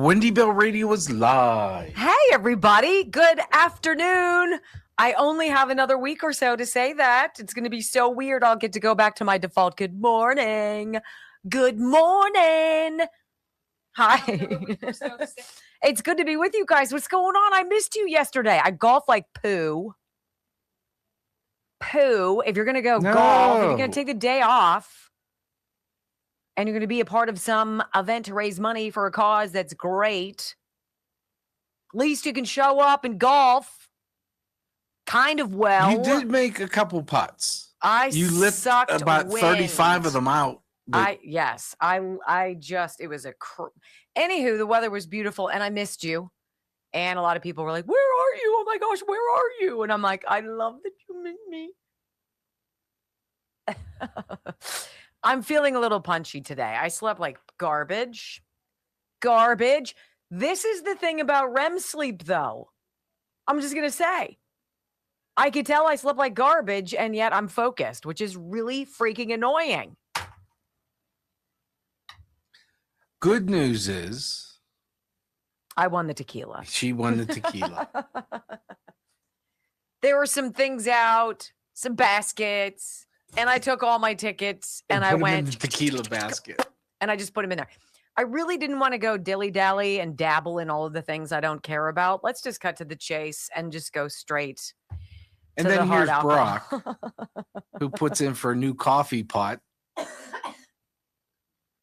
Wendy Bell Radio is live. Hey, everybody. Good afternoon. I only have another week or so to say that. It's going to be so weird. I'll get to go back to my default. Good morning. Good morning. Hi. It's good to be with you guys. What's going on? I missed you yesterday. I golf like poo. If you're going to go golf, if you're going to take the day off and you're going to be a part of some event to raise money for a cause that's great, at least you can show up and golf kind of well. You did make a couple putts. You sucked about wind. 35 of them out. Anywho, the weather was beautiful and I missed you. And a lot of people were like, where are you? Oh my gosh, where are you? And I'm like, I love that you missed me. I'm feeling a little punchy today. I slept like garbage. This is the thing about REM sleep, though. I'm just going to say, I could tell I slept like garbage, and yet I'm focused, which is really freaking annoying. Good news is I won the tequila. She won the tequila. There were some things out, some baskets, and I took all my tickets, and I went in the tequila basket. And I just put them in there. I really didn't want to go dilly-dally and dabble in all of the things I don't care about. Let's just cut to the chase and just go straight and to then the hard here's alcohol. Brock, who puts in for a new coffee pot.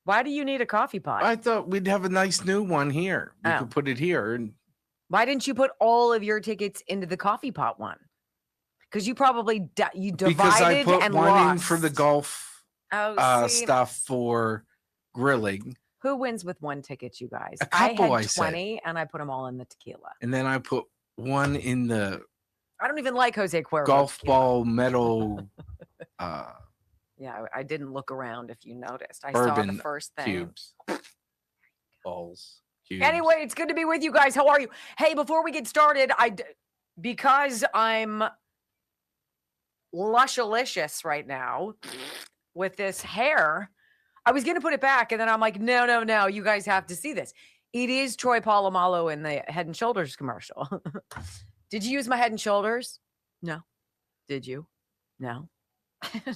Why do you need a coffee pot? I thought we'd have a nice new one here. We could put it here. And why didn't you put all of your tickets into the coffee pot one? Because you probably you divided because I put and one lost. in for the golf stuff for grilling. Who wins with one ticket, you guys? A couple, I had 20, and I put them all in the tequila. And then I put one in the I don't even like Jose Cuervo golf tequila. ball metal. Yeah, I didn't look around if you noticed. I saw the first thing. Cubes. Balls. Cubes. Anyway, it's good to be with you guys. How are you? Hey, before we get started, because I'm lushalicious right now with this hair, I was going to put it back, and then I'm like, no, you guys have to see this. It is Troy Polamalu in the Head & Shoulders commercial. Did you use my Head & Shoulders? No. Did you? No.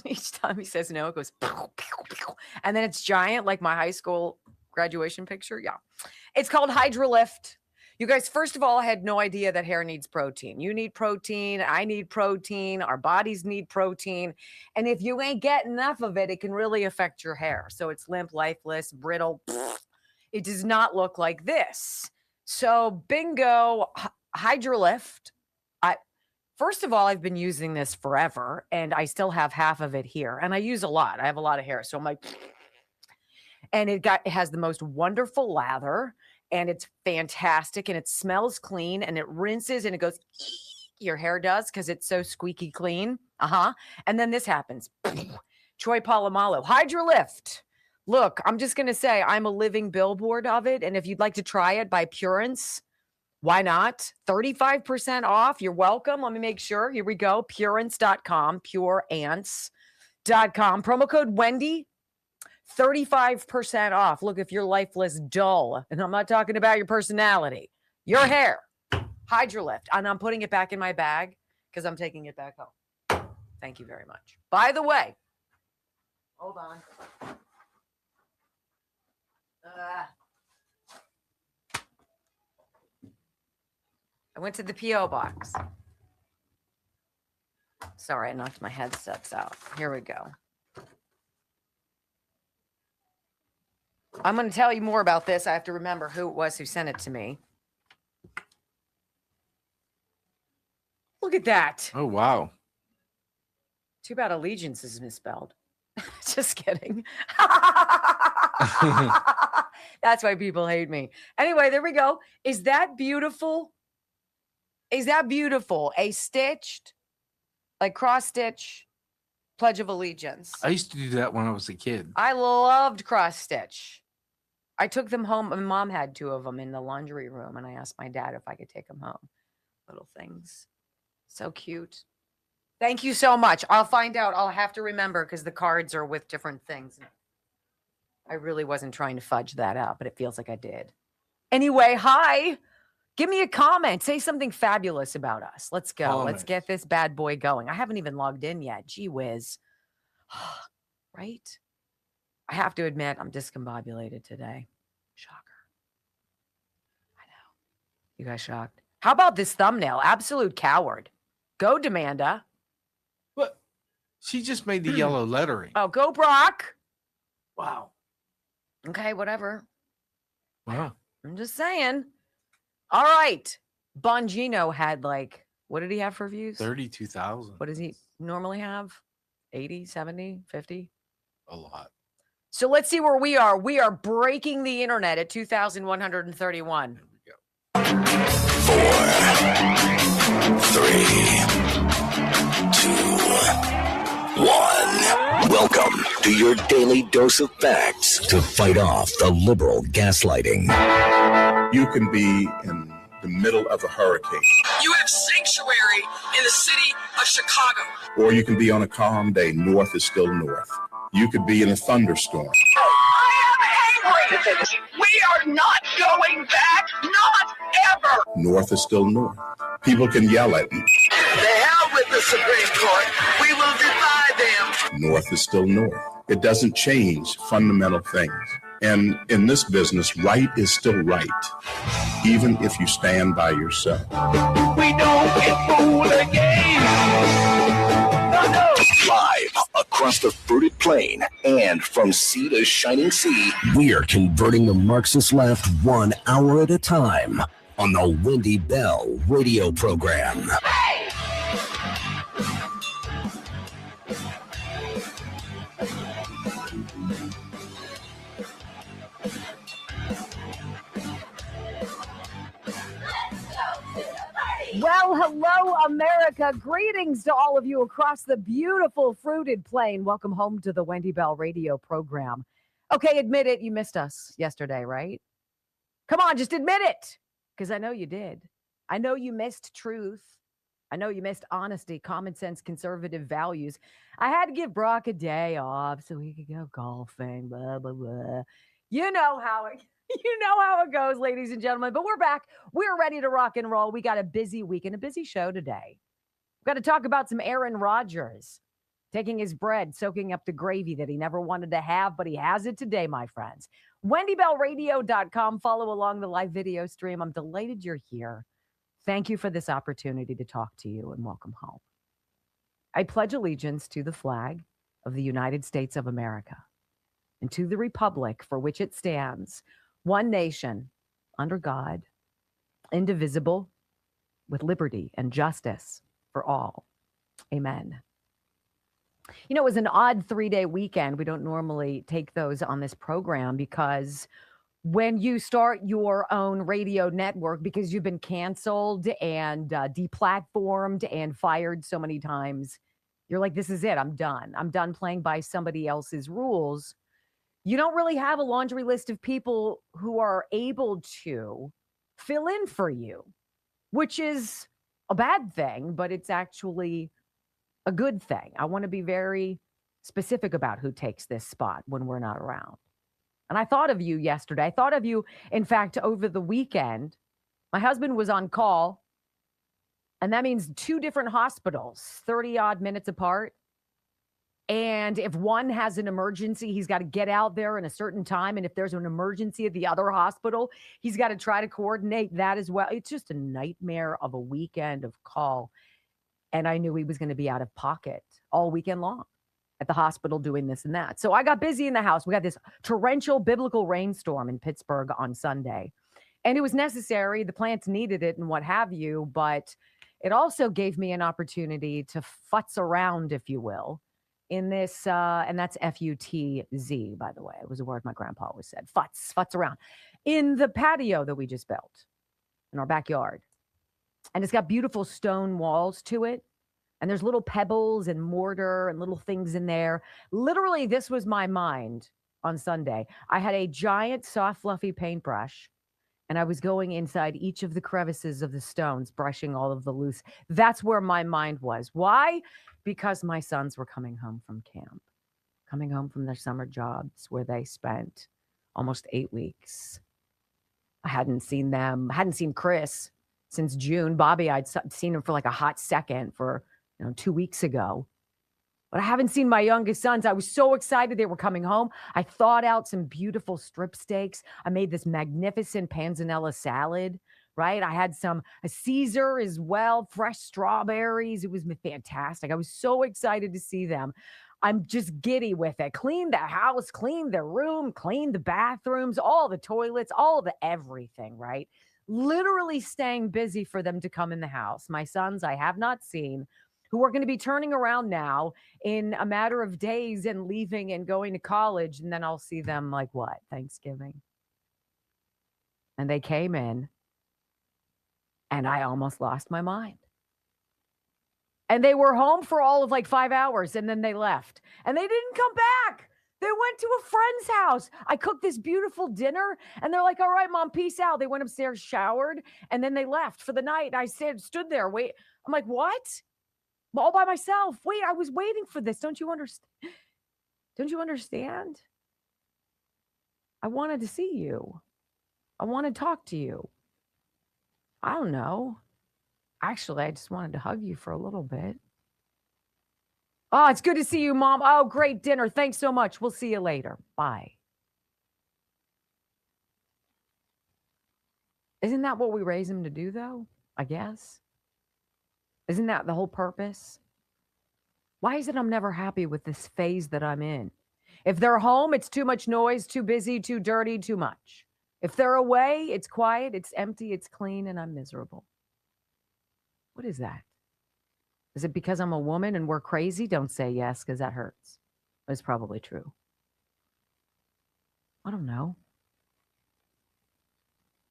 Each time he says no, it goes, pew, pew, pew. And then it's giant, like my high school graduation picture. Yeah. It's called Hydrolift. You guys, first of all, I had no idea that hair needs protein. You need protein. I need protein. Our bodies need protein. And if you ain't getting enough of it, it can really affect your hair. So it's limp, lifeless, brittle. It does not look like this. So bingo, Hydrolift. First of all, I've been using this forever, and I still have half of it here. And I use a lot. I have a lot of hair. So I'm like, and it has the most wonderful lather. And it's fantastic, and it smells clean, and it rinses, and it goes, your hair does, because it's so squeaky clean. And then this happens. Troy Polamalu. Hydrolift. Look, I'm just going to say I'm a living billboard of it, and if you'd like to try it by Purance, why not? 35% off. You're welcome. Let me make sure. Here we go. Purance.com, pureants.com. Promo code Wendy. 35% off. Look, if you're lifeless, dull, and I'm not talking about your personality, your hair, Hydrolift. And I'm putting it back in my bag because I'm taking it back home. Thank you very much. By the way, hold on. I went to the P.O. box. Sorry, I knocked my headsets out. Here we go. I'm going to tell you more about this. I have to remember who it was who sent it to me. Look at that. Oh, wow. Too bad allegiance is misspelled. Just kidding. That's why people hate me. Anyway, there we go. Is that beautiful? Is that beautiful? A stitched, like cross stitch, Pledge of Allegiance. I used to do that when I was a kid. I loved cross stitch. I took them home. My mom had 2 of them in the laundry room, and I asked my dad if I could take them home. Little things. So cute. Thank you so much. I'll find out. I'll have to remember because the cards are with different things. I really wasn't trying to fudge that out, but it feels like I did. Anyway, hi. Give me a comment. Say something fabulous about us. Let's go. Comment. Let's get this bad boy going. I haven't even logged in yet. Gee whiz. Right? I have to admit, I'm discombobulated today. Shocker. I know. You guys shocked? How about this thumbnail? Absolute coward. Go, Demanda. What? She just made the yellow lettering. Oh, go, Brock. Wow. Okay, whatever. Wow. I'm just saying. All right. Bongino had like, what did he have for views? 32,000. What does he normally have? 80, 70, 50? A lot. So let's see where we are. We are breaking the internet at 2,131. There we go. 4, 3, 2, 1. Welcome to your daily dose of facts to fight off the liberal gaslighting. You can be in the middle of a hurricane, You have sanctuary in the city of Chicago. or you can be on a calm day. North is still north. You could be in a thunderstorm. I am angry. We are not going back. Not ever. North is still north. People can yell at you. The hell with the Supreme Court. We will defy them. North is still north. It doesn't change fundamental things. And in this business, right is still right, even if you stand by yourself. We don't get fooled again. No. Live across the fruited plain and from sea to shining sea, we're converting the Marxist left 1 hour at a time on the Wendy Bell radio program. Well, hello, America. Greetings to all of you across the beautiful fruited plain. Welcome home to the Wendy Bell radio program. Okay, admit it. You missed us yesterday, right? Come on, just admit it. Because I know you did. I know you missed truth. I know you missed honesty, common sense, conservative values. I had to give Brock a day off so he could go golfing, blah, blah, blah. You know how it goes, ladies and gentlemen. But we're back. We're ready to rock and roll. We got a busy week and a busy show today. We've got to talk about some Aaron Rodgers taking his bread, soaking up the gravy that he never wanted to have, but he has it today, my friends. WendyBellRadio.com. Follow along the live video stream. I'm delighted you're here. Thank you for this opportunity to talk to you and welcome home. I pledge allegiance to the flag of the United States of America and to the republic for which it stands, one nation, under God, indivisible, with liberty and justice for all. Amen. You know, it was an odd 3-day weekend. We don't normally take those on this program because when you start your own radio network, because you've been canceled and deplatformed and fired so many times, you're like, this is it. I'm done. I'm done playing by somebody else's rules. You don't really have a laundry list of people who are able to fill in for you, which is a bad thing, but it's actually a good thing. I want to be very specific about who takes this spot when we're not around. And I thought of you yesterday. I thought of you, in fact, over the weekend. My husband was on call, and that means 2 different hospitals, 30 odd minutes apart. And if one has an emergency, he's got to get out there in a certain time. And if there's an emergency at the other hospital, he's got to try to coordinate that as well. It's just a nightmare of a weekend of call. And I knew he was going to be out of pocket all weekend long at the hospital doing this and that. So I got busy in the house. We got this torrential biblical rainstorm in Pittsburgh on Sunday. And it was necessary. The plants needed it and what have you. But it also gave me an opportunity to futz around, if you will, in this, and that's F-U-T-Z, by the way. It was a word my grandpa always said. Futz around. In the patio that we just built in our backyard. And it's got beautiful stone walls to it. And there's little pebbles and mortar and little things in there. Literally, this was my mind on Sunday. I had a giant, soft, fluffy paintbrush. And I was going inside each of the crevices of the stones, brushing all of the loose. That's where my mind was. Why? Because my sons were coming home from camp, coming home from their summer jobs where they spent almost 8 weeks. I hadn't seen them, hadn't seen Chris since June. Bobby, I'd seen him for like a hot second for 2 weeks ago. But I haven't seen my youngest sons. I was so excited they were coming home. I thawed out some beautiful strip steaks. I made this magnificent panzanella salad, right? I had a Caesar as well, fresh strawberries. It was fantastic. I was so excited to see them. I'm just giddy with it. Cleaned the house, cleaned the room, cleaned the bathrooms, all the toilets, all the everything, right? Literally staying busy for them to come in the house. My sons I have not seen, who are going to be turning around now in a matter of days and leaving and going to college. And then I'll see them like what? Thanksgiving. And they came in and I almost lost my mind. And they were home for all of like 5 hours and then they left and they didn't come back. They went to a friend's house. I cooked this beautiful dinner and they're like, all right, Mom, peace out. They went upstairs, showered, and then they left for the night. I stood there, wait. I'm like, what? All by myself. Wait, I was waiting for this. Don't you understand? Don't you understand? I wanted to see you. I want to talk to you. I don't know. Actually, I just wanted to hug you for a little bit. Oh, it's good to see you, Mom. Oh, great dinner. Thanks so much. We'll see you later. Bye. Isn't that what we raise them to do, though? I guess. Isn't that the whole purpose? Why is it I'm never happy with this phase that I'm in? If they're home, it's too much noise, too busy, too dirty, too much. If they're away, it's quiet, it's empty, it's clean, and I'm miserable. What is that? Is it because I'm a woman and we're crazy? Don't say yes, because that hurts. It's probably true. I don't know.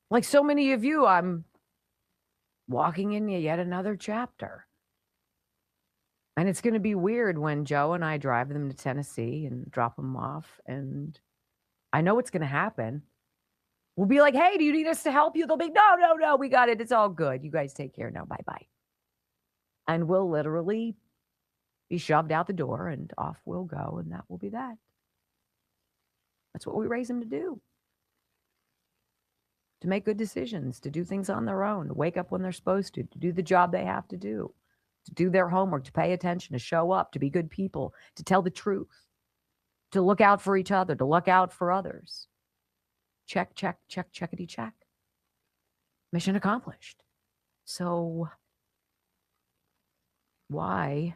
Like so many of you, I'm walking in yet another chapter. And it's going to be weird when Joe and I drive them to Tennessee and drop them off. And I know what's going to happen. We'll be like, hey, do you need us to help you? They'll be, no, we got it. It's all good. You guys take care now. Bye-bye. And we'll literally be shoved out the door and off we'll go. And that will be that. That's what we raise them to do. To make good decisions, to do things on their own, to wake up when they're supposed to do the job they have to do their homework, to pay attention, to show up, to be good people, to tell the truth, to look out for each other, to look out for others. Check, checkity check. Mission accomplished. So why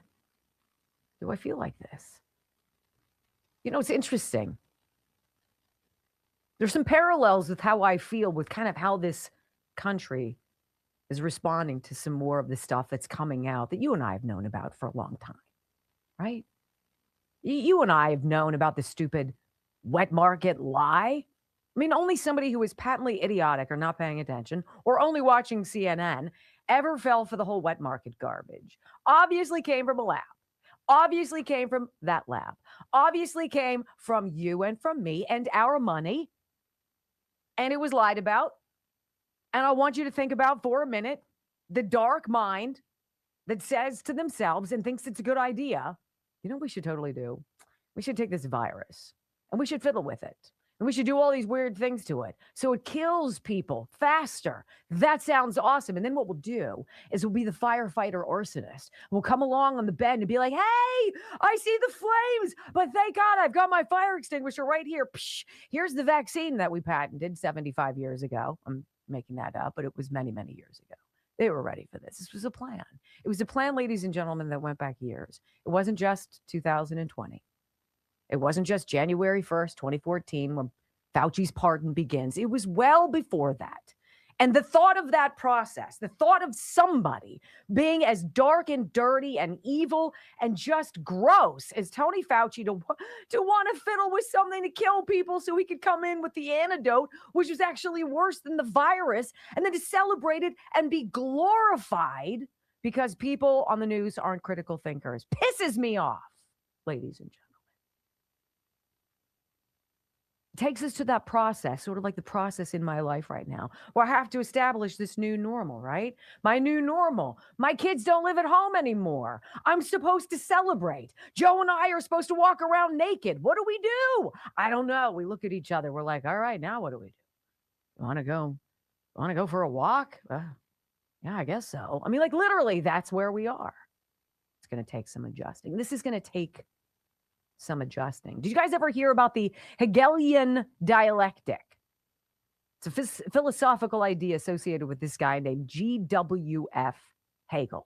do I feel like this? It's interesting. There's some parallels with how I feel with kind of how this country is responding to some more of the stuff that's coming out that you and I have known about for a long time, right? You and I have known about the stupid wet market lie. I mean, only somebody who is patently idiotic or not paying attention or only watching CNN ever fell for the whole wet market garbage. Obviously came from a lab. Obviously came from that lab. Obviously came from you and from me and our money. And it was lied about. And I want you to think about for a minute the dark mind that says to themselves and thinks it's a good idea. You know what we should totally do? We should take this virus and we should fiddle with it. And we should do all these weird things to it so it kills people faster. That sounds awesome. And then what we'll do is we'll be the firefighter arsonist. We'll come along on the bend and be like, hey, I see the flames, but thank God I've got my fire extinguisher right here. Psh, here's the vaccine that we patented 75 years ago. I'm making that up, but it was many, many years ago. They were ready for this. This was a plan. It was a plan, ladies and gentlemen, that went back years. It wasn't just 2020. It wasn't just January 1st, 2014, when Fauci's pardon begins. It was well before that. And the thought of that process, the thought of somebody being as dark and dirty and evil and just gross as Tony Fauci to want to fiddle with something to kill people so he could come in with the antidote, which was actually worse than the virus, and then to celebrate it and be glorified because people on the news aren't critical thinkers, pisses me off, ladies and gentlemen. Takes us to that process, sort of like the process in my life right now, where I have to establish this new normal, right? My new normal. My kids don't live at home anymore. I'm supposed to celebrate. Joe and I are supposed to walk around naked. What do we do? I don't know. We look at each other. We're like, all right, now what do we do? You want to go Want to go for a walk? Yeah, I guess so. I mean, like literally, that's where we are. It's going to take some adjusting. This is going to take some adjusting. Did you guys ever hear about the Hegelian dialectic? It's a philosophical idea associated with this guy named G.W.F. Hegel.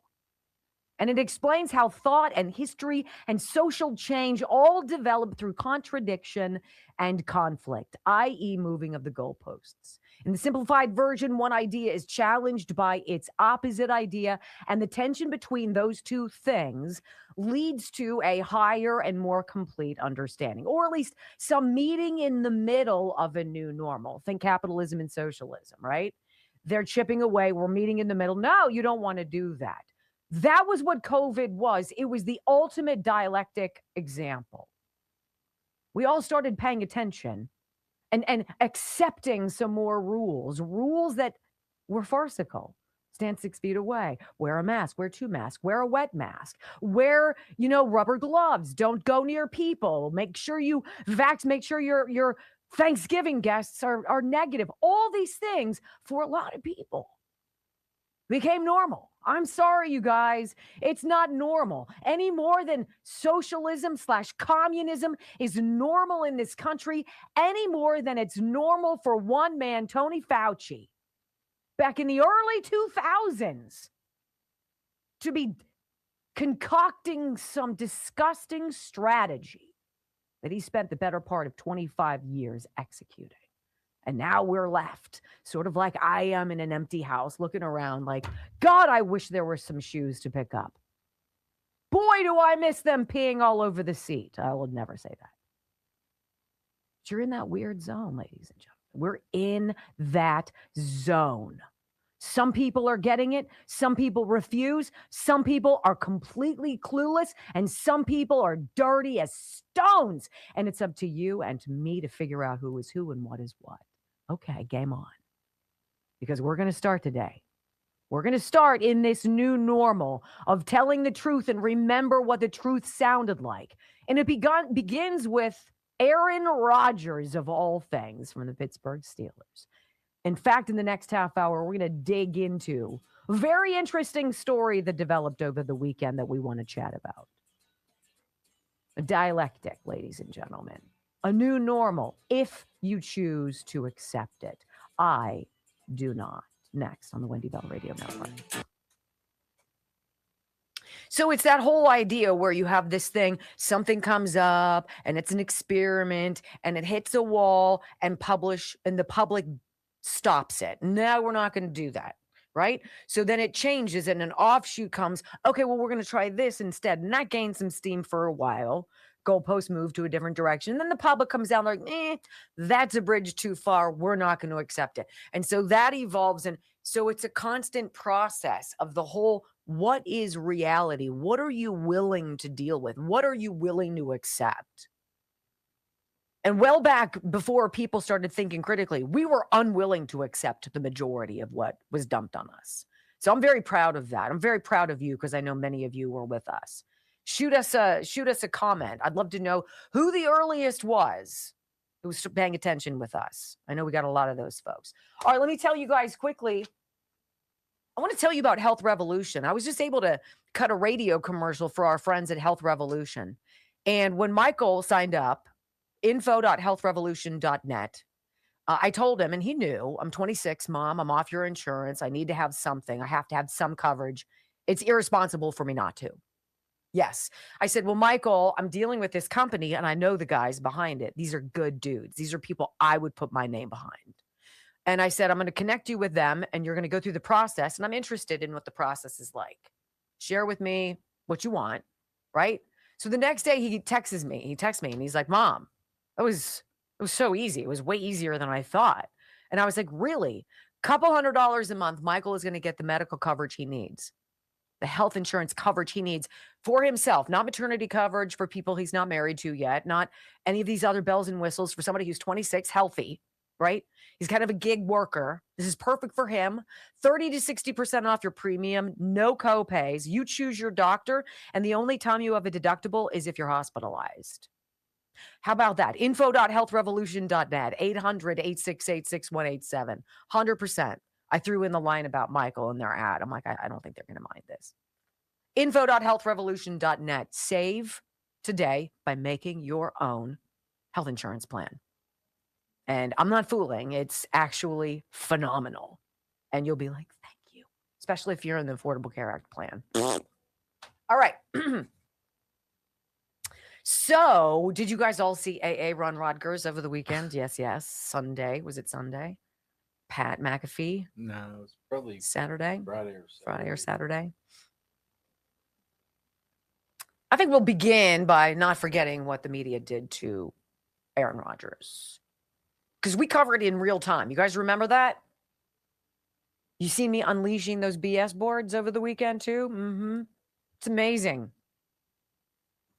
And it explains how thought and history and social change all develop through contradiction and conflict, i.e., moving of the goalposts. In the simplified version, one idea is challenged by its opposite idea, and the tension between those two things leads to a higher and more complete understanding, or at least some meeting in the middle of a new normal. Think capitalism and socialism, right? They're chipping away. We're meeting in the middle. No, you don't want to do that. That was what COVID was. It was the ultimate dialectic example. We all started paying attention and accepting some more rules that were farcical. Stand 6 feet away, wear a mask, wear 2 masks, wear a wet mask, wear, rubber gloves, don't go near people, make sure you make sure your Thanksgiving guests are negative. All these things for a lot of people became normal. I'm sorry, you guys. It's not normal any more than socialism/communism is normal in this country, any more than it's normal for one man, Tony Fauci, back in the early 2000s, to be concocting some disgusting strategy that he spent the better part of 25 years executing. And now we're left sort of like I am in an empty house looking around like, God, I wish there were some shoes to pick up. Boy, do I miss them peeing all over the seat. I will never say that. But you're in that weird zone, ladies and gentlemen. We're in that zone. Some people are getting it. Some people refuse. Some people are completely clueless. And some people are dirty as stones. And it's up to you and to me to figure out who is who and what is what. Okay, game on. Because we're going to start today. We're going to start in this new normal of telling the truth and remember what the truth sounded like. And it begins with Aaron Rodgers, of all things, from the Pittsburgh Steelers. In fact, in the next half hour, we're going to dig into a very interesting story that developed over the weekend that we want to chat about. A dialectic, ladies and gentlemen. A new normal, if you choose to accept it. I do not. Next on the Wendy Bell Radio Network. So it's that whole idea where you have this thing, something comes up and it's an experiment and it hits a wall and the public stops it. No, we're not going to do that. Right? So then it changes and an offshoot comes. Okay, well, we're going to try this instead. And that gains some steam for a while. Goalposts move to a different direction. And then the public comes down like, that's a bridge too far. We're not going to accept it. And so that evolves. And so it's a constant process of the whole, what is reality? What are you willing to deal with? What are you willing to accept? And well back before people started thinking critically, we were unwilling to accept the majority of what was dumped on us. So I'm very proud of that. I'm very proud of you because I know many of you were with us. Shoot us a comment. I'd love to know who the earliest was who was paying attention with us. I know we got a lot of those folks. All right, let me tell you guys quickly. I want to tell you about Health Revolution. I was just able to cut a radio commercial for our friends at Health Revolution. And when Michael signed up, info.healthrevolution.net, I told him, and he knew, I'm 26, Mom. I'm off your insurance. I need to have something. I have to have some coverage. It's irresponsible for me not to. Yes. I said, well, Michael, I'm dealing with this company and I know the guys behind it. These are good dudes. These are people I would put my name behind. And I said, I'm going to connect you with them and you're going to go through the process. And I'm interested in what the process is like. Share with me what you want. Right. So the next day he texts me and he's like, Mom, it was so easy. It was way easier than I thought. And I was like, really? $200 a month. Michael is going to get the medical coverage he needs. The health insurance coverage he needs for himself, not maternity coverage for people he's not married to yet, not any of these other bells and whistles for somebody who's 26, healthy, right? He's kind of a gig worker. This is perfect for him. 30 to 60% off your premium, no copays. You choose your doctor, and the only time you have a deductible is if you're hospitalized. How about that? Info.healthrevolution.net, 800-868-6187. 100%. I threw in the line about Michael in their ad. I'm like, I don't think they're going to mind this. Info.healthrevolution.net. Save today by making your own health insurance plan. And I'm not fooling. It's actually phenomenal. And you'll be like, thank you. Especially if you're in the Affordable Care Act plan. All right. So, did you guys all see AA Ron Rodgers over the weekend? Yes. Sunday. Was it Sunday? Pat McAfee? No, it's probably Saturday? Friday or Saturday. I think we'll begin by not forgetting what the media did to Aaron Rodgers. Because we covered it in real time. You guys remember that? You see me unleashing those BS boards over the weekend too? Mm-hmm. It's amazing.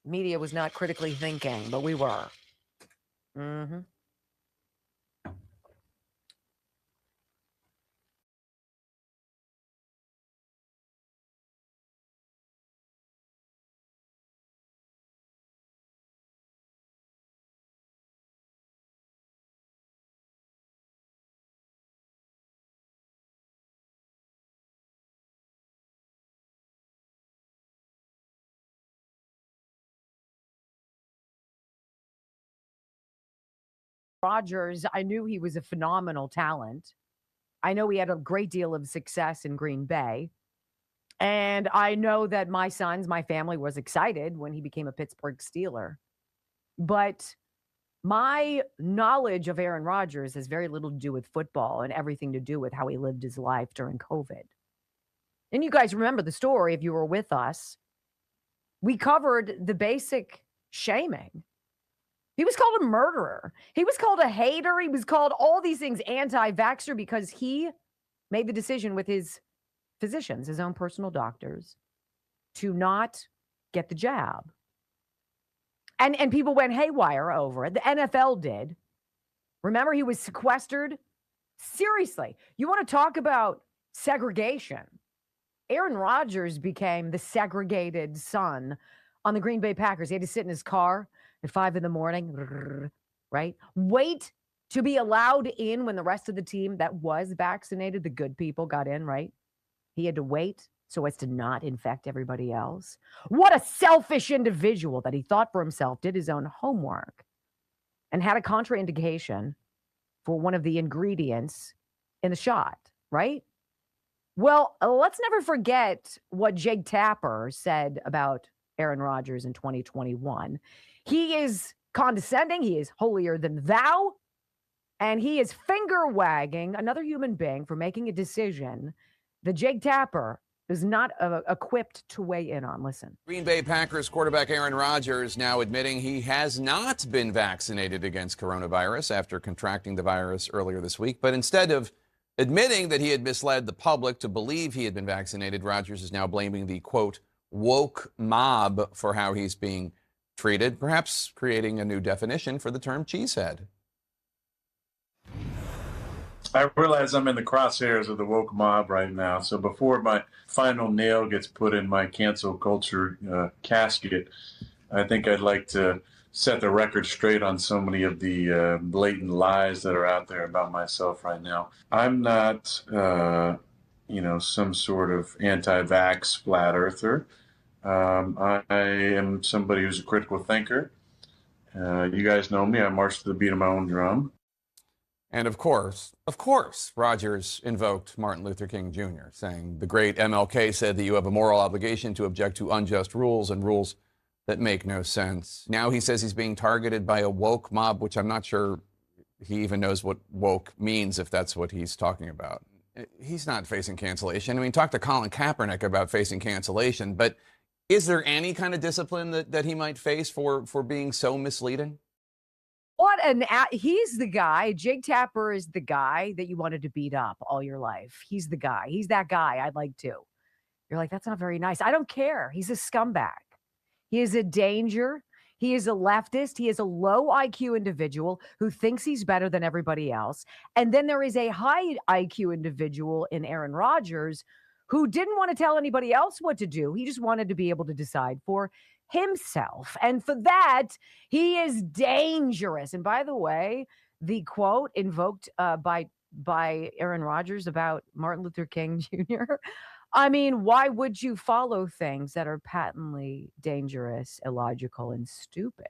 Media was not critically thinking, but we were. Mm-hmm. Rodgers, I knew he was a phenomenal talent. I know he had a great deal of success in Green Bay. And I know that my family was excited when he became a Pittsburgh Steeler. But my knowledge of Aaron Rodgers has very little to do with football and everything to do with how he lived his life during COVID. And you guys remember the story if you were with us. We covered the basic shaming. He was called a murderer. He was called a hater. He was called all these things, anti-vaxxer, because he made the decision with his physicians, his own personal doctors, to not get the jab. And people went haywire over it. The NFL did. Remember, he was sequestered? Seriously, you want to talk about segregation? Aaron Rodgers became the segregated son on the Green Bay Packers. He had to sit in his car at 5 a.m, right? Wait to be allowed in when the rest of the team that was vaccinated, the good people, got in, right? He had to wait so as to not infect everybody else. What a selfish individual that he thought for himself, did his own homework, and had a contraindication for one of the ingredients in the shot, right? Well, let's never forget what Jake Tapper said about Aaron Rodgers in 2021. He is condescending. He is holier than thou. And he is finger wagging another human being for making a decision that Jake Tapper is not equipped to weigh in on. Listen. Green Bay Packers quarterback Aaron Rodgers now admitting he has not been vaccinated against coronavirus after contracting the virus earlier this week. But instead of admitting that he had misled the public to believe he had been vaccinated, Rodgers is now blaming the, quote, woke mob for how he's being treated, perhaps creating a new definition for the term cheesehead. I realize I'm in the crosshairs of the woke mob right now. So before my final nail gets put in my cancel culture casket, I think I'd like to set the record straight on so many of the blatant lies that are out there about myself right now. I'm not, some sort of anti-vax flat earther. I am somebody who's a critical thinker. You guys know me. I march to the beat of my own drum. And of course, Rodgers invoked Martin Luther King Jr., saying the great MLK said that you have a moral obligation to object to unjust rules and rules that make no sense. Now he says he's being targeted by a woke mob, which I'm not sure he even knows what woke means, if that's what he's talking about. He's not facing cancellation. I mean, talk to Colin Kaepernick about facing cancellation, but is there any kind of discipline that he might face for being so misleading? He's the guy. Jake Tapper is the guy that you wanted to beat up all your life. He's the guy. He's that guy I'd like to. You're like, that's not very nice. I don't care. He's a scumbag. He is a danger. He is a leftist. He is a low IQ individual who thinks he's better than everybody else. And then there is a high IQ individual in Aaron Rodgers who didn't want to tell anybody else what to do. He just wanted to be able to decide for himself. And for that, he is dangerous. And by the way, the quote invoked by by Aaron Rodgers about Martin Luther King Jr.? I mean, why would you follow things that are patently dangerous, illogical, and stupid?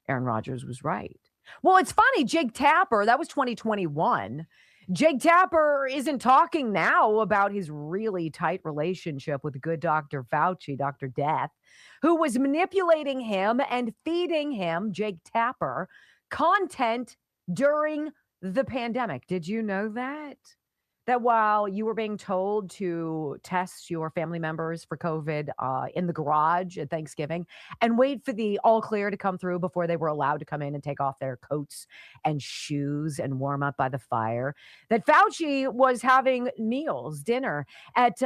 Aaron Rodgers was right. Well, it's funny, Jake Tapper, that was 2021. Jake Tapper isn't talking now about his really tight relationship with good Dr. Fauci, Dr. Death, who was manipulating him and feeding him, Jake Tapper, content during the pandemic. Did you know that? That while you were being told to test your family members for COVID in the garage at Thanksgiving and wait for the all clear to come through before they were allowed to come in and take off their coats and shoes and warm up by the fire, that Fauci was having meals, dinner at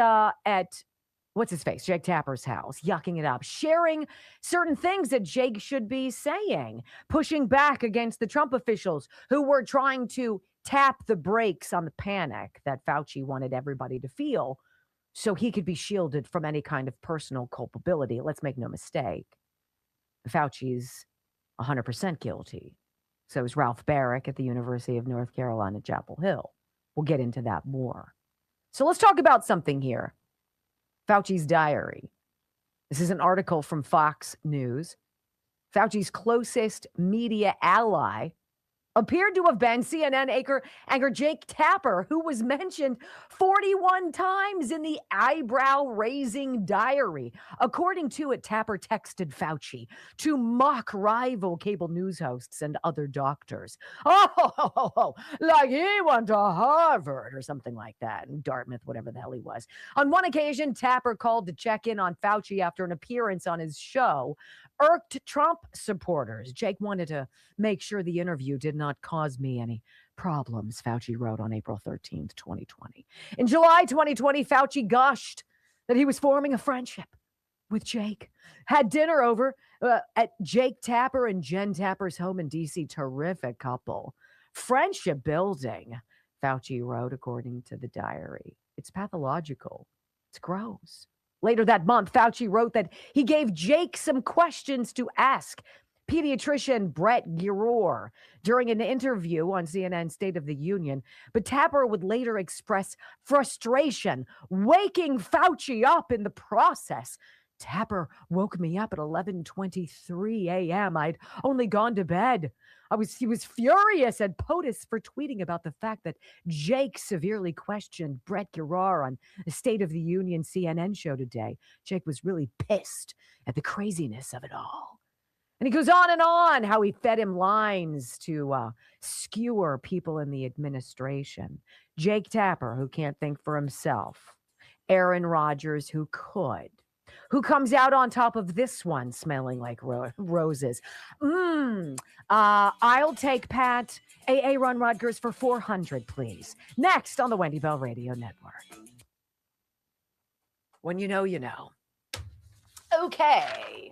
what's his face, Jake Tapper's house, yucking it up, sharing certain things that Jake should be saying, pushing back against the Trump officials who were trying to tap the brakes on the panic that Fauci wanted everybody to feel so he could be shielded from any kind of personal culpability. Let's make no mistake. Fauci's 100% guilty. So is Ralph Barrick at the University of North Carolina, Chapel Hill. We'll get into that more. So let's talk about something here. Fauci's diary. This is an article from Fox News. Fauci's closest media ally appeared to have been CNN anchor Jake Tapper, who was mentioned 41 times in the eyebrow-raising diary. According to it, Tapper texted Fauci to mock rival cable news hosts and other doctors. Oh, like he went to Harvard or something like that, Dartmouth, whatever the hell he was. On one occasion, Tapper called to check in on Fauci after an appearance on his show, irked Trump supporters. Jake wanted to make sure the interview did not cause me any problems, Fauci wrote on April 13th, 2020. In July 2020, Fauci gushed that he was forming a friendship with Jake, had dinner over at Jake Tapper and Jen Tapper's home in D.C. Terrific couple. Friendship building, Fauci wrote, according to the diary. It's pathological. It's gross. Later that month, Fauci wrote that he gave Jake some questions to ask pediatrician Brett Giroir during an interview on CNN State of the Union. But Tapper would later express frustration, waking Fauci up in the process. Tapper woke me up at 11:23 a.m. I'd only gone to bed. He was furious at POTUS for tweeting about the fact that Jake severely questioned Brett Giroir on the State of the Union CNN show today. Jake was really pissed at the craziness of it all. And he goes on how he fed him lines to skewer people in the administration. Jake Tapper, who can't think for himself. Aaron Rodgers, who could. Who comes out on top of this one smelling like roses. I'll take Pat Aaron Rodgers for 400, please. Next on the Wendy Bell Radio Network. When you know, you know. Okay.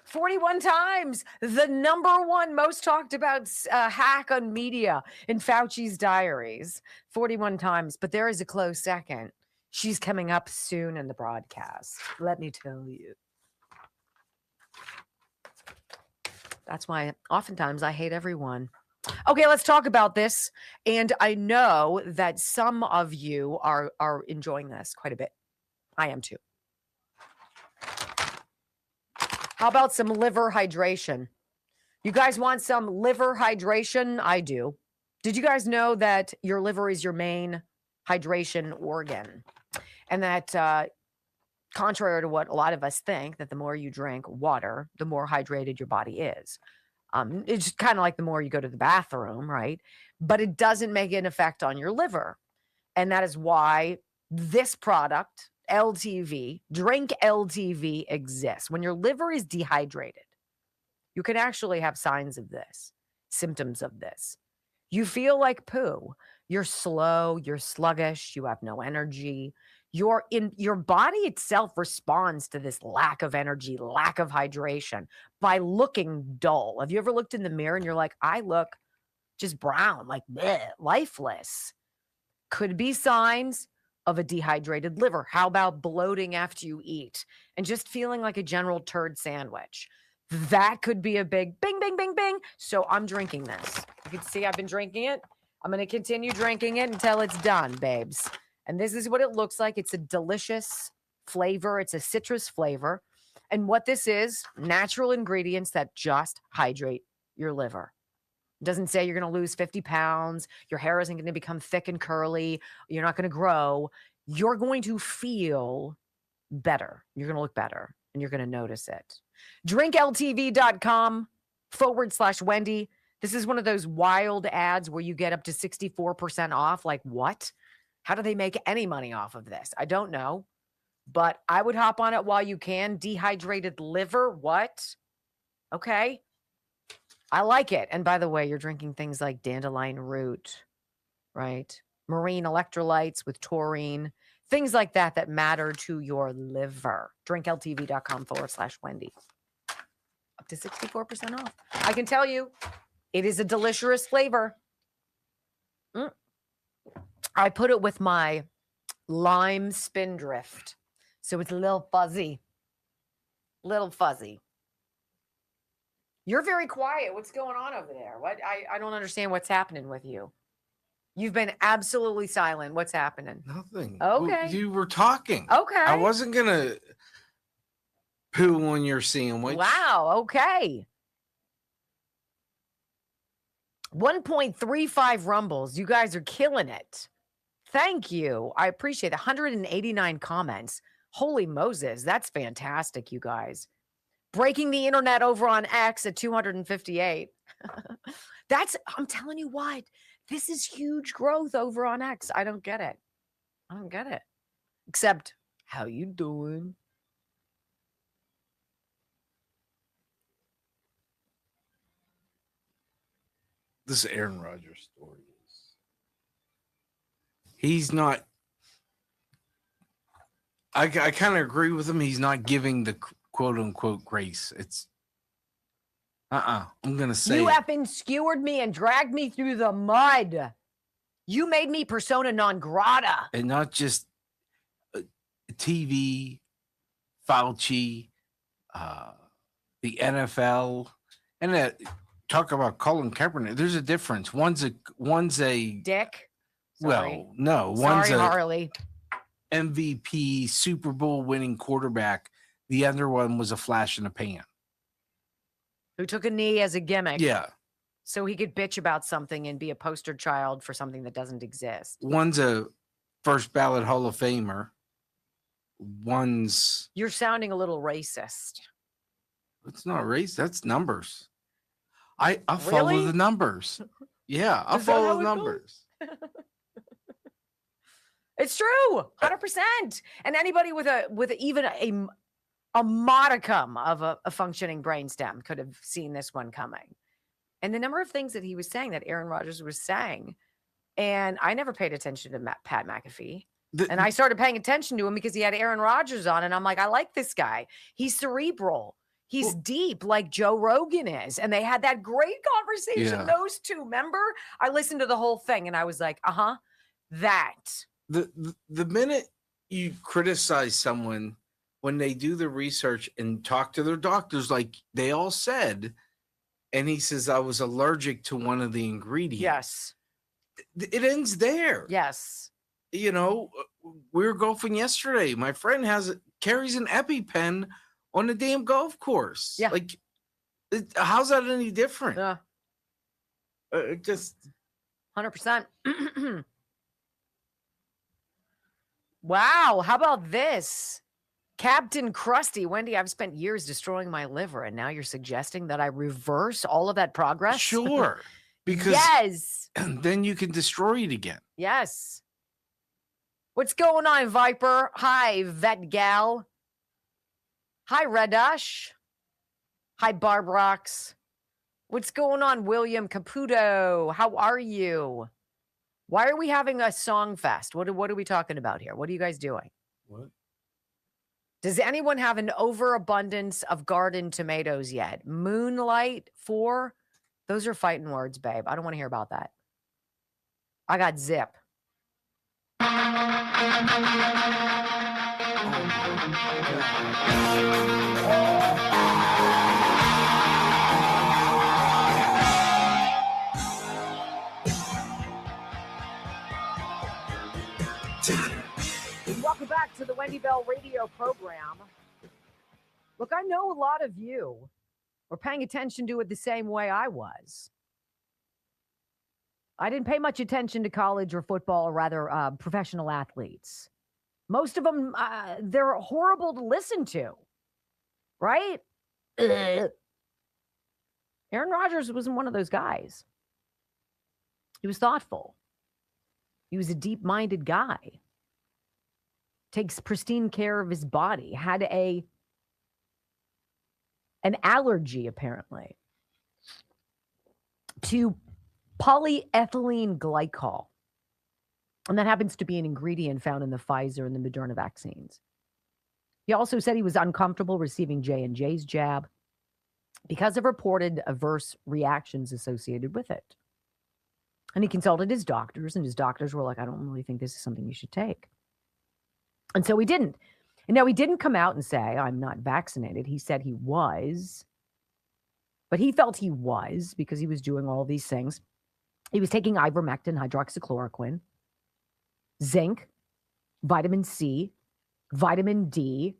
41 times. The number one most talked about hack on media in Fauci's diaries. 41 times. But there is a close second. She's coming up soon in the broadcast. Let me tell you. That's why oftentimes I hate everyone. Okay, let's talk about this. And I know that some of you are enjoying this quite a bit. I am too. How about some liver hydration? You guys want some liver hydration? I do. Did you guys know that your liver is your main hydration organ? And that contrary to what a lot of us think, that the more you drink water, the more hydrated your body is. It's kind of like the more you go to the bathroom, right? But it doesn't make an effect on your liver. And that is why this product, LTV, Drink LTV, exists. When your liver is dehydrated, you can actually have signs of this, symptoms of this. You feel like poo. You're slow, you're sluggish, you have no energy. Your body itself responds to this lack of energy, lack of hydration by looking dull. Have you ever looked in the mirror and you're like, I look just brown, like bleh, lifeless? Could be signs of a dehydrated liver. How about bloating after you eat and just feeling like a general turd sandwich? That could be a big bing, bing, bing, bing. So I'm drinking this. You can see I've been drinking it. I'm going to continue drinking it until it's done, babes. And this is what it looks like. It's a delicious flavor. It's a citrus flavor. And what this is, natural ingredients that just hydrate your liver. It doesn't say you're going to lose 50 pounds. Your hair isn't going to become thick and curly. You're not going to grow. You're going to feel better. You're going to look better and you're going to notice it. drinkltv.com/Wendy. This is one of those wild ads where you get up to 64% off. Like what? How do they make any money off of this? I don't know, but I would hop on it while you can. Dehydrated liver. What? Okay. I like it. And by the way, you're drinking things like dandelion root, right? Marine electrolytes with taurine, things like that that matter to your liver. drinkltv.com/Wendy. Up to 64% off. I can tell you, it is a delicious flavor. I put it with my lime spindrift. So it's a little fuzzy. Little fuzzy. You're very quiet. What's going on over there? What? I don't understand what's happening with you. You've been absolutely silent. What's happening? Nothing. Okay. Well, you were talking. Okay. I wasn't going to poo on your sandwich. Wow. Okay. 1.35 rumbles. You guys are killing it. Thank you. I appreciate it. 189 comments. Holy Moses. That's fantastic, you guys. Breaking the internet over on X at 258. I'm telling you what, this is huge growth over on X. I don't get it. Except, how you doing? This Aaron Rodgers story is. He's not. I kind of agree with him. He's not giving the quote unquote grace. It's. I'm gonna say You effing skewered me and dragged me through the mud. You made me persona non grata. and not just TV, Fauci, the NFL, and talk about Colin Kaepernick. There's a difference. One's a Dick. well, no, Sorry, one's a Harley. MVP Super Bowl winning quarterback. The other one was a flash in the pan. Who took a knee as a gimmick. Yeah. So he could bitch about something and be a poster child for something that doesn't exist. One's a first ballot Hall of Famer. One's You're sounding a little racist. it's not race, that's numbers. I'll follow Really? the numbers. Yeah, I'll Is that follow how the it goes? numbers. It's true, 100%. And anybody with even a modicum of a functioning brainstem could have seen this one coming. And the number of things that he was saying, that Aaron Rodgers was saying, and I never paid attention to Pat McAfee. And I started paying attention to him because he had Aaron Rodgers on, and I'm like, I like this guy. He's cerebral. He's deep like Joe Rogan is. And they had that great conversation, Yeah. those two. Remember? I listened to the whole thing, and I was like, that. The minute you criticize someone when they do the research and talk to their doctors, like they all said, and he says, I was allergic to one of the ingredients. Yes. It ends there. Yes. You know, we were golfing yesterday. My friend carries an EpiPen on the damn golf course. Yeah. Like, how's that any different? Just 100%. Wow. How about this? Captain Krusty, Wendy, I've spent years destroying my liver, and now you're suggesting that I reverse all of that progress? sure. Because Yes. then you can destroy it again. Yes. What's going on, Viper? Hi, Vet Gal. Hi, Redash. Hi, Barbrox. What's going on, William Caputo? How are you? Why are we having a song fest? What are we talking about here? What are you guys doing? What? Does anyone have an overabundance of garden tomatoes yet? Moonlight 4? Those are fighting words, babe. I don't want to hear about that. I got zip. Bell radio program. Look, I know a lot of you were paying attention to it the same way I was. I didn't pay much attention to college or football, or rather professional athletes. Most of them, they're horrible to listen to, right? Aaron Rodgers wasn't one of those guys. He was thoughtful. He was a deep-minded guy. Takes pristine care of his body. Had an allergy, apparently, to polyethylene glycol. And that happens to be an ingredient found in the Pfizer and the Moderna vaccines. He also said he was uncomfortable receiving J&J's jab because of reported adverse reactions associated with it. And he consulted his doctors, and his doctors were like, I don't really think this is something you should take. And so he didn't. And now he didn't come out and say, I'm not vaccinated. He said he was, but he felt he was because he was doing all these things. He was taking ivermectin, hydroxychloroquine, zinc, vitamin C, vitamin D,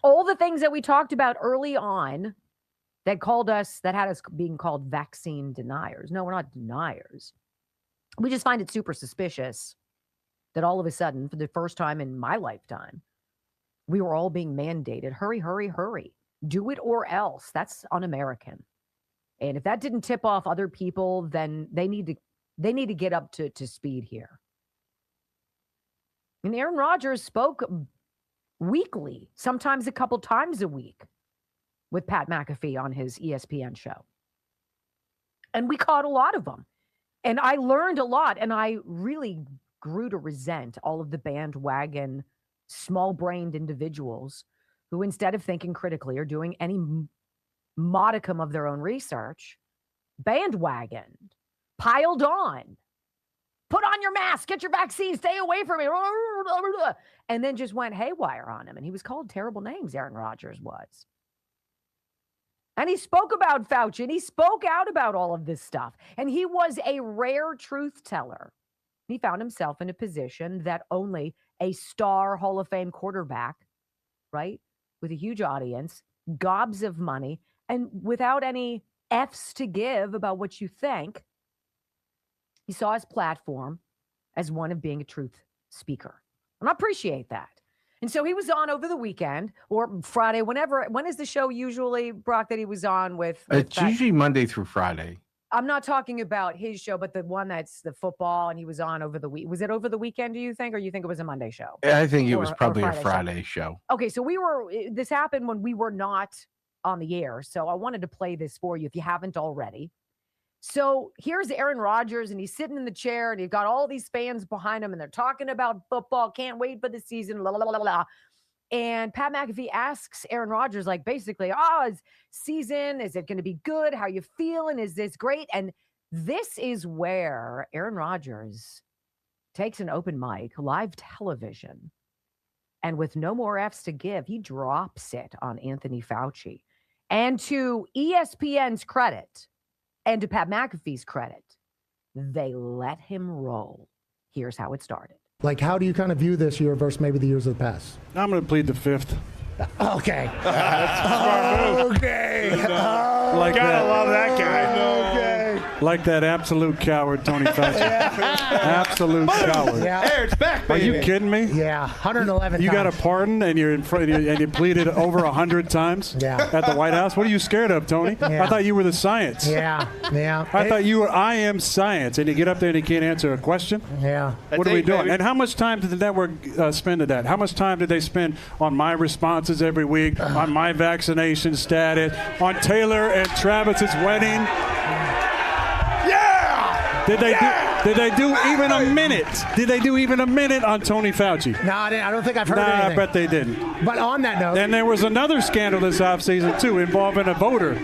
all the things that we talked about early on that had us being called vaccine deniers. No, we're not deniers. We just find it super suspicious that all of a sudden, for the first time in my lifetime, we were all being mandated, hurry, hurry, hurry, do it or else. That's un-American. And if that didn't tip off other people, then they need to get up to speed here. And Aaron Rodgers spoke weekly, sometimes a couple times a week, with Pat McAfee on his ESPN show. And we caught a lot of them. And I learned a lot, and I really grew to resent all of the bandwagon, small-brained individuals who, instead of thinking critically or doing any modicum of their own research, bandwagoned, piled on, put on your mask, get your vaccine, stay away from me, and then just went haywire on him. And he was called terrible names, Aaron Rodgers was. And he spoke about Fauci, and he spoke out about all of this stuff. And he was a rare truth teller. He found himself in a position that only a star Hall of Fame quarterback, right, with a huge audience, gobs of money, and without any F's to give about what you think, he saw his platform as one of being a truth speaker. And I appreciate that. And so he was on over the weekend or Friday, when is the show usually, Brock, that he was on with It's usually Monday through Friday. I'm not talking about his show, but the one that's the football, and he was on over the week. Was it over the weekend, do you think, or you think it was a Monday show? I think it was probably a Friday show. Okay, so this happened when we were not on the air, so I wanted to play this for you if you haven't already. So here's Aaron Rodgers, and he's sitting in the chair, and he's got all these fans behind him, and they're talking about football, can't wait for the season, blah, blah, blah, blah. And Pat McAfee asks Aaron Rodgers, like, basically, is season, is it going to be good? How you feeling? Is this great? And this is where Aaron Rodgers takes an open mic, live television, and with no more F's to give, he drops it on Anthony Fauci. And to ESPN's credit, and to Pat McAfee's credit, they let him roll. Here's how it started. Like, how do you kind of view this year versus maybe the years of the past? I'm going to plead the fifth. Okay. That's a smart move. Okay. Like Gotta love that guy. Okay. Like that absolute coward, Tony Fauci. Absolute coward. Yeah. Hey, it's back, Are baby. you kidding me? Yeah, 111 You times. got a pardon and you're in front and you pleaded over 100 times at the White House? What are you scared of, Tony? Yeah. I thought you were the science. Yeah. I thought you were I am science, and you get up there and you can't answer a question? Yeah. What are we doing? And how much time did the network spend at that? How much time did they spend on my responses every week, on my vaccination status, on Taylor and Travis's wedding? Did they do even a minute? Did they do even a minute on Tony Fauci? No, I don't think I've heard anything. I bet they didn't. But on that note. And there was another scandal this offseason, too, involving a voter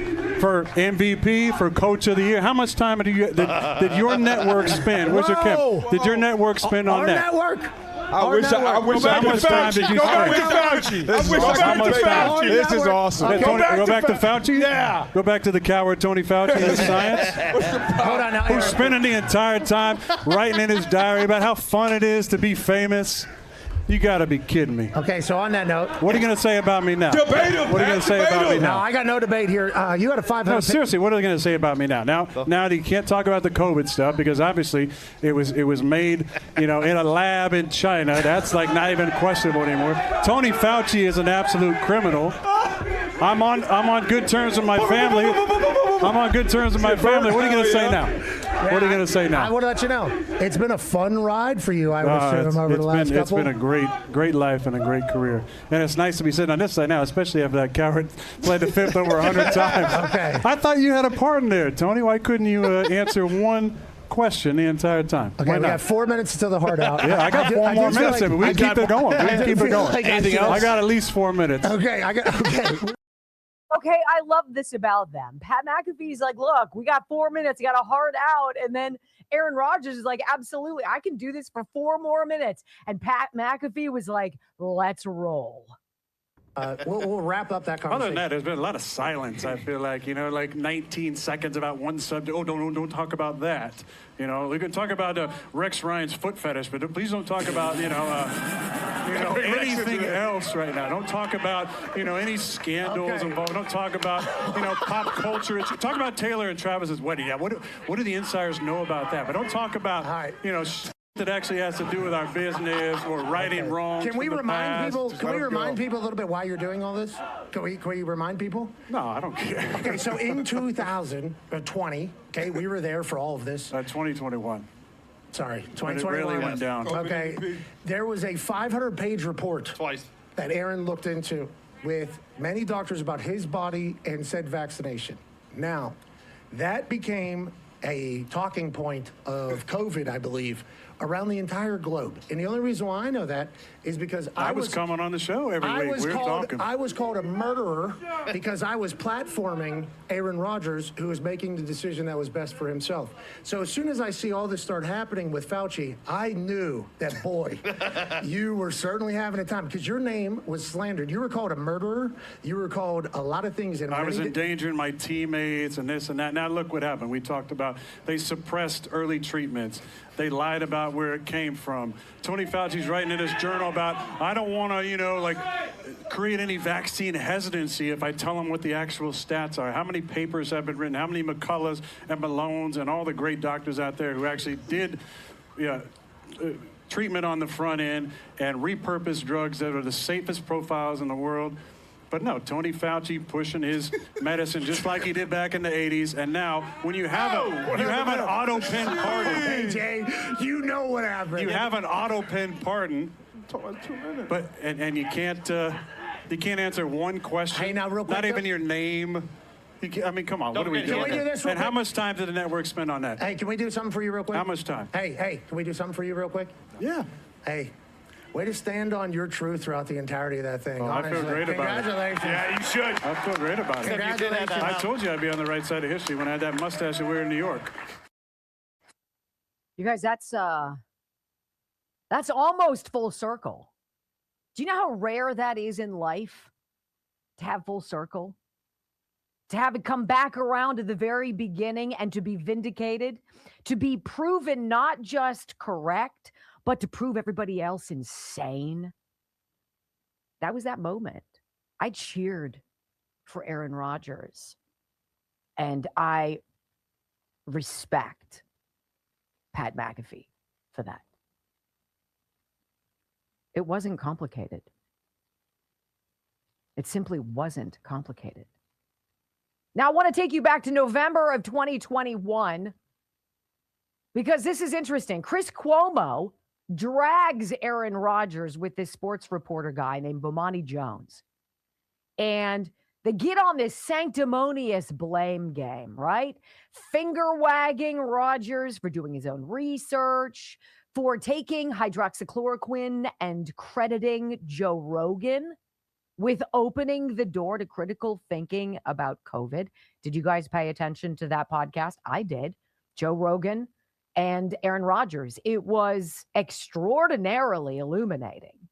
for MVP, for Coach of the Year. How much time did your network spend? Where's your Kemp? Did your network spend on that? Our network? I wish I could Fauci. Go back to Fauci. I wish I could Fauci. This is awesome. Okay. Go back to Fauci? Yeah. Go back to the coward Tony Fauci and science? Hold on now. Who's spending the entire time writing in his diary about how fun it is to be famous. You got to be kidding me. Okay, so on that note. What are you going to say about me now? Debate him, What are you going to say about me No, now? I got no debate here. You had a 500. No, seriously, what are they going to say about me now? Now you can't talk about the COVID stuff because obviously it was made, in a lab in China. That's like not even questionable anymore. Tony Fauci is an absolute criminal. I'm on good terms with my family. I'm on good terms with my family. What are you going to say now? What are you going to say now? I want to let you know. It's been a fun ride for you, I would assume, over the last couple. It's been a great life and a great career. And it's nice to be sitting on this side now, especially after that coward played the fifth over 100 times. Okay. I thought you had a part in there, Tony. Why couldn't you answer one question the entire time? Okay, we got 4 minutes until the heart out. Yeah, I got four more minutes. We keep it going. Anything else? I got at least 4 minutes. Okay, okay. Okay, I love this about them. Pat McAfee's like, look, we got 4 minutes, got a heart out. And then Aaron Rodgers is like, absolutely, I can do this for 4 more minutes. And Pat McAfee was like, let's roll. We'll wrap up that conversation. Other than that, there's been a lot of silence, I feel like, like 19 seconds about one subject. Oh, don't talk about that. We can talk about Rex Ryan's foot fetish, but please don't talk about, anything else right now. Don't talk about, any scandals involved. Don't talk about, pop culture. Talk about Taylor and Travis's wedding. Yeah, what do the insiders know about that? But don't talk about, that actually has to do with our business or righting wrongs. Can we remind people? Can we remind people a little bit why you're doing all this? Can we remind people? No, I don't care. Okay, so in 2020, okay, we were there for all of this. 2021. Sorry, 2021. It really went down. Okay, there was a 500-page report that Aaron looked into with many doctors about his body and said vaccination. Now, that became a talking point of COVID, I believe, around the entire globe. And the only reason why I know that is because I was coming on the show every week. We were talking. I was called a murderer because I was platforming Aaron Rodgers, who was making the decision that was best for himself. So as soon as I see all this start happening with Fauci, I knew that, boy, you were certainly having a time because your name was slandered. You were called a murderer. You were called a lot of things. And I was endangering my teammates and this and that. Now look what happened. We talked about they suppressed early treatments. They lied about where it came from. Tony Fauci's writing in his journal about, I don't want to, create any vaccine hesitancy if I tell them what the actual stats are. How many papers have been written? How many McCulloughs and Malones and all the great doctors out there who actually did treatment on the front end and repurposed drugs that are the safest profiles in the world. But no, Tony Fauci pushing his medicine just like he did back in the 80s. And now, when you have an auto pen pardon. Hey, Jay, you know what happened. You have an auto pen pardon, but and you can't answer one question. Hey, now real quick. Not even your name. Come on, what are we doing? Can we do this real and how quick? much time did the network spend on that? Hey, can we do something for you real quick? How much time? Hey, can we do something for you real quick? Yeah. Hey, way to stand on your truth throughout the entirety of that thing. Oh, honestly. I feel great about it. Congratulations. Yeah, you should. I feel great about it. Congratulations. I told you I'd be on the right side of history when I had that mustache that we were in New York. You guys, that's almost full circle. Do you know how rare that is in life to have full circle? To have it come back around to the very beginning and to be vindicated, to be proven not just correct, but to prove everybody else insane. That was that moment. I cheered for Aaron Rodgers, and I respect Pat McAfee for that. It wasn't complicated. It simply wasn't complicated. Now, I want to take you back to November of 2021 because this is interesting. Chris Cuomo drags Aaron Rodgers with this sports reporter guy named Bomani Jones. And they get on this sanctimonious blame game, right? Finger wagging Rodgers for doing his own research, for taking hydroxychloroquine and crediting Joe Rogan with opening the door to critical thinking about COVID. Did you guys pay attention to that podcast? I did. Joe Rogan and Aaron Rodgers. It was extraordinarily illuminating.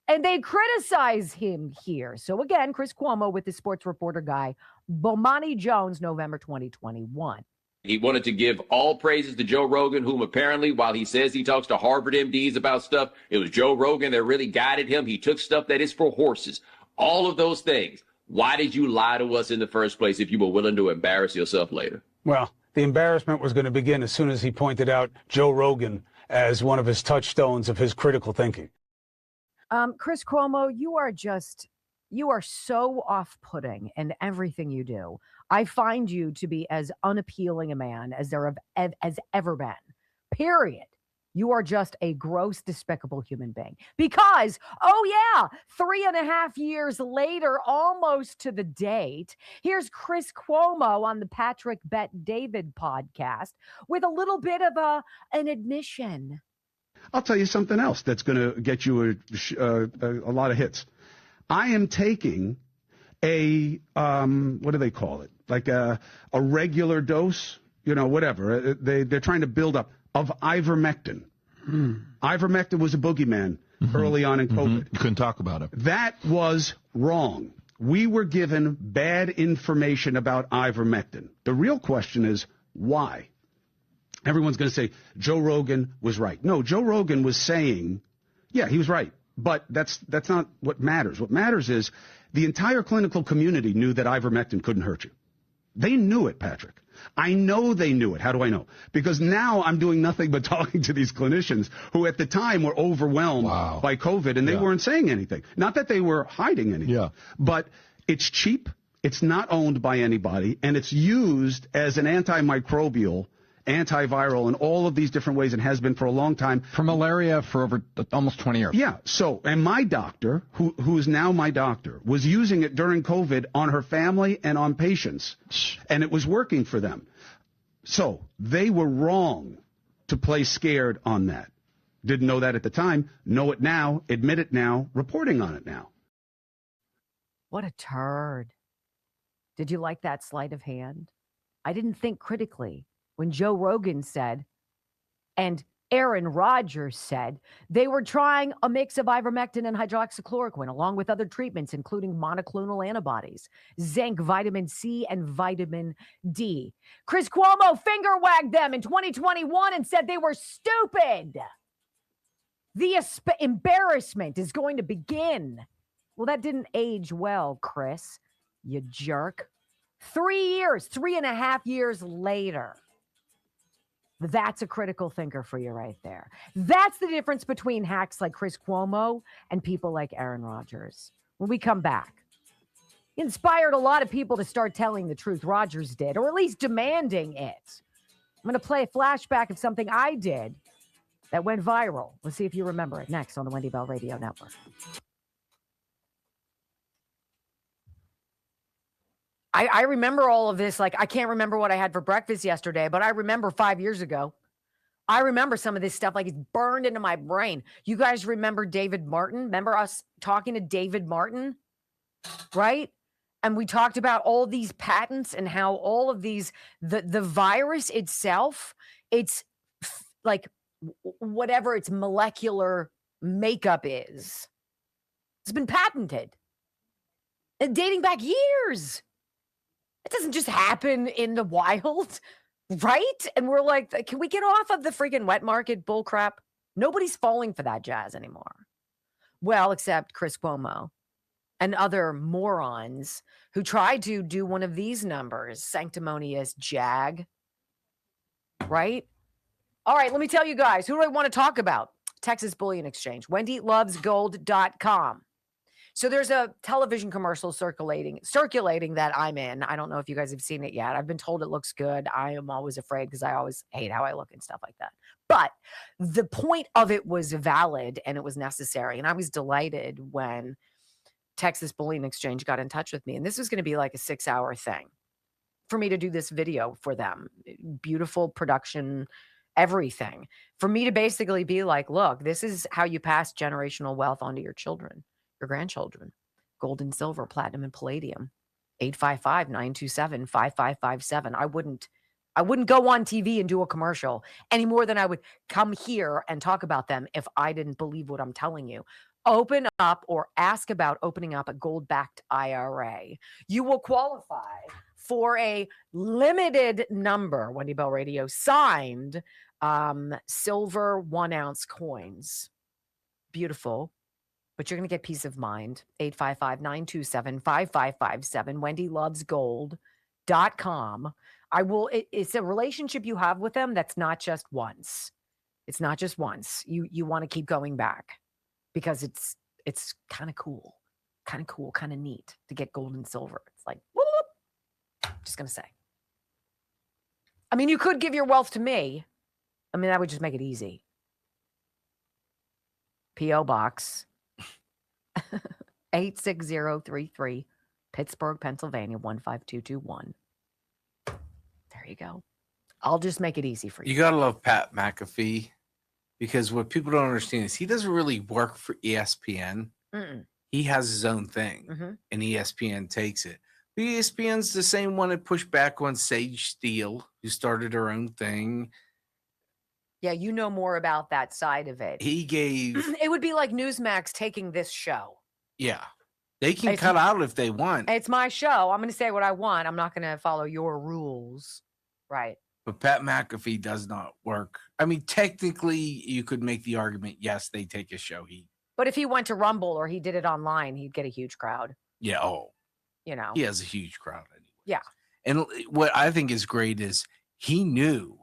And they criticize him here. So again, Chris Cuomo with the sports reporter guy, Bomani Jones, November 2021. He wanted to give all praises to Joe Rogan, whom apparently, while he says he talks to Harvard MDs about stuff, it was Joe Rogan that really guided him. He took stuff that is for horses. All of those things. Why did you lie to us in the first place if you were willing to embarrass yourself later? Well, the embarrassment was going to begin as soon as he pointed out Joe Rogan as one of his touchstones of his critical thinking. Chris Cuomo, you are so off-putting in everything you do. I find you to be as unappealing a man as there has ever been. Period. You are just a gross, despicable human being. Because, 3.5 years later, almost to the date, here's Chris Cuomo on the Patrick Bet David podcast with a little bit of an admission. I'll tell you something else that's going to get you a lot of hits. I am taking a, what do they call it? Like a regular dose, whatever. They're trying to build up of ivermectin. Ivermectin was a boogeyman early on in COVID. You couldn't talk about it. That was wrong. We were given bad information about ivermectin. The real question is why? Everyone's going to say Joe Rogan was right. No, Joe Rogan was saying, yeah, he was right. But that's not what matters. What matters is the entire clinical community knew that ivermectin couldn't hurt you. They knew it, Patrick. I know they knew it. How do I know? Because now I'm doing nothing but talking to these clinicians who at the time were overwhelmed by COVID, and they weren't saying anything. Not that they were hiding anything, but it's cheap, it's not owned by anybody, and it's used as an antimicrobial, antiviral in all of these different ways and has been for a long time. For malaria for over almost 20 years. Yeah. So, and my doctor, who is now my doctor, was using it during COVID on her family and on patients, and it was working for them. So they were wrong to play scared on that. Didn't know that at the time. Know it now. Admit it now. Reporting on it now. What a turd. Did you like that sleight of hand? I didn't think critically. When Joe Rogan said, and Aaron Rodgers said, they were trying a mix of ivermectin and hydroxychloroquine, along with other treatments, including monoclonal antibodies, zinc, vitamin C, and vitamin D. Chris Cuomo finger-wagged them in 2021 and said they were stupid. The embarrassment is going to begin. Well, that didn't age well, Chris, you jerk. 3.5 years later. That's a critical thinker for you right there. That's the difference between hacks like Chris Cuomo and people like Aaron Rodgers. When we come back, he inspired a lot of people to start telling the truth. Rodgers did, or at least demanding it. I'm going to play a flashback of something I did that went viral. Let's see if you remember it next on the Wendy Bell Radio Network. I remember all of this. Like, I can't remember what I had for breakfast yesterday, but I remember 5 years ago. I remember some of this stuff, like it's burned into my brain. You guys remember David Martin? Remember us talking to David Martin? Right? And we talked about all these patents and how all of these, the virus itself, it's like whatever its molecular makeup is, it's been patented. And dating back years. It doesn't just happen in the wild, right? And we're like, can we get off of the freaking wet market bullcrap? Nobody's falling for that jazz anymore. Well, except Chris Cuomo and other morons who tried to do one of these numbers, sanctimonious jag, right? All right, let me tell you guys, who do I want to talk about? Texas Bullion Exchange, wendylovesgold.com. So there's a television commercial circulating that I'm in. I don't know if you guys have seen it yet. I've been told it looks good. I am always afraid because I always hate how I look and stuff like that. But the point of it was valid and it was necessary. And I was delighted when Texas Bullion Exchange got in touch with me. And this was going to be like a 6-hour thing for me to do this video for them. Beautiful production, everything. For me to basically be like, look, this is how you pass generational wealth onto your children. Your grandchildren, gold and silver, platinum and palladium, 855-927-5557. I wouldn't go on TV and do a commercial any more than I would come here and talk about them if I didn't believe what I'm telling you. open up or ask about opening up a gold-backed IRA, you will qualify for a limited number, Wendy Bell Radio signed silver 1-ounce coins. Beautiful. But you're going to get peace of mind. 855-927-5557. WendyLovesGold.com. It's a relationship you have with them that's not just once. It's not just once. You want to keep going back because it's kind of cool, kind of neat to get gold and silver. It's like, whoop, whoop. Just going to say. I mean, you could give your wealth to me. I mean, that would just make it easy. P.O. Box 86033, Pittsburgh, Pennsylvania 15221. There you go. I'll just make it easy for you. You gotta love Pat McAfee, because what people don't understand is he doesn't really work for ESPN. Mm-mm. He has his own thing, and ESPN takes it. But ESPN's the same one that pushed back on Sage Steele, who started her own thing. Yeah, you know more about that side of it. He gave... It would be like Newsmax taking this show. Yeah. They can cut out if they want. It's my show. I'm going to say what I want. I'm not going to follow your rules. Right. But Pat McAfee does not work. I mean, technically, you could make the argument, yes, they take a show. But if he went to Rumble or he did it online, he'd get a huge crowd. Yeah, You know. he has a huge crowd anyway. Yeah. And what I think is great is he knew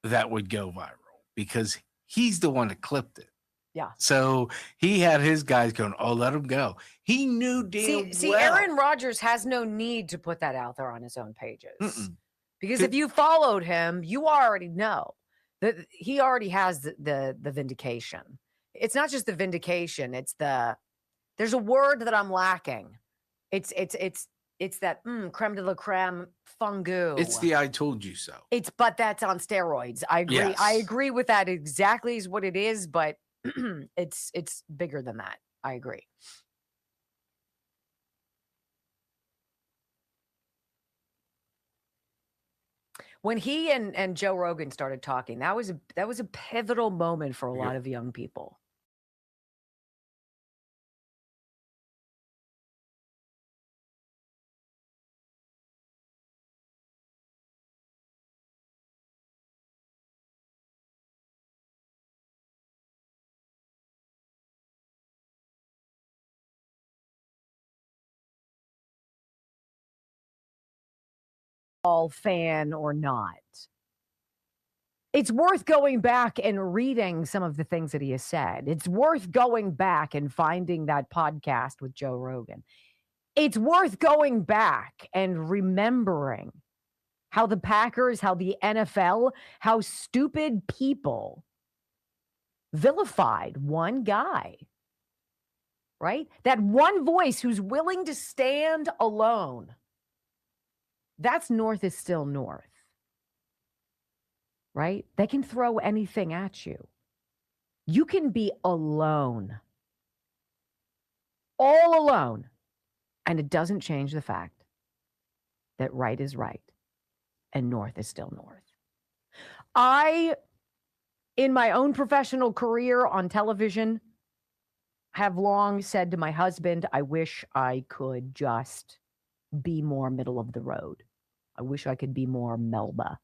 that would go viral because he's the one that clipped it. Yeah. So he had his guys going, oh, let him go. He knew damn See, well. Aaron Rodgers has no need to put that out there on his own pages. Mm-mm. Because if you followed him, you already know that he already has the vindication. It's not just the vindication, it's there's a word that I'm lacking. It's that creme de la creme fungu. It's the I told you so. But that's on steroids. I agree. Yes. I agree with that exactly is what it is, but it's bigger than that. I agree. When he and Joe Rogan started talking, that was a pivotal moment for a lot of young people. Fan or not. It's worth going back and reading some of the things that he has said. It's worth going back and finding that podcast with Joe Rogan. It's worth going back and remembering how the Packers, how the NFL, how stupid people vilified one guy, right? That one voice who's willing to stand alone. That's North is still North, right? They can throw anything at you. You can be alone, all alone, and it doesn't change the fact that right is right and North is still North. I, in my own professional career on television, have long said to my husband, I wish I could just be more middle of the road. I wish I could be more Melba.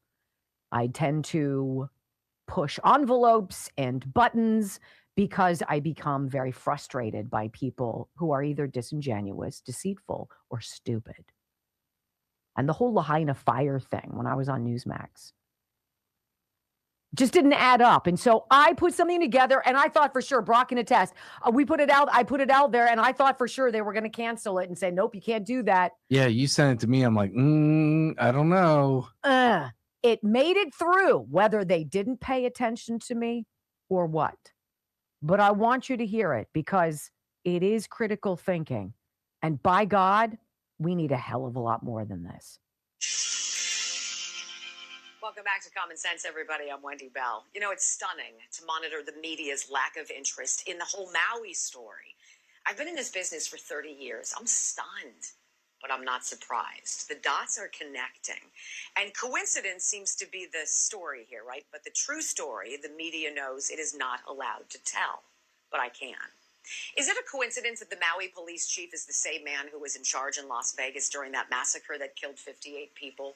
I tend to push envelopes and buttons because I become very frustrated by people who are either disingenuous, deceitful, or stupid. And the whole Lahaina fire thing when I was on Newsmax just didn't add up. And so I put something together and I thought for sure, Brock can attest, we put it out, I put it out there and I thought for sure they were going to cancel it and say, nope, you can't do that. Yeah, you sent it to me. I'm like, I don't know. It made it through, whether they didn't pay attention to me or what. But I want you to hear it because it is critical thinking. And by God, we need a hell of a lot more than this. Welcome back to Common Sense, everybody. I'm Wendy Bell. You know, it's stunning to monitor the media's lack of interest in the whole Maui story. I've been in this business for 30 years. I'm stunned, but I'm not surprised. The dots are connecting. And coincidence seems to be the story here, right? But the true story, the media knows it is not allowed to tell. but I can. Is it a coincidence that the Maui police chief is the same man who was in charge in Las Vegas during that massacre that killed 58 people?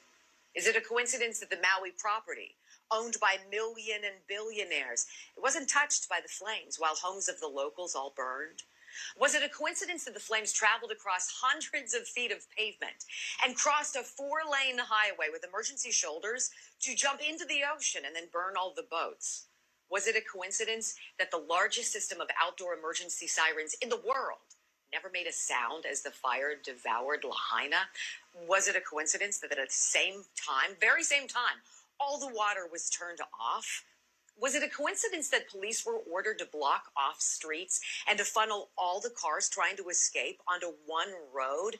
Is it a coincidence that the Maui property, owned by million and billionaires, it wasn't touched by the flames while homes of the locals all burned? Was it a coincidence that the flames traveled across hundreds of feet of pavement and crossed a 4-lane highway with emergency shoulders to jump into the ocean and then burn all the boats? Was it a coincidence that the largest system of outdoor emergency sirens in the world never made a sound as the fire devoured Lahaina? Was it a coincidence that at the same time, very same time, all the water was turned off? Was it a coincidence that police were ordered to block off streets and to funnel all the cars trying to escape onto one road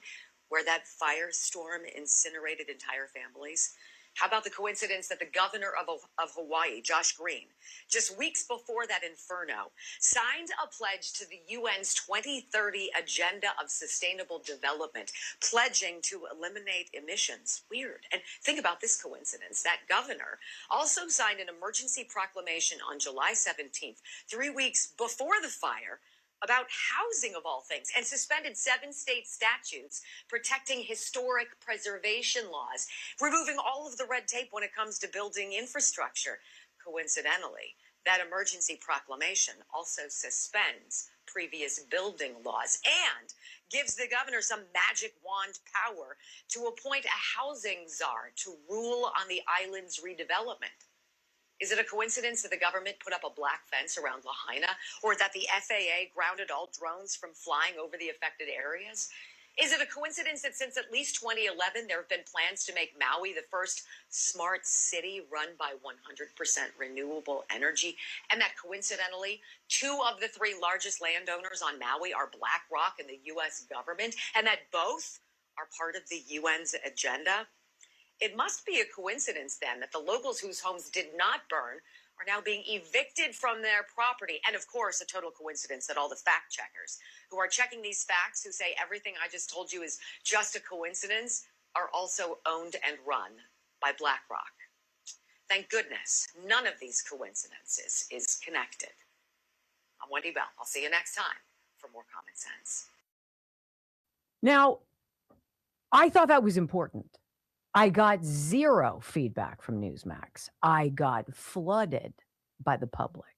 where that firestorm incinerated entire families? How about the coincidence that the governor of Hawaii, Josh Green, just weeks before that inferno, signed a pledge to the UN's 2030 Agenda of Sustainable Development, pledging to eliminate emissions? Weird. And think about this coincidence. That governor also signed an emergency proclamation on July 17th, 3 weeks before the fire, about housing of all things, and suspended 7 state statutes protecting historic preservation laws, removing all of the red tape when it comes to building infrastructure. Coincidentally, that emergency proclamation also suspends previous building laws and gives the governor some magic wand power to appoint a housing czar to rule on the island's redevelopment. Is it a coincidence that the government put up a black fence around Lahaina, or that the FAA grounded all drones from flying over the affected areas? Is it a coincidence that since at least 2011, there have been plans to make Maui the first smart city run by 100% renewable energy, and that coincidentally, 2 of the 3 largest landowners on Maui are BlackRock and the U.S. government, and that both are part of the UN's agenda? It must be a coincidence, then, that the locals whose homes did not burn are now being evicted from their property. And, of course, a total coincidence that all the fact checkers who are checking these facts, who say everything I just told you is just a coincidence, are also owned and run by BlackRock. Thank goodness none of these coincidences is connected. I'm Wendy Bell. I'll see you next time for more Common Sense. Now, I thought that was important. I got 0 feedback from Newsmax. I got flooded by the public.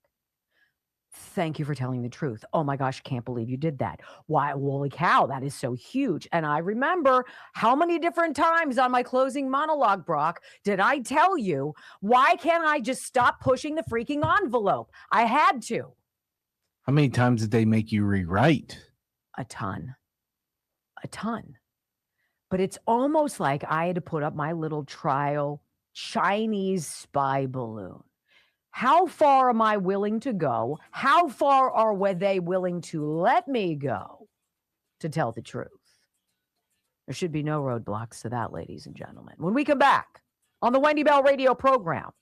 Thank you for telling the truth. Oh my gosh, can't believe you did that. Why, holy cow, that is so huge. And I remember how many different times on my closing monologue, Brock, did I tell you, why can't I just stop pushing the freaking envelope? I had to. How many times did they make you rewrite? A ton. But it's almost like I had to put up my little trial Chinese spy balloon. How far am I willing to go? How far are they willing to let me go to tell the truth? There should be no roadblocks to that, ladies and gentlemen. When we come back on the Wendy Bell radio program,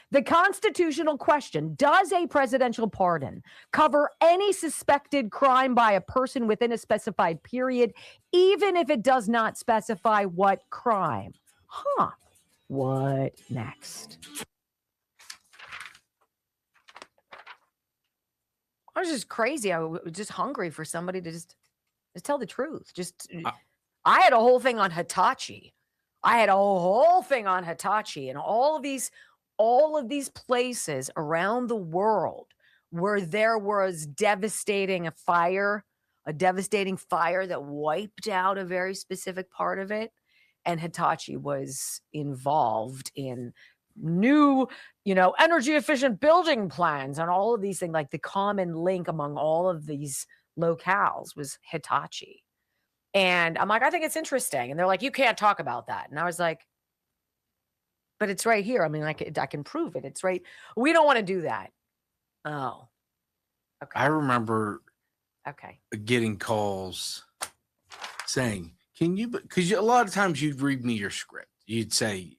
the constitutional question, does a presidential pardon cover any suspected crime by a person within a specified period, even if it does not specify what crime? What next? I was just crazy. I was just hungry for somebody to just tell the truth. I had a whole thing on Hitachi. And all of these places around the world where there was a devastating fire that wiped out a very specific part of it. And Hitachi was involved in new, energy efficient building plans and all of these things. Like the common link among all of these locales was Hitachi. And I'm like, I think it's interesting. And they're like, you can't talk about that. And I was like, but it's right here. I mean, I can prove it. It's right. We don't want to do that. Oh, okay. I remember Okay. getting calls saying, can you, because a lot of times you'd read me your script. You'd say,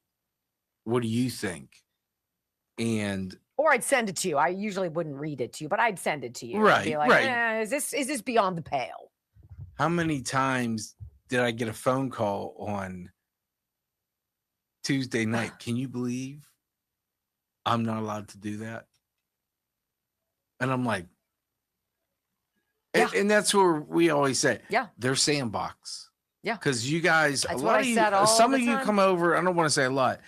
what do you think? Or I'd send it to you. I usually wouldn't read it to you, but I'd send it to you. Right. I'd be like, is this beyond the pale? How many times did I get a phone call on Tuesday night? Can you believe I'm not allowed to do that? And I'm like, And that's where we always say, yeah, they're sandbox. Yeah. Because you guys, That's a what lot I of you, said all some the of you time. come over, I don't want to say a lot,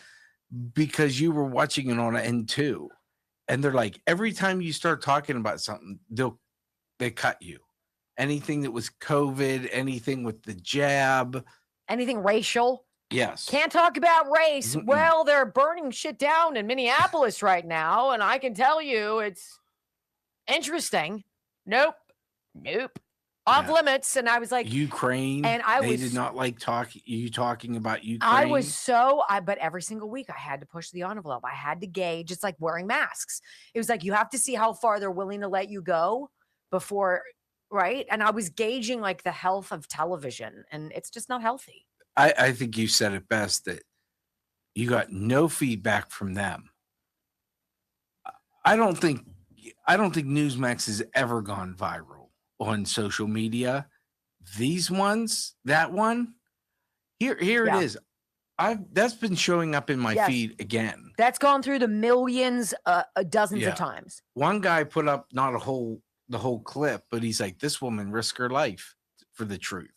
because you were watching it on N2. And they're like, every time you start talking about something, they cut you. Anything that was COVID, anything with the jab. Anything racial. Yes. Can't talk about race. Well, they're burning shit down in Minneapolis right now. And I can tell you it's interesting. Nope. Off limits. And I was like, Ukraine. And they did not like talking about Ukraine. I was but every single week I had to push the envelope. I had to gauge. It's like wearing masks. It was like, you have to see how far they're willing to let you go before, right? And I was gauging like the health of television, and it's just not healthy. I think you said it best that you got no feedback from them. I don't think Newsmax has ever gone viral on social media. These ones, that one, here it is. That's been showing up in my feed again. That's gone through the millions, dozens of times. One guy put up not the whole clip, but he's like, this woman risked her life for the truth.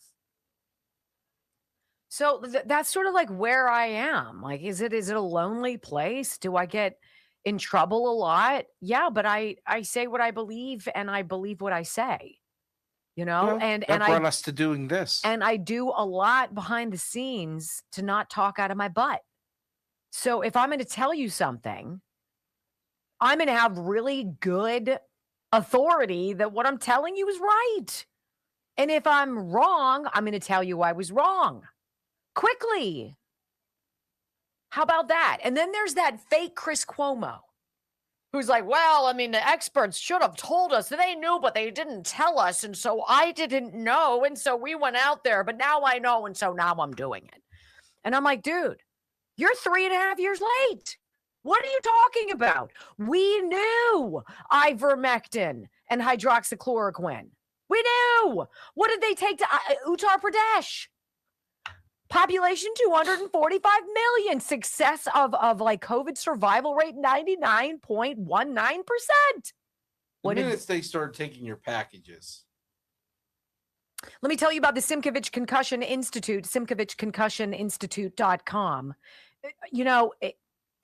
So that's sort of like where I am. Like, is it a lonely place? Do I get in trouble a lot? Yeah, but I say what I believe, and I believe what I say. You know, Well, and that I brought us to doing this. And I do a lot behind the scenes to not talk out of my butt. So if I'm going to tell you something, I'm going to have really good authority that what I'm telling you is right. And if I'm wrong, I'm going to tell you I was wrong quickly. How about that? And then there's that fake Chris Cuomo who's like, well, I mean, the experts should have told us. They knew, but they didn't tell us. And so I didn't know. And so we went out there, but now I know. And so now I'm doing it. And I'm like, dude, you're 3.5 years late. What are you talking about? We knew ivermectin and hydroxychloroquine. We knew. What did they take to Uttar Pradesh? Population 245 million. Success of like COVID survival rate 99.19%. The minute they start taking your packages. Let me tell you about the Simkovich Concussion Institute, SimkovichConcussionInstitute.com. You know,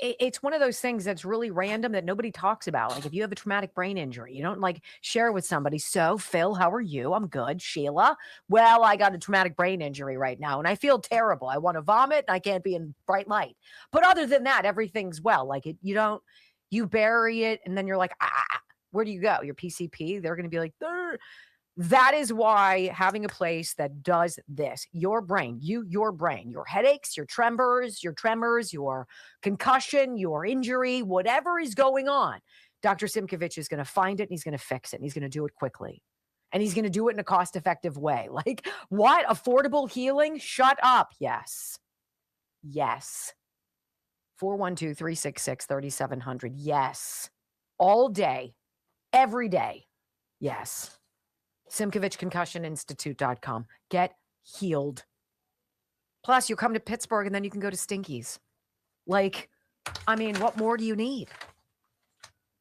it's one of those things that's really random that nobody talks about. Like if you have a traumatic brain injury, you don't like share with somebody. So Phil, how are you? I'm good. Sheila, well, I got a traumatic brain injury right now and I feel terrible. I want to vomit and I can't be in bright light. But other than that, everything's well. Like you bury it and then you're like, where do you go? Your PCP? They're going to be like, Durr. That is why having a place that does this, your brain, your headaches, your tremors, your concussion, your injury, whatever is going on, Dr. Simkovich is going to find it and he's going to fix it and he's going to do it quickly. And he's going to do it in a cost-effective way. Like, what? Affordable healing? Shut up. Yes. 412-366-3700. Yes. All day. Every day. Yes. SimkovichConcussionInstitute.com. Get healed. Plus, you come to Pittsburgh and then you can go to Stinky's. Like, I mean, what more do you need?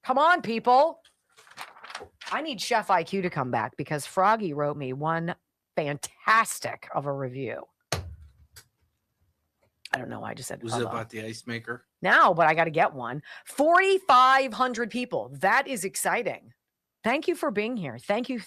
Come on, people. I need Chef IQ to come back because Froggy wrote me one fantastic of a review. I don't know why I just said Was it about the ice maker? No, but I got to get one. 4,500 people. That is exciting. Thank you for being here. Thank you.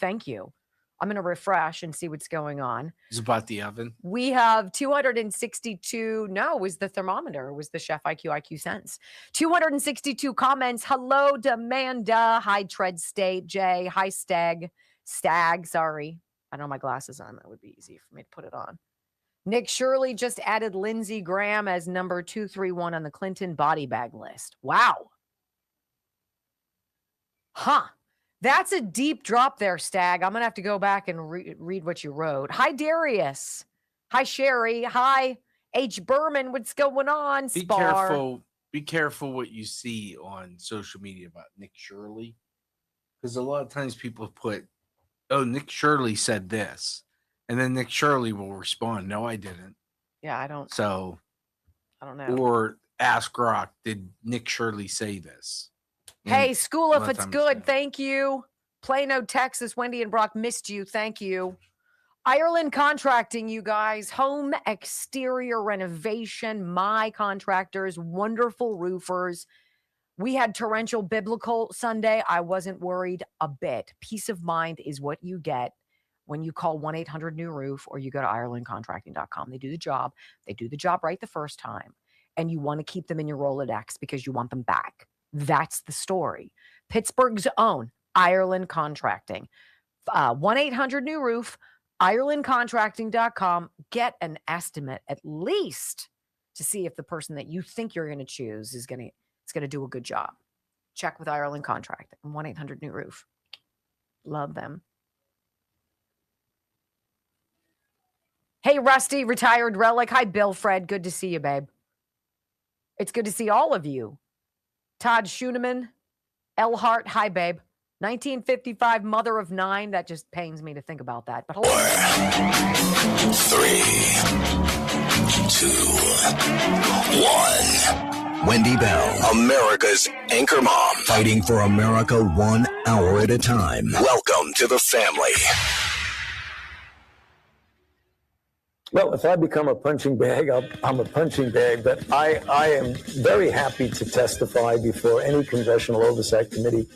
I'm going to refresh and see what's going on. It's about the oven. We have 262. No, it was the thermometer. It was the Chef IQ Sense. 262 comments. Hello, Demanda. Hi, Tread State. Jay. Hi, Stag. Sorry. I don't have my glasses on. That would be easy for me to put it on. Nick Shirley just added Lindsey Graham as number 231 on the Clinton body bag list. Wow. Huh. That's a deep drop there, Stag. I'm going to have to go back and read what you wrote. Hi, Darius. Hi, Sherry. Hi, H. Berman. What's going on? Spar. Be careful what you see on social media about Nick Shirley. Because a lot of times people put, oh, Nick Shirley said this. And then Nick Shirley will respond, no, I didn't. Yeah, I don't. So, I don't know. Or ask Rock, did Nick Shirley say this? Hey, school if it's good. Thank you. Plano, Texas. Wendy and Brock missed you. Thank you. Ireland Contracting, you guys. Home exterior renovation. My contractors, wonderful roofers. We had torrential biblical Sunday. I wasn't worried a bit. Peace of mind is what you get when you call 1-800-NEW-ROOF or you go to IrelandContracting.com. They do the job. They do the job right the first time. And you want to keep them in your Rolodex because you want them back. That's the story. Pittsburgh's own Ireland Contracting. 1-800-NEW-ROOF, IrelandContracting.com. Get an estimate at least to see if the person that you think you're going to choose is going to do a good job. Check with Ireland Contracting. 1-800-NEW-ROOF. Love them. Hey, Rusty, retired relic. Hi, Bill Fred. Good to see you, babe. It's good to see all of you. Todd Schooneman, L. Hart. Hi, babe. 1955, mother of 9. That just pains me to think about that. But hold on. 3, 2, 1. Wendy Bell, America's anchor mom, fighting for America 1 hour at a time. Welcome to the family. Well, if I become a punching bag, I'm a punching bag, but I am very happy to testify before any Congressional Oversight Committee.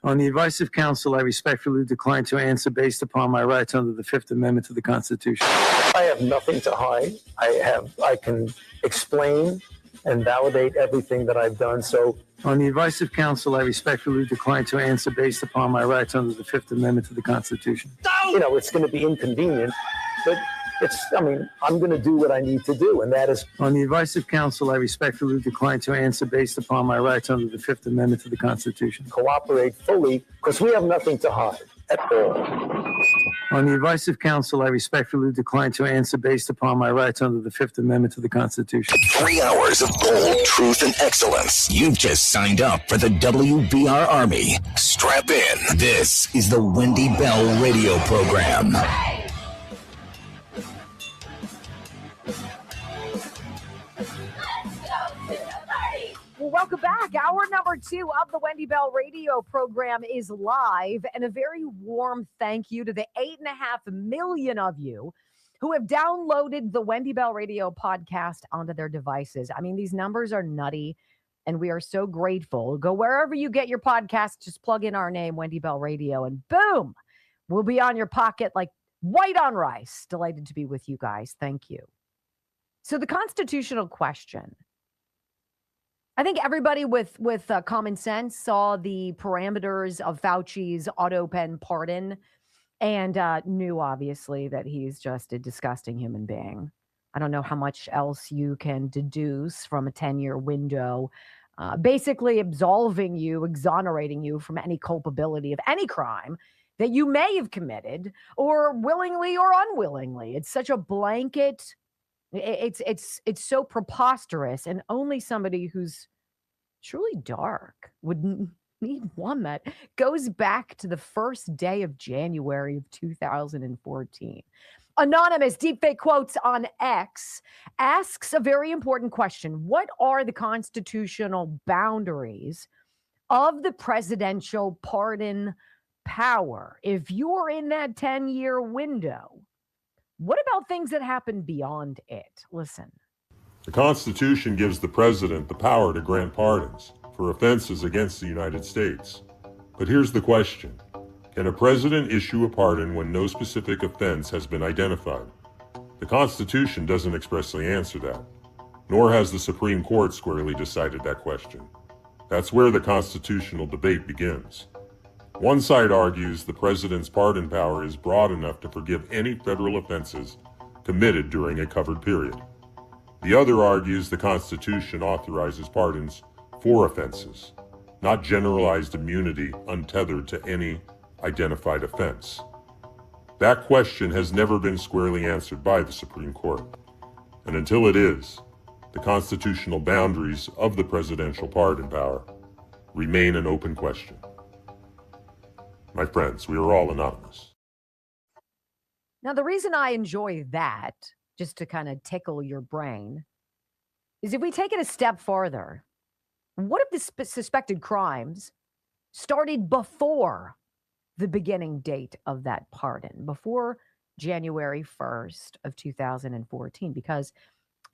On the advice of counsel, I respectfully decline to answer based upon my rights under the Fifth Amendment to the Constitution. I have nothing to hide. I can explain and validate everything that I've done. So on the advice of counsel, I respectfully decline to answer based upon my rights under the Fifth Amendment to the Constitution. You know, it's going to be inconvenient, but I'm going to do what I need to do, and that is, on the advice of counsel, I respectfully decline to answer based upon my rights under the Fifth Amendment to the Constitution. Cooperate fully, because we have nothing to hide at all. On the advice of counsel, I respectfully decline to answer based upon my rights under the Fifth Amendment to the Constitution. 3 hours of bold truth and excellence. You've just signed up for the WBR Army. Strap in. This is the Wendy Bell radio program. Well, welcome back. Hour number 2 of the Wendy Bell radio program is live, and a very warm thank you to the 8.5 million of you who have downloaded the Wendy Bell radio podcast onto their devices. I mean, these numbers are nutty, and we are so grateful. Go wherever you get your podcast, just plug in our name, Wendy Bell Radio, and boom, we'll be on your pocket like white on rice. Delighted to be with you guys. Thank you. So the constitutional question. I think everybody with common sense saw the parameters of Fauci's auto pen pardon and knew, obviously, that he's just a disgusting human being. I don't know how much else you can deduce from a 10-year window, basically absolving you, exonerating you from any culpability of any crime that you may have committed, or willingly or unwillingly. It's such a blanket. It's so preposterous, and only somebody who's truly dark would need one that goes back to the first day of January of 2014. Anonymous deepfake quotes on X asks a very important question. What are the constitutional boundaries of the presidential pardon power? If you're in that 10-year window, what about things that happen beyond it? Listen. The Constitution gives the president the power to grant pardons for offenses against the United States. But here's the question. Can a president issue a pardon when no specific offense has been identified? The Constitution doesn't expressly answer that, nor has the Supreme Court squarely decided that question. That's where the constitutional debate begins. One side argues the president's pardon power is broad enough to forgive any federal offenses committed during a covered period. The other argues the Constitution authorizes pardons for offenses, not generalized immunity untethered to any identified offense. That question has never been squarely answered by the Supreme Court. And until it is, the constitutional boundaries of the presidential pardon power remain an open question. My friends, we are all anonymous. Now, the reason I enjoy that, just to kind of tickle your brain, is if we take it a step farther, what if the suspected crimes started before the beginning date of that pardon, before January 1st of 2014, because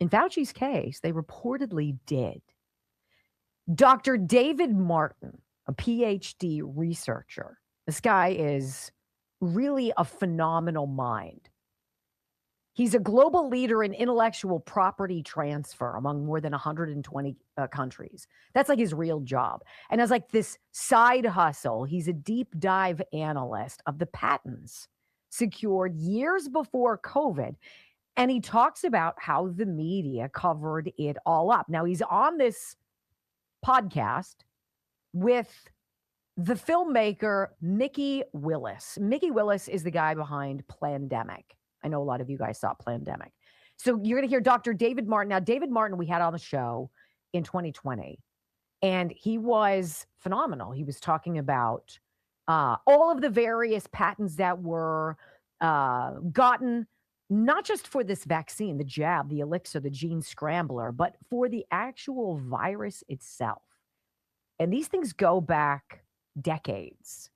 in Fauci's case, they reportedly did. Dr. David Martin, a PhD researcher, this guy is really a phenomenal mind. He's a global leader in intellectual property transfer among more than 120 countries. That's like his real job. And as like this side hustle, he's a deep dive analyst of the patents secured years before COVID. And he talks about how the media covered it all up. Now, he's on this podcast with the filmmaker Mickey Willis. Mickey Willis is the guy behind Plandemic. I know a lot of you guys saw Plandemic. So you're going to hear Dr. David Martin. Now, David Martin, we had on the show in 2020, and he was phenomenal. He was talking about all of the various patents that were gotten, not just for this vaccine, the jab, the elixir, the gene scrambler, but for the actual virus itself. And these things go back decades,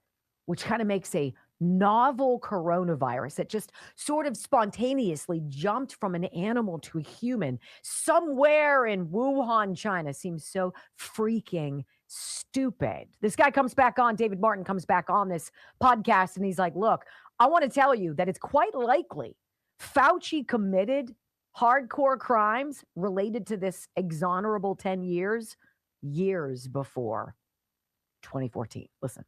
which kind of makes a novel coronavirus that just sort of spontaneously jumped from an animal to a human somewhere in Wuhan, China, seems so freaking stupid. This guy comes back on, David Martin comes back on this podcast, and he's like, look, I want to tell you that it's quite likely Fauci committed hardcore crimes related to this exonerable 10 years before 2014. Listen.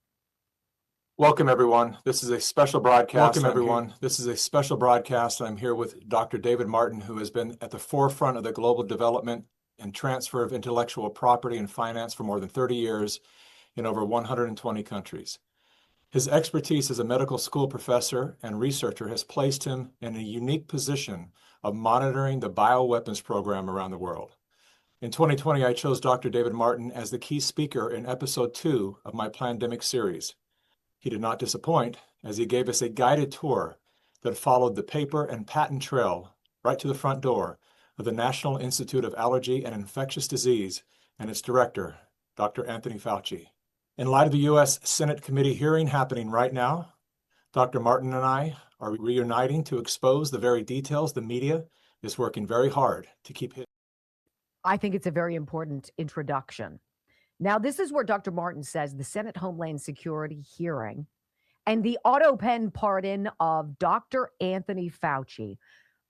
Welcome, everyone. This is a special broadcast. Welcome, everyone. This is a special broadcast. I'm here with Dr. David Martin, who has been at the forefront of the global development and transfer of intellectual property and finance for more than 30 years in over 120 countries. His expertise as a medical school professor and researcher has placed him in a unique position of monitoring the bioweapons program around the world. In 2020, I chose Dr. David Martin as the key speaker in episode 2 of my Plandemic series. He did not disappoint, as he gave us a guided tour that followed the paper and patent trail right to the front door of the National Institute of Allergy and Infectious Disease and its director, Dr. Anthony Fauci. In light of the U.S. Senate committee hearing happening right now, Dr. Martin and I are reuniting to expose the very details the media is working very hard to keep hidden. I think it's a very important introduction. Now, this is where Dr. Martin says the Senate Homeland Security hearing and the auto pen pardon of Dr. Anthony Fauci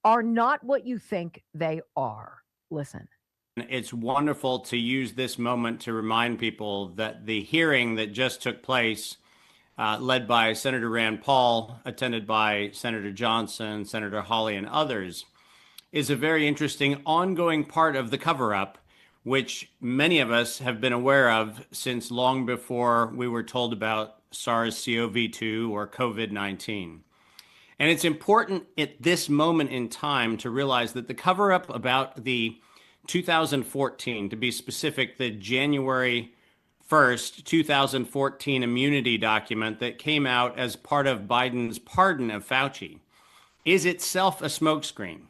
are not what you think they are. Listen. It's wonderful to use this moment to remind people that the hearing that just took place, led by Senator Rand Paul, attended by Senator Johnson, Senator Hawley, and others, is a very interesting ongoing part of the cover-up, which many of us have been aware of since long before we were told about SARS-CoV-2 or COVID-19. And it's important at this moment in time to realize that the cover-up about the 2014, to be specific, the January 1st, 2014 immunity document that came out as part of Biden's pardon of Fauci, is itself a smokescreen.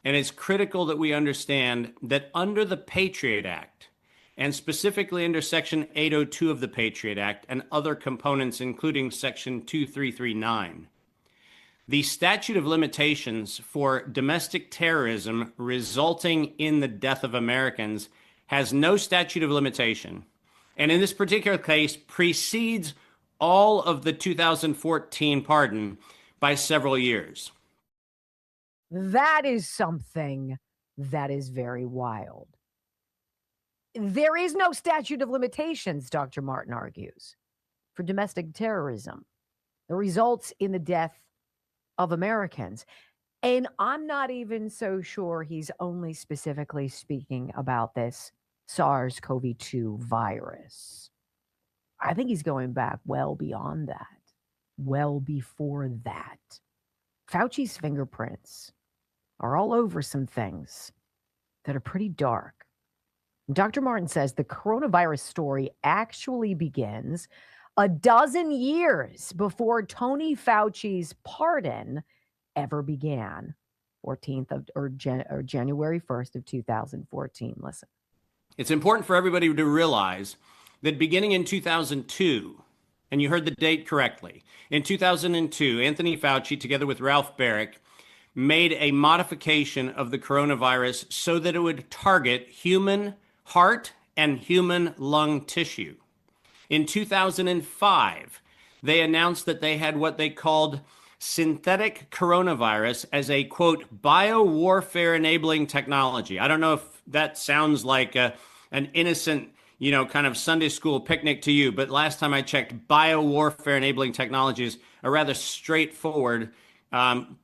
And it's critical that we understand that under the Patriot Act, and specifically under Section 802 of the Patriot Act and other components, including Section 2339, the statute of limitations for domestic terrorism resulting in the death of Americans has no statute of limitation. And in this particular case, precedes all of the 2014 pardon by several years. That is something that is very wild. There is no statute of limitations, Dr. Martin argues, for domestic terrorism that results in the death of Americans. And I'm not even so sure he's only specifically speaking about this SARS-CoV-2 virus. I think he's going back well beyond that, well before that. Fauci's fingerprints are all over some things that are pretty dark. Dr. Martin says the coronavirus story actually begins a dozen years before Tony Fauci's pardon ever began, January 1st of 2014. Listen. It's important for everybody to realize that beginning in 2002, And you heard the date correctly. In 2002, Anthony Fauci, together with Ralph Baric, made a modification of the coronavirus so that it would target human heart and human lung tissue. In 2005, they announced that they had what they called synthetic coronavirus as a, quote, biowarfare enabling technology. I don't know if that sounds like an innocent, kind of Sunday school picnic to you, but last time I checked, biowarfare enabling technology is a rather straightforward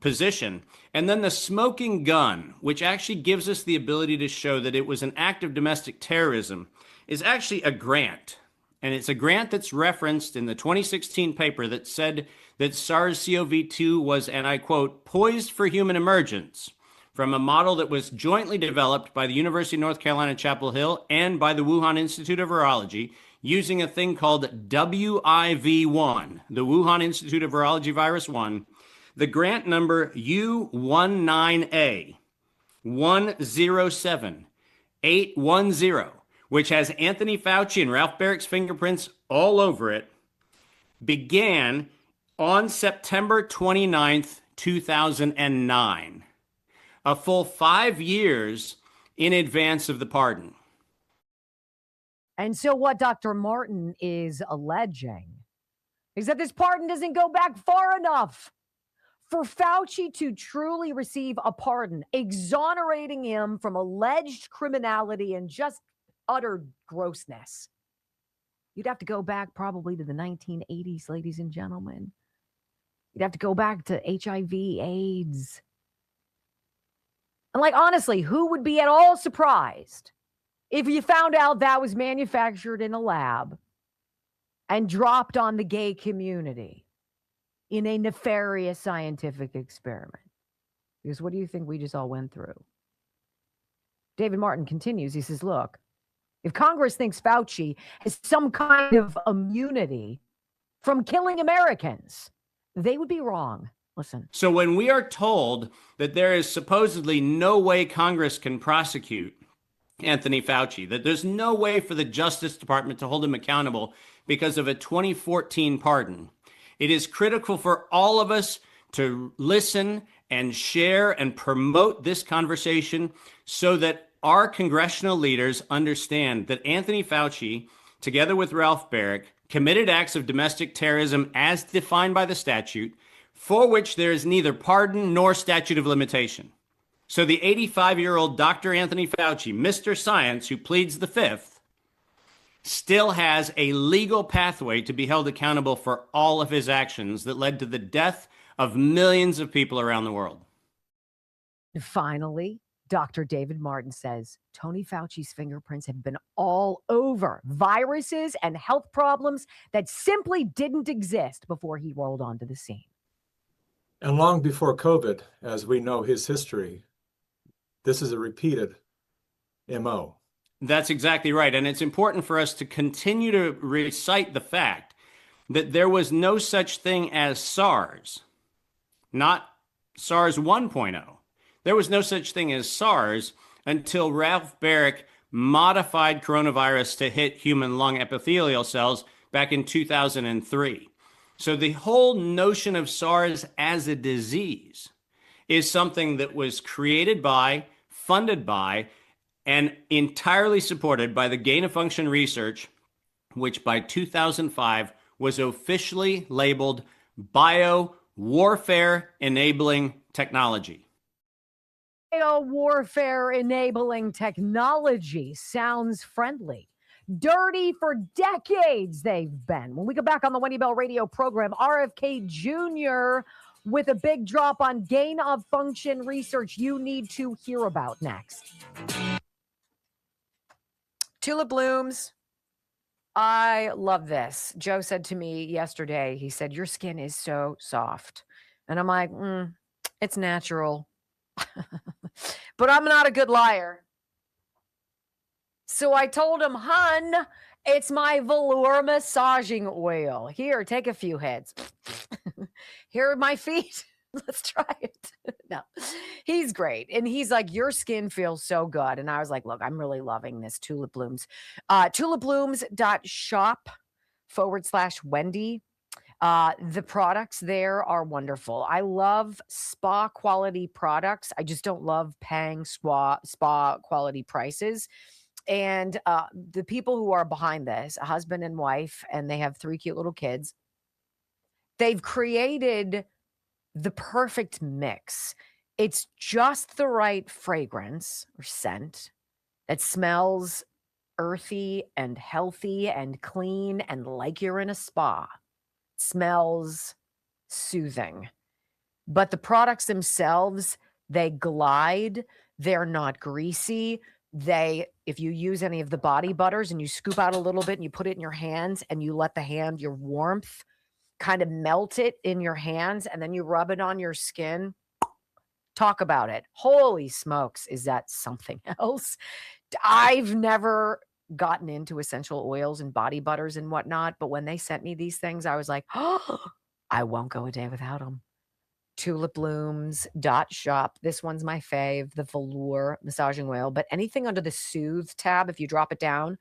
position. And then the smoking gun, which actually gives us the ability to show that it was an act of domestic terrorism, is actually a grant. And it's a grant that's referenced in the 2016 paper that said that SARS-CoV-2 was, and I quote, poised for human emergence from a model that was jointly developed by the University of North Carolina, Chapel Hill and by the Wuhan Institute of Virology using a thing called WIV1, the Wuhan Institute of Virology Virus 1. The grant number U19A 107810, which has Anthony Fauci and Ralph Baric's fingerprints all over it, began on September 29th, 2009, a full 5 years in advance of the pardon. And so what Dr. Martin is alleging is that this pardon doesn't go back far enough for Fauci to truly receive a pardon, exonerating him from alleged criminality and just utter grossness. You'd have to go back probably to the 1980s, ladies and gentlemen. You'd have to go back to HIV, AIDS. And honestly, who would be at all surprised if you found out that was manufactured in a lab and dropped on the gay community in a nefarious scientific experiment? Because what do you think we just all went through? David Martin continues. He says, look, if Congress thinks Fauci has some kind of immunity from killing Americans, they would be wrong. Listen. So when we are told that there is supposedly no way Congress can prosecute Anthony Fauci, that there's no way for the Justice Department to hold him accountable because of a 2014 pardon, it is critical for all of us to listen and share and promote this conversation so that our congressional leaders understand that Anthony Fauci, together with Ralph Baric, committed acts of domestic terrorism as defined by the statute, for which there is neither pardon nor statute of limitation. So the 85-year-old Dr. Anthony Fauci, Mr. Science, who pleads the fifth, still has a legal pathway to be held accountable for all of his actions that led to the death of millions of people around the world. Finally, Dr. David Martin says Tony Fauci's fingerprints have been all over viruses and health problems that simply didn't exist before he rolled onto the scene. And long before COVID, as we know his history, this is a repeated MO. That's exactly right. And it's important for us to continue to recite the fact that there was no such thing as SARS, not SARS 1.0. There was no such thing as SARS until Ralph Baric modified coronavirus to hit human lung epithelial cells back in 2003. So the whole notion of SARS as a disease is something that was created by, funded by, and entirely supported by the gain-of-function research, which by 2005 was officially labeled biowarfare enabling technology. Biowarfare enabling technology sounds friendly. Dirty for decades they've been. When we go back on the Wendy Bell radio program, RFK Jr. with a big drop on gain-of-function research you need to hear about next. Tulip blooms. I love this. Joe said to me yesterday, he said, your skin is so soft. And I'm like, it's natural. But I'm not a good liar. So I told him, hun, it's my velour massaging oil. Here, take a few hits. Here are my feet. Let's try it. No, he's great. And he's like, your skin feels so good. And I was like, look, I'm really loving this Tulip Blooms. Tulipblooms.shop. /Wendy. The products there are wonderful. I love spa quality products. I just don't love paying spa quality prices. And the people who are behind this, a husband and wife, and they have 3 cute little kids, they've created the perfect mix. It's just the right fragrance or scent that smells earthy and healthy and clean and like you're in a spa. Smells soothing. But the products themselves, they glide. They're not greasy. If you use any of the body butters and you scoop out a little bit and you put it in your hands and you let your warmth kind of melt it in your hands and then you rub it on your skin, talk about it. Holy smokes, is that something else? I've never gotten into essential oils and body butters and whatnot, but when they sent me these things, I was like, oh, I won't go a day without them. tulipblooms.shop. This one's my fave, the velour massaging oil, but anything under the soothe tab, if you drop it down,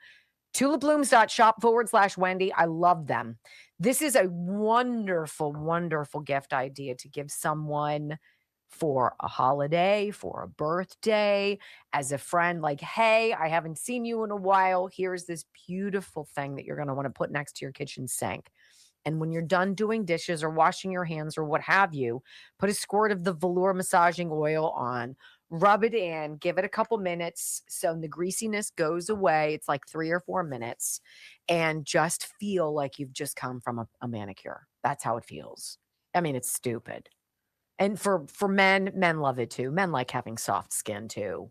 tulipblooms.shop /Wendy. I love them. This is a wonderful, wonderful gift idea to give someone for a holiday, for a birthday, as a friend, like, hey, I haven't seen you in a while. Here's this beautiful thing that you're going to want to put next to your kitchen sink. And when you're done doing dishes or washing your hands or what have you, put a squirt of the velour massaging oil on, rub it in, give it a couple minutes so the greasiness goes away. It's like 3 or 4 minutes, and just feel like you've just come from a manicure. That's how it feels. I mean, it's stupid. And for men love it too. Men like having soft skin too.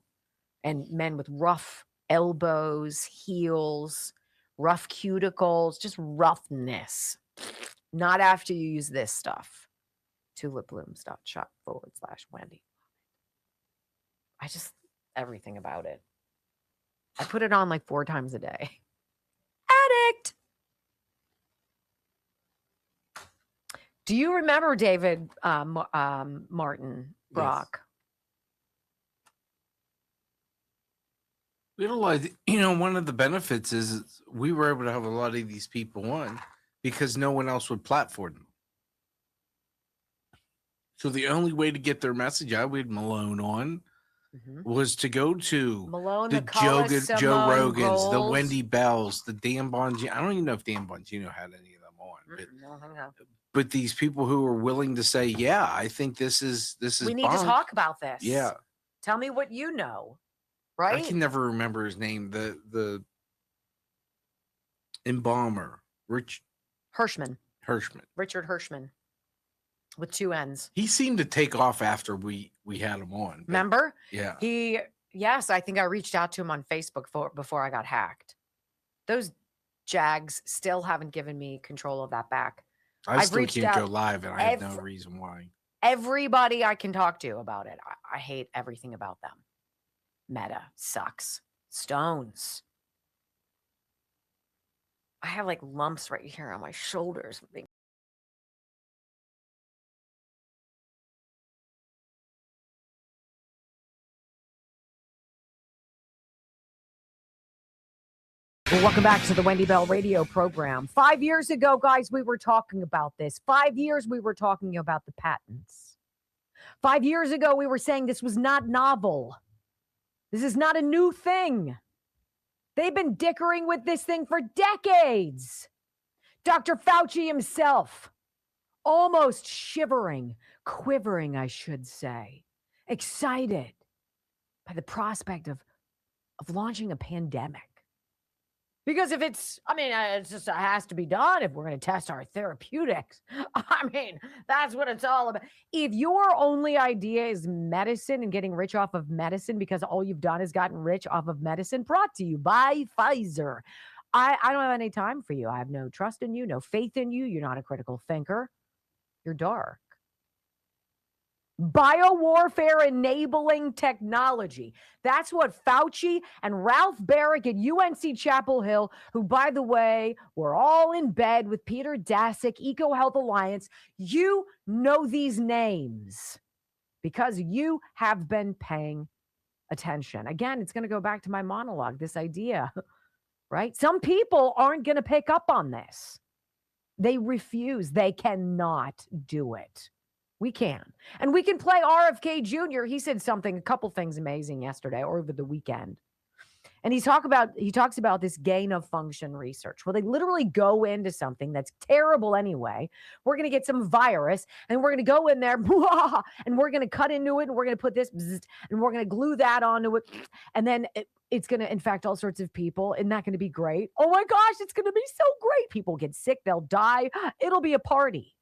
And men with rough elbows, heels, rough cuticles, just roughness. Not after you use this stuff. tulipblooms.shop /Wendy. Everything about it. I put it on like 4 times a day. Addict. Do you remember David Martin Brock? We had a lot of, one of the benefits is we were able to have a lot of these people on because no one else would platform them. So the only way to get their message out, we had Malone on, was to go to Malone, the McCullough, Joe Simone, Rogans, the Goals. Wendy Bells, the Dan Bongino. I don't even know if Dan Bongino had any of them on. But these people who are willing to say, yeah, I think this is We need to talk about this. Yeah. Tell me what you know. Right? I can never remember his name. The embalmer, Hirschman. Richard Hirschman. With 2 N's. He seemed to take off after we had him on. But, Remember? Yeah. Yes, I think I reached out to him on Facebook before I got hacked. Those jags still haven't given me control of that back. I still can't go live, and I have no reason why. Everybody I can talk to about it. I hate everything about them. Meta sucks. Stones. I have like lumps right here on my shoulders. Well, welcome back to the Wendy Bell radio program. 5 years ago, guys, we were talking about this. 5 years we were talking about the patents. 5 years ago, we were saying this was not novel. This is not a new thing. They've been dickering with this thing for decades. Dr. Fauci himself, almost shivering, quivering, I should say, excited by the prospect of launching a pandemic. Because if it's just it has to be done if we're going to test our therapeutics. I mean, that's what it's all about. If your only idea is medicine and getting rich off of medicine because all you've done is gotten rich off of medicine, brought to you by Pfizer. I don't have any time for you. I have no trust in you, no faith in you. You're not a critical thinker. You're dark. Biowarfare enabling technology. That's what Fauci and Ralph Barrick at UNC Chapel Hill, who, by the way, were all in bed with Peter Daszak, EcoHealth Alliance. You know these names because you have been paying attention. Again, it's going to go back to my monologue, this idea, right? Some people aren't going to pick up on this. They refuse. They cannot do it. We can. And we can play RFK Jr. He said a couple things amazing yesterday or over the weekend. And he talks about this gain of function research. Well, they literally go into something that's terrible anyway. We're going to get some virus and we're going to go in there and we're going to cut into it and we're going to put this and we're going to glue that onto it. And then it's going to infect all sorts of people. Isn't that going to be great? Oh my gosh, it's going to be so great. People get sick. They'll die. It'll be a party.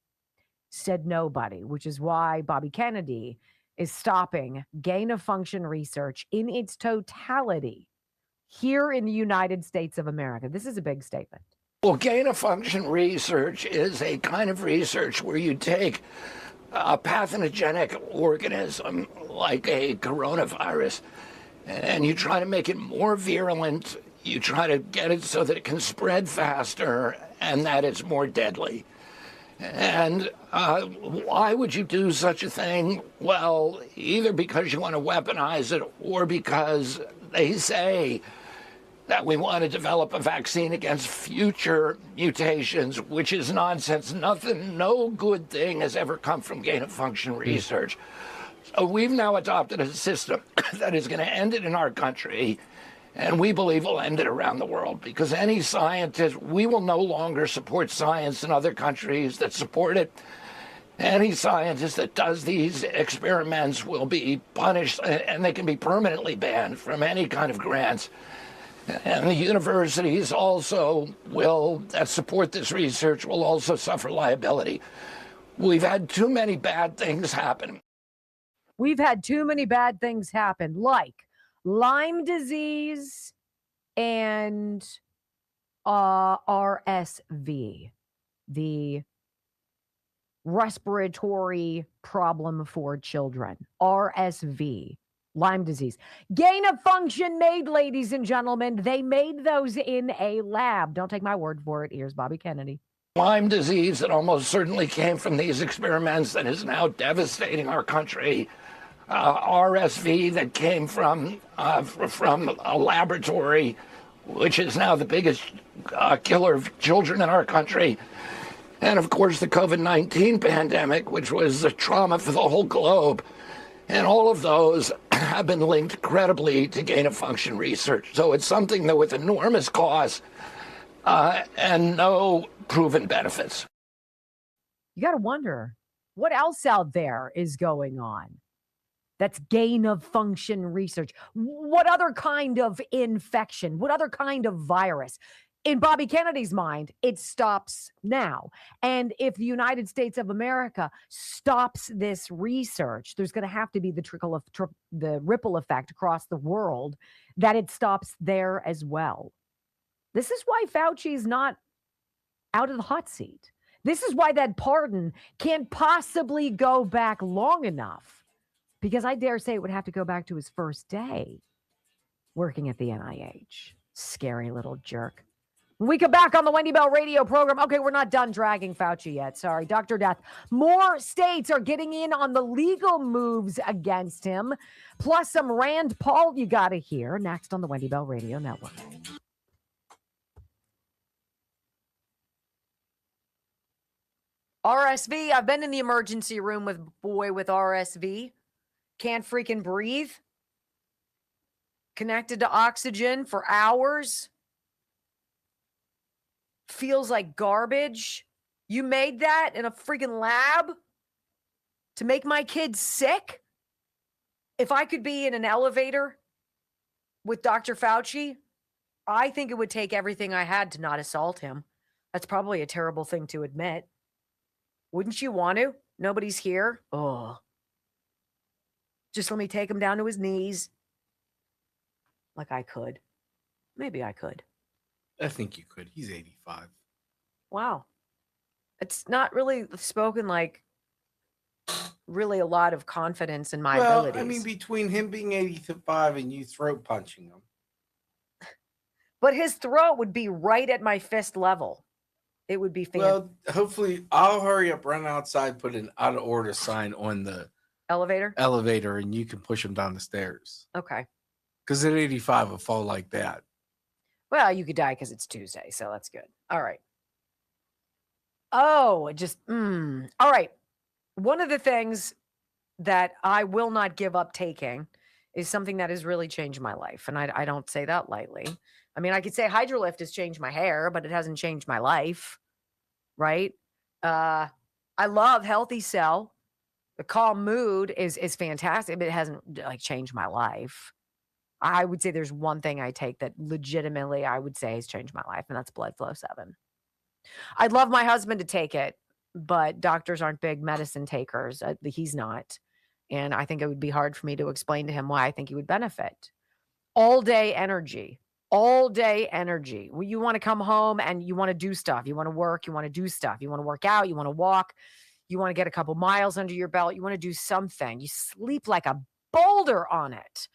Said nobody, which is why Bobby Kennedy is stopping gain of function research in its totality here in the United States of America. This is a big statement. Well, gain-of-function research is a kind of research where you take a pathogenic organism like a coronavirus and you try to make it more virulent. You try to get it so that it can spread faster and that it's more deadly. And why would you do such a thing? Well, either because you want to weaponize it or because they say that we want to develop a vaccine against future mutations, which is nonsense. No good thing has ever come from gain-of-function research. So we've now adopted a system that is going to end it in our country, and we believe will end it around the world, because any scientist, we will no longer support science in other countries that support it. Any scientist that does these experiments will be punished, and they can be permanently banned from any kind of grants. And the universities also that support this research will also suffer liability. We've had too many bad things happen. We've had too many bad things happen, like Lyme disease and RSV, the respiratory problem for children. RSV. Lyme disease. Gain of function made, ladies and gentlemen. They made those in a lab. Don't take my word for it. Here's Bobby Kennedy. Lyme disease that almost certainly came from these experiments that is now devastating our country. RSV that came from a laboratory, which is now the biggest killer of children in our country. And of course, the COVID-19 pandemic, which was a trauma for the whole globe. And all of those have been linked credibly to gain-of-function research. So it's something that with enormous costs and no proven benefits. You got to wonder, what else out there is going on that's gain-of-function research? What other kind of infection? What other kind of virus? In Bobby Kennedy's mind, it stops now. And if the United States of America stops this research, there's going to have to be the ripple effect across the world that it stops there as well. This is why Fauci is not out of the hot seat. This is why that pardon can't possibly go back long enough, because I dare say it would have to go back to his first day working at the NIH. Scary little jerk. We come back on the Wendy Bell radio program. Okay, we're not done dragging Fauci yet. Sorry, Dr. Death. More states are getting in on the legal moves against him. Plus some Rand Paul you got to hear next on the Wendy Bell Radio Network. RSV. I've been in the emergency room with boy with RSV. Can't freaking breathe. Connected to oxygen for hours. Feels like garbage. You made that in a freaking lab to make my kids sick? If I could be in an elevator with Dr. Fauci, I think it would take everything I had to not assault him. That's probably a terrible thing to admit. Wouldn't you want to? Nobody's here. Oh. Just let me take him down to his knees. Like I could. Maybe I could. I think you could. He's 85. Wow. It's not really spoken like really a lot of confidence in my abilities. I mean, between him being 85 and you throat punching him. But his throat would be right at my fist level. It would be Well, hopefully I'll hurry up, run outside, put an out of order sign on the elevator, and you can push him down the stairs. Okay. Because at 85, a fall like that. Well, you could die because it's Tuesday, so that's good. All right. Oh, just, all right. One of the things that I will not give up taking is something that has really changed my life. And I don't say that lightly. I mean, I could say Hydrolift has changed my hair, but it hasn't changed my life, right? I love Healthy Cell. The Calm Mood is fantastic, but it hasn't like changed my life. I would say there's one thing I take that legitimately I would say has changed my life, and that's Blood Flow 7. I'd love my husband to take it, but doctors aren't big medicine takers. He's not. And I think it would be hard for me to explain to him why I think he would benefit. All day energy. All day energy. When you want to come home and you want to do stuff, you want to work, you want to do stuff, you want to work out, you want to walk, you want to get a couple miles under your belt, you want to do something. You sleep like a boulder on it.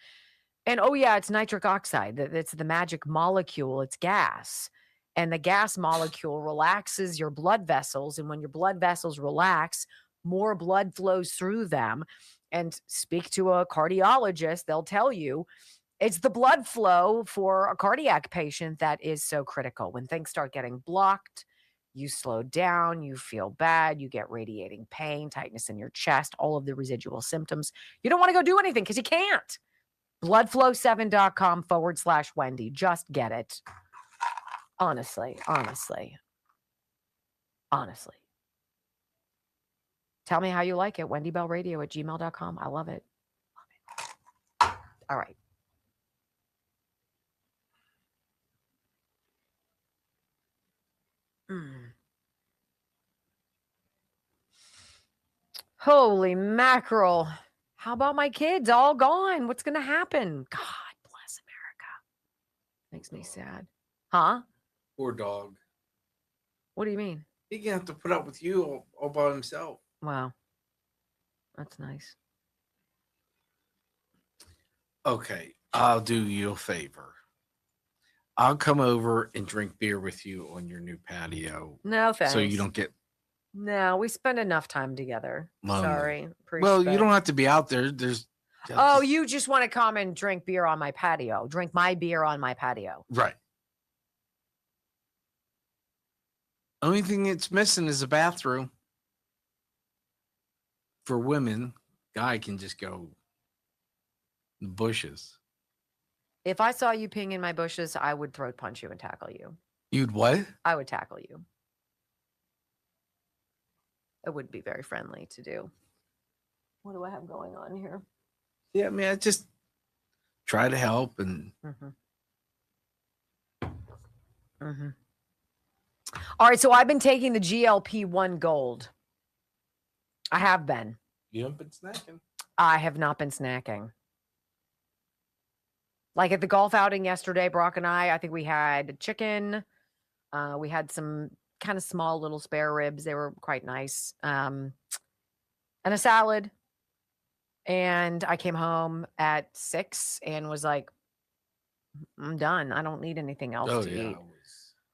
And oh, yeah, it's nitric oxide. It's the magic molecule, it's gas. And the gas molecule relaxes your blood vessels. And when your blood vessels relax, more blood flows through them. And speak to a cardiologist, they'll tell you it's the blood flow for a cardiac patient that is so critical. When things start getting blocked, you slow down, you feel bad, you get radiating pain, tightness in your chest, all of the residual symptoms. You don't want to go do anything because you can't. Bloodflow7.com/Wendy. Just get it. Honestly. Tell me how you like it. WendyBellRadio@gmail.com. I love it. All right. Holy mackerel. How about my kids all gone? What's going to happen? God bless America. Makes me sad. Huh? Poor dog. What do you mean? He gonna have to put up with you all by himself. Wow. That's nice. Okay, I'll do you a favor. I'll come over and drink beer with you on your new patio. No, thanks. So you don't get No, we spend enough time together. lonely. Sorry. Well, you don't have to be out there. Oh, you just want to come and drink beer on my patio. Drink my beer on my patio. Right. Only thing it's missing is a bathroom. For women, guy can just go in the bushes. If I saw you peeing in my bushes, I would throat punch you and tackle you. You'd what? I would tackle you. It would be very friendly to do. What do I have going on here? Yeah, I mean, I just try to help and. All right, so I've been taking the GLP-1 Gold. I have been. You haven't been snacking? I have not been snacking. Like at the golf outing yesterday, Brock and I think we had chicken. We had some kind of small little spare ribs. They were quite nice. And a salad. And I came home at 6 and was like, I'm done. I don't need anything else to eat.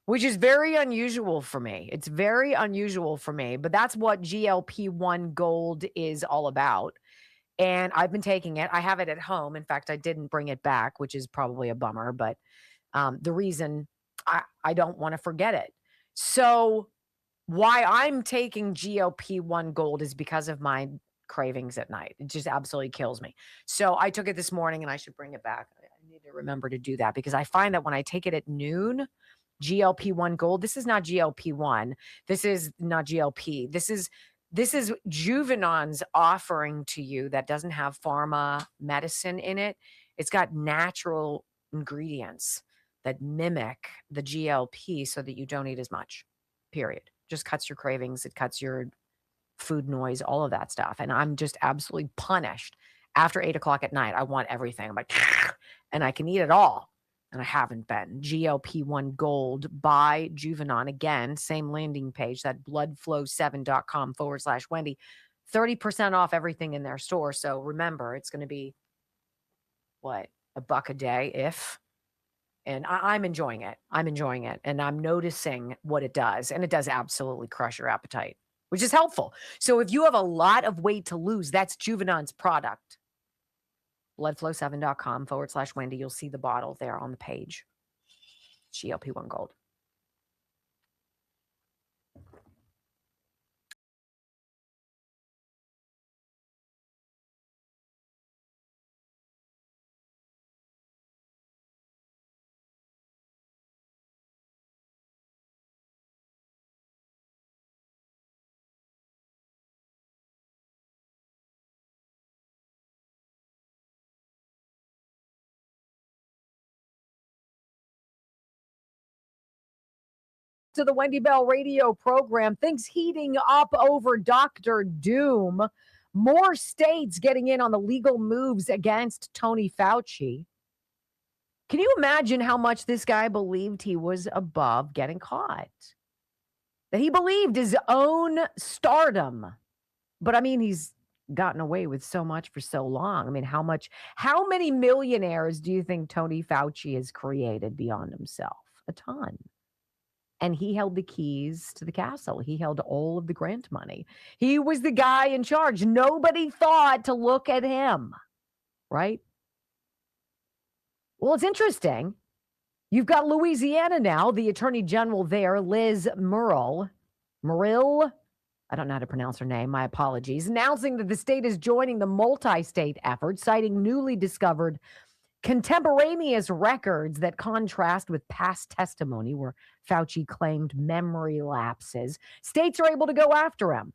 Which is very unusual for me. It's very unusual for me, but that's what GLP-1 Gold is all about. And I've been taking it. I have it at home. In fact, I didn't bring it back, which is probably a bummer, but the reason I don't want to forget it. So why I'm taking GLP-1 Gold is because of my cravings at night. It just absolutely kills me. So I took it this morning and I should bring it back. I need to remember to do that because I find that when I take it at noon, GLP-1 Gold, this is not GLP-1. This is not GLP. This is Juvenon's offering to you that doesn't have pharma medicine in it. It's got natural ingredients that mimic the GLP so that you don't eat as much, period. Just cuts your cravings. It cuts your food noise, all of that stuff. And I'm just absolutely punished. After 8 o'clock at night, I want everything. I'm like, and I can eat it all. And I haven't been. GLP-1 Gold by Juvenon. Again, same landing page, that bloodflow7.com/Wendy. 30% off everything in their store. So remember, it's going to be, what, $1 a day if? And I'm enjoying it. I'm enjoying it. And I'm noticing what it does. And it does absolutely crush your appetite, which is helpful. So if you have a lot of weight to lose, that's Juvenon's product. Bloodflow7.com/Wendy. You'll see the bottle there on the page. GLP-1 Gold. to the Wendy Bell radio program. Things heating up over Dr. Doom. More states getting in on the legal moves against Tony Fauci. Can you imagine how much this guy believed he was above getting caught? That he believed his own stardom. But I mean, he's gotten away with so much for so long. I mean, how many millionaires do you think Tony Fauci has created beyond himself? A ton. And he held the keys to the castle. He held all of the grant money. He was the guy in charge. Nobody thought to look at him, right? Well, it's interesting. You've got Louisiana now, the attorney general there, Liz Muriel, I don't know how to pronounce her name, my apologies, announcing that the state is joining the multi-state effort, citing newly discovered contemporaneous records that contrast with past testimony where Fauci claimed memory lapses. States are able to go after him.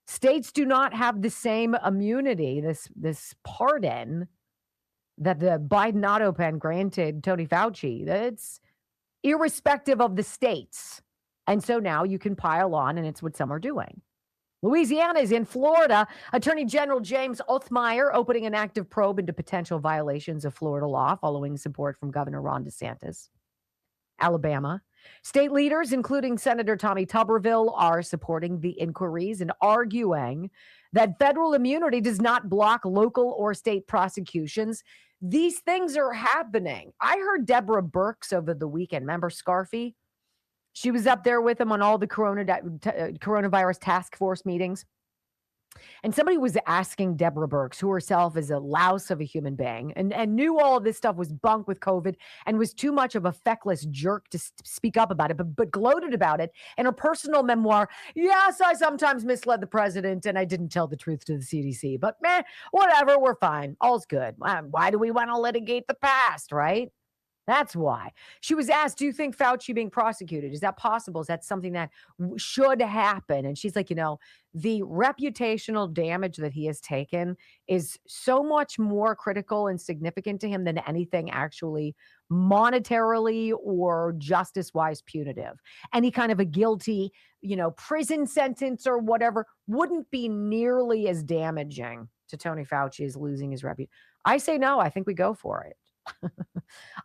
States do not have the same immunity, this pardon that the Biden auto pen granted Tony Fauci. It's irrespective of the states. And so now you can pile on, and it's what some are doing. Louisiana is in Florida. Attorney General James Othmeyer opening an active probe into potential violations of Florida law following support from Governor Ron DeSantis. Alabama. State leaders, including Senator Tommy Tuberville, are supporting the inquiries and arguing that federal immunity does not block local or state prosecutions. These things are happening. I heard Deborah Birx over the weekend. Remember Scarfy? She was up there with him on all the coronavirus task force meetings. And somebody was asking Deborah Birx, who herself is a louse of a human being and knew all of this stuff was bunk with COVID and was too much of a feckless jerk to speak up about it, but gloated about it in her personal memoir. Yes, I sometimes misled the president and I didn't tell the truth to the CDC, but whatever, we're fine. All's good. Why do we want to litigate the past, right? That's why. She was asked, do you think Fauci being prosecuted, is that possible? Is that something that should happen? And she's like, the reputational damage that he has taken is so much more critical and significant to him than anything actually monetarily or justice-wise punitive. Any kind of a guilty, prison sentence or whatever wouldn't be nearly as damaging to Tony Fauci as losing his reputation. I say no. I think we go for it.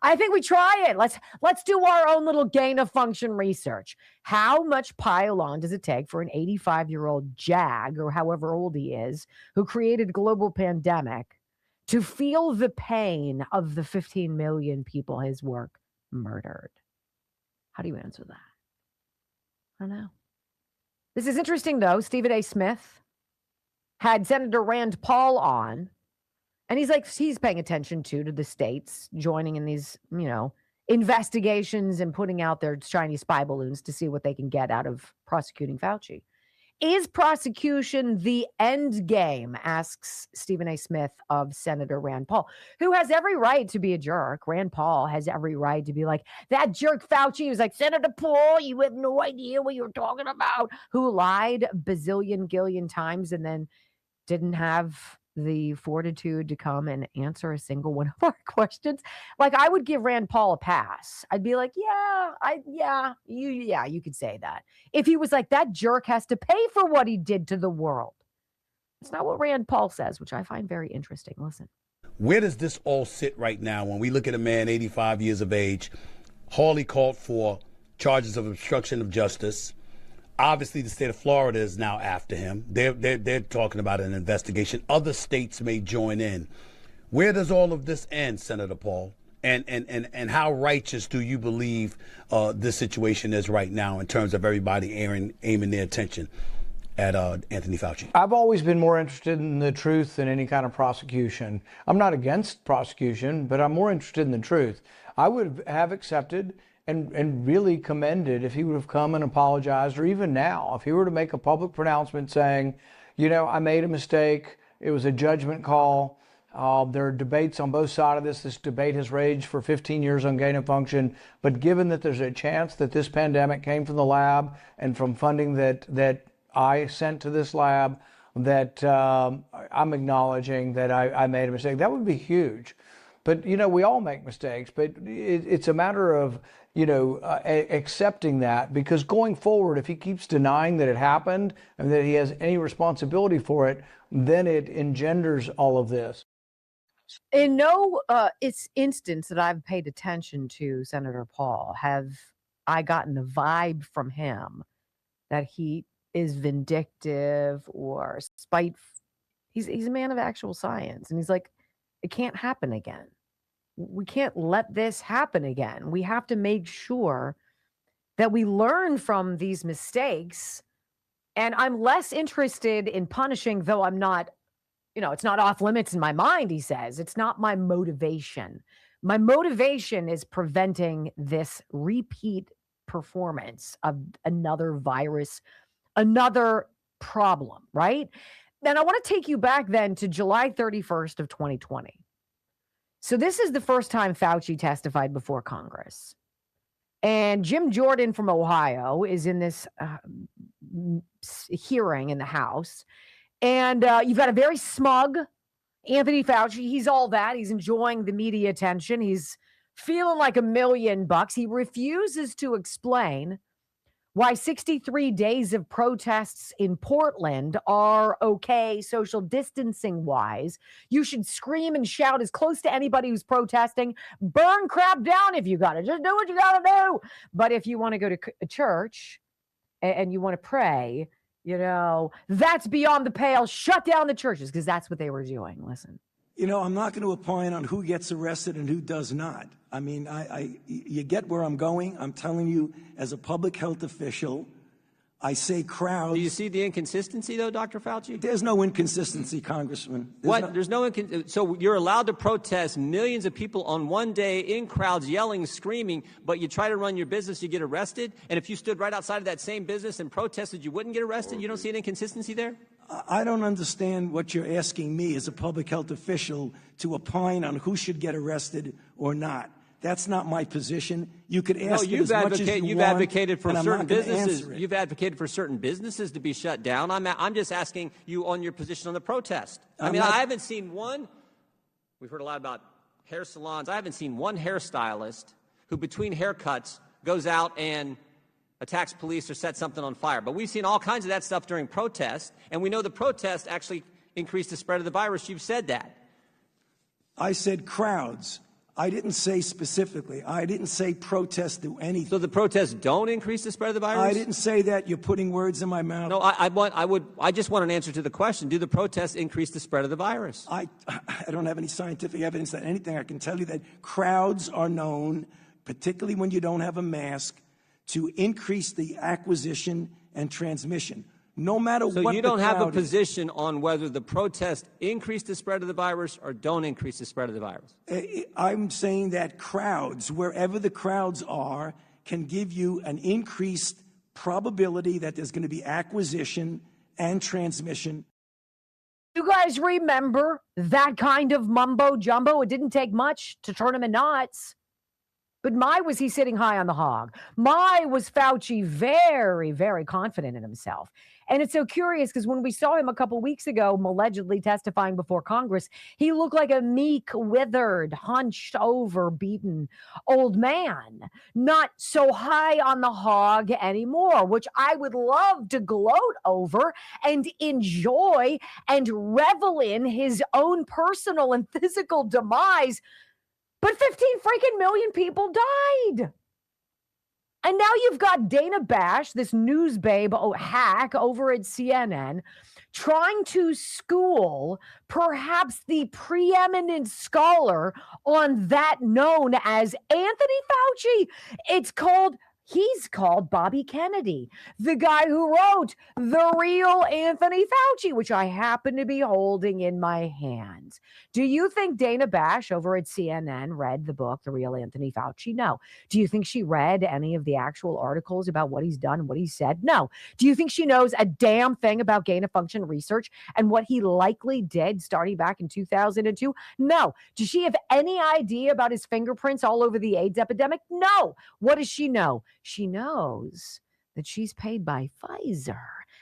I think we try it. Let's do our own little gain of function research. How much pile-on does it take for an 85-year-old jag, or however old he is, who created a global pandemic, to feel the pain of the 15 million people his work murdered? How do you answer that? I don't know. This is interesting, though. Stephen A. Smith had Senator Rand Paul on. And he's paying attention to the states joining in these, investigations and putting out their Chinese spy balloons to see what they can get out of prosecuting Fauci. Is prosecution the end game? Asks Stephen A. Smith of Senator Rand Paul, who has every right to be a jerk. Rand Paul has every right to be like, that jerk Fauci. He was like, Senator Paul, you have no idea what you're talking about. Who lied gillion times and then didn't have the fortitude to come and answer a single one of our questions. Like, I would give Rand Paul a pass. I'd be like, you could say that. If he was like, that jerk has to pay for what he did to the world. It's not what Rand Paul says, which I find very interesting. Listen. Where does this all sit right now when we look at a man 85 years of age, Hawley called for charges of obstruction of justice? Obviously, the state of Florida is now after him. They're talking about an investigation. Other states may join in. Where does all of this end, Senator Paul? And how righteous do you believe this situation is right now in terms of everybody aiming their attention at Anthony Fauci? I've always been more interested in the truth than any kind of prosecution. I'm not against prosecution, but I'm more interested in the truth. I would have accepted and really commended if he would have come and apologized, or even now, if he were to make a public pronouncement saying, I made a mistake, it was a judgment call. There are debates on both sides of this. This debate has raged for 15 years on gain of function. But given that there's a chance that this pandemic came from the lab and from funding that I sent to this lab, that I'm acknowledging that I made a mistake, that would be huge. But, we all make mistakes, but it's a matter of, accepting that, because going forward, if he keeps denying that it happened and that he has any responsibility for it, then it engenders all of this. In no instance that I've paid attention to Senator Paul have I gotten the vibe from him that he is vindictive or spiteful. He's a man of actual science, and he's like, it can't happen again. We can't let this happen again. We have to make sure that we learn from these mistakes. And I'm less interested in punishing, though I'm not, it's not off limits in my mind, he says. It's not my motivation. My motivation is preventing this repeat performance of another virus, another problem, right? Then I want to take you back then to July 31st of 2020. So this is the first time Fauci testified before Congress. And Jim Jordan from Ohio is in this hearing in the House. And you've got a very smug Anthony Fauci. He's all that. He's enjoying the media attention. He's feeling like $1 million. He refuses to explain why 63 days of protests in Portland are okay social distancing wise. You should scream and shout as close to anybody who's protesting. Burn crap down if you got to. Just do what you got to do. But if you want to go to a church and you want to pray, that's beyond the pale. Shut down the churches, because that's what they were doing. Listen. I'm not going to opine on who gets arrested and who does not. I mean, you get where I'm going. I'm telling you, as a public health official, I say crowds. Do you see the inconsistency, though, Dr. Fauci? There's no inconsistency, Congressman. So you're allowed to protest, millions of people on one day in crowds yelling, screaming, but you try to run your business, you get arrested? And if you stood right outside of that same business and protested, you wouldn't get arrested? You don't see an inconsistency there? I don't understand what you're asking me as a public health official to opine on who should get arrested or not. That's not my position. You could ask it as much as you want, advocated for and I'm certain not gonna businesses. answer it. You've advocated for certain businesses to be shut down. I'm just asking you on your position on the protest. I haven't seen one. We've heard a lot about hair salons. I haven't seen one hairstylist who, between haircuts, goes out and attacks police or sets something on fire. But we've seen all kinds of that stuff during protests, and we know the protest actually increased the spread of the virus. You've said that. I said crowds. I didn't say specifically. I didn't say protests do anything. So the protests don't increase the spread of the virus? I didn't say that. You're putting words in my mouth. No, I just want an answer to the question. Do the protests increase the spread of the virus? I don't have any scientific evidence that anything. I can tell you that crowds are known, particularly when you don't have a mask, to increase the acquisition and transmission. No matter what the crowd is. So you don't have a position on whether the protests increase the spread of the virus or don't increase the spread of the virus? I'm saying that crowds, wherever the crowds are, can give you an increased probability that there's going to be acquisition and transmission. You guys remember that kind of mumbo jumbo? It didn't take much to turn him in knots. But my was he sitting high on the hog. My was Fauci very, very confident in himself. And it's so curious because when we saw him a couple weeks ago, allegedly testifying before Congress, he looked like a meek, withered, hunched over, beaten old man. Not so high on the hog anymore, which I would love to gloat over and enjoy and revel in his own personal and physical demise. But 15 freaking million people died. And now you've got Dana Bash, this news babe hack over at CNN, trying to school perhaps the preeminent scholar on that known as Anthony Fauci. He's called Bobby Kennedy, the guy who wrote The Real Anthony Fauci, which I happen to be holding in my hands. Do you think Dana Bash over at CNN read the book, The Real Anthony Fauci? No. Do you think she read any of the actual articles about what he's done and what he said? No. Do you think she knows a damn thing about gain-of-function research and what he likely did starting back in 2002? No. Does she have any idea about his fingerprints all over the AIDS epidemic? No. What does she know? She knows that she's paid by Pfizer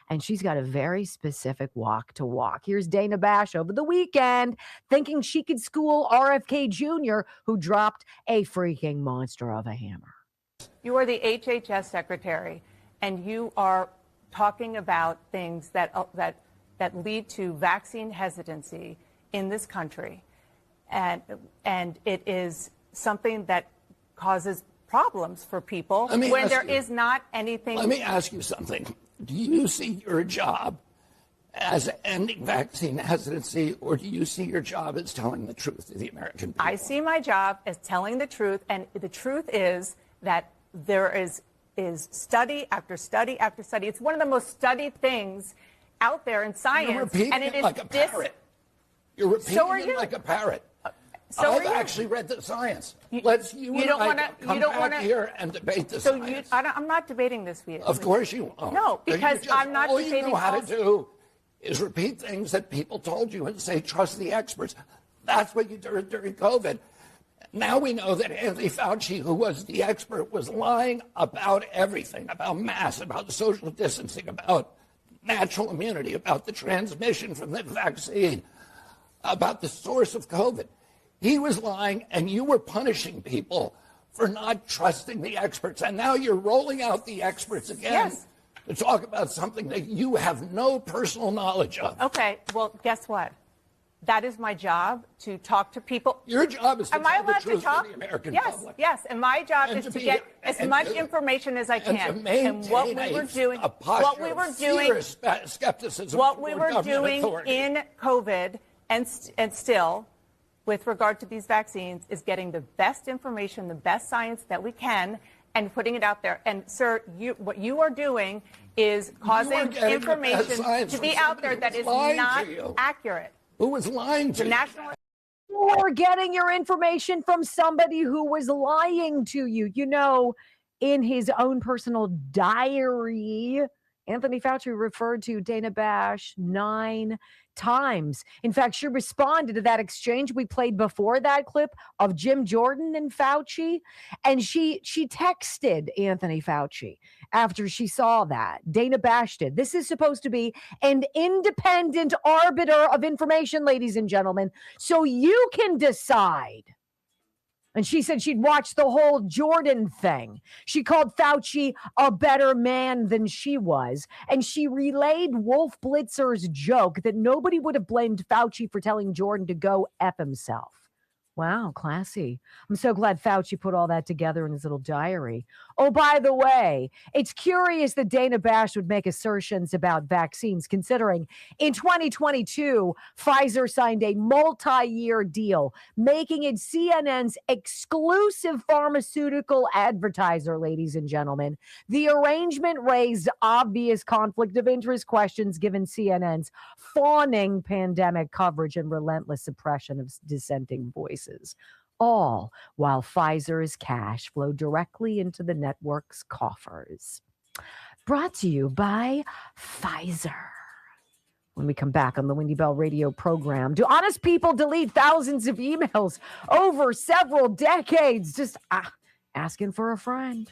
And she's got a very specific walk to walk. Here's Dana Bash over the weekend thinking she could school RFK Jr., who dropped a freaking monster of a hammer. You are the HHS secretary, and you are talking about things that lead to vaccine hesitancy in this country, and it is something that causes problems for people when there is not anything. Let me ask you something. Do you see your job as ending vaccine hesitancy, or do you see your job as telling the truth to the American people? I see my job as telling the truth, and the truth is that there is study after study after study. It's one of the most studied things out there in science. You're repeating and it it is like a parrot. You're repeating it like a parrot. I've actually read the science. You don't want to come back here and debate the science. I'm not debating this with you. Of course you won't. No, because I'm not all debating. All you know how to do is repeat things that people told you and say, trust the experts. That's what you did during COVID. Now we know that Anthony Fauci, who was the expert, was lying about everything, about masks, about social distancing, about natural immunity, about the transmission from the vaccine, about the source of COVID. He was lying, and you were punishing people for not trusting the experts. And now you're rolling out the experts again to talk about something that you have no personal knowledge of. Okay, well, guess what? That is my job, to talk to people. Your job is to tell the truth to the American public. Yes, and my job is to get as much information as I can. And what we were doing, skepticism, what we were doing in COVID and still, with regard to these vaccines, is getting the best information, the best science that we can, and putting it out there. And, sir, what you are doing is causing information to be out there that is not accurate. Who was lying to you? You're getting your information from somebody who was lying to you. You know, in his own personal diary, Anthony Fauci referred to Dana Bash 9 times. In fact, she responded to that exchange we played before that clip of Jim Jordan and Fauci, and she texted Anthony Fauci after she saw that. Dana Bash did. This is supposed to be an independent arbiter of information, ladies and gentlemen, so you can decide. And she said she'd watched the whole Jordan thing. She called Fauci a better man than she was. And she relayed Wolf Blitzer's joke that nobody would have blamed Fauci for telling Jordan to go F himself. Wow, classy. I'm so glad Fauci put all that together in his little diary. Oh, by the way, it's curious that Dana Bash would make assertions about vaccines, considering in 2022, Pfizer signed a multi-year deal, making it CNN's exclusive pharmaceutical advertiser, ladies and gentlemen. The arrangement raised obvious conflict of interest questions given CNN's fawning pandemic coverage and relentless suppression of dissenting voices. All while Pfizer's cash flowed directly into the network's coffers. Brought to you by Pfizer. When we come back on the Wendy Bell radio program, do honest people delete thousands of emails over several decades? Just asking for a friend.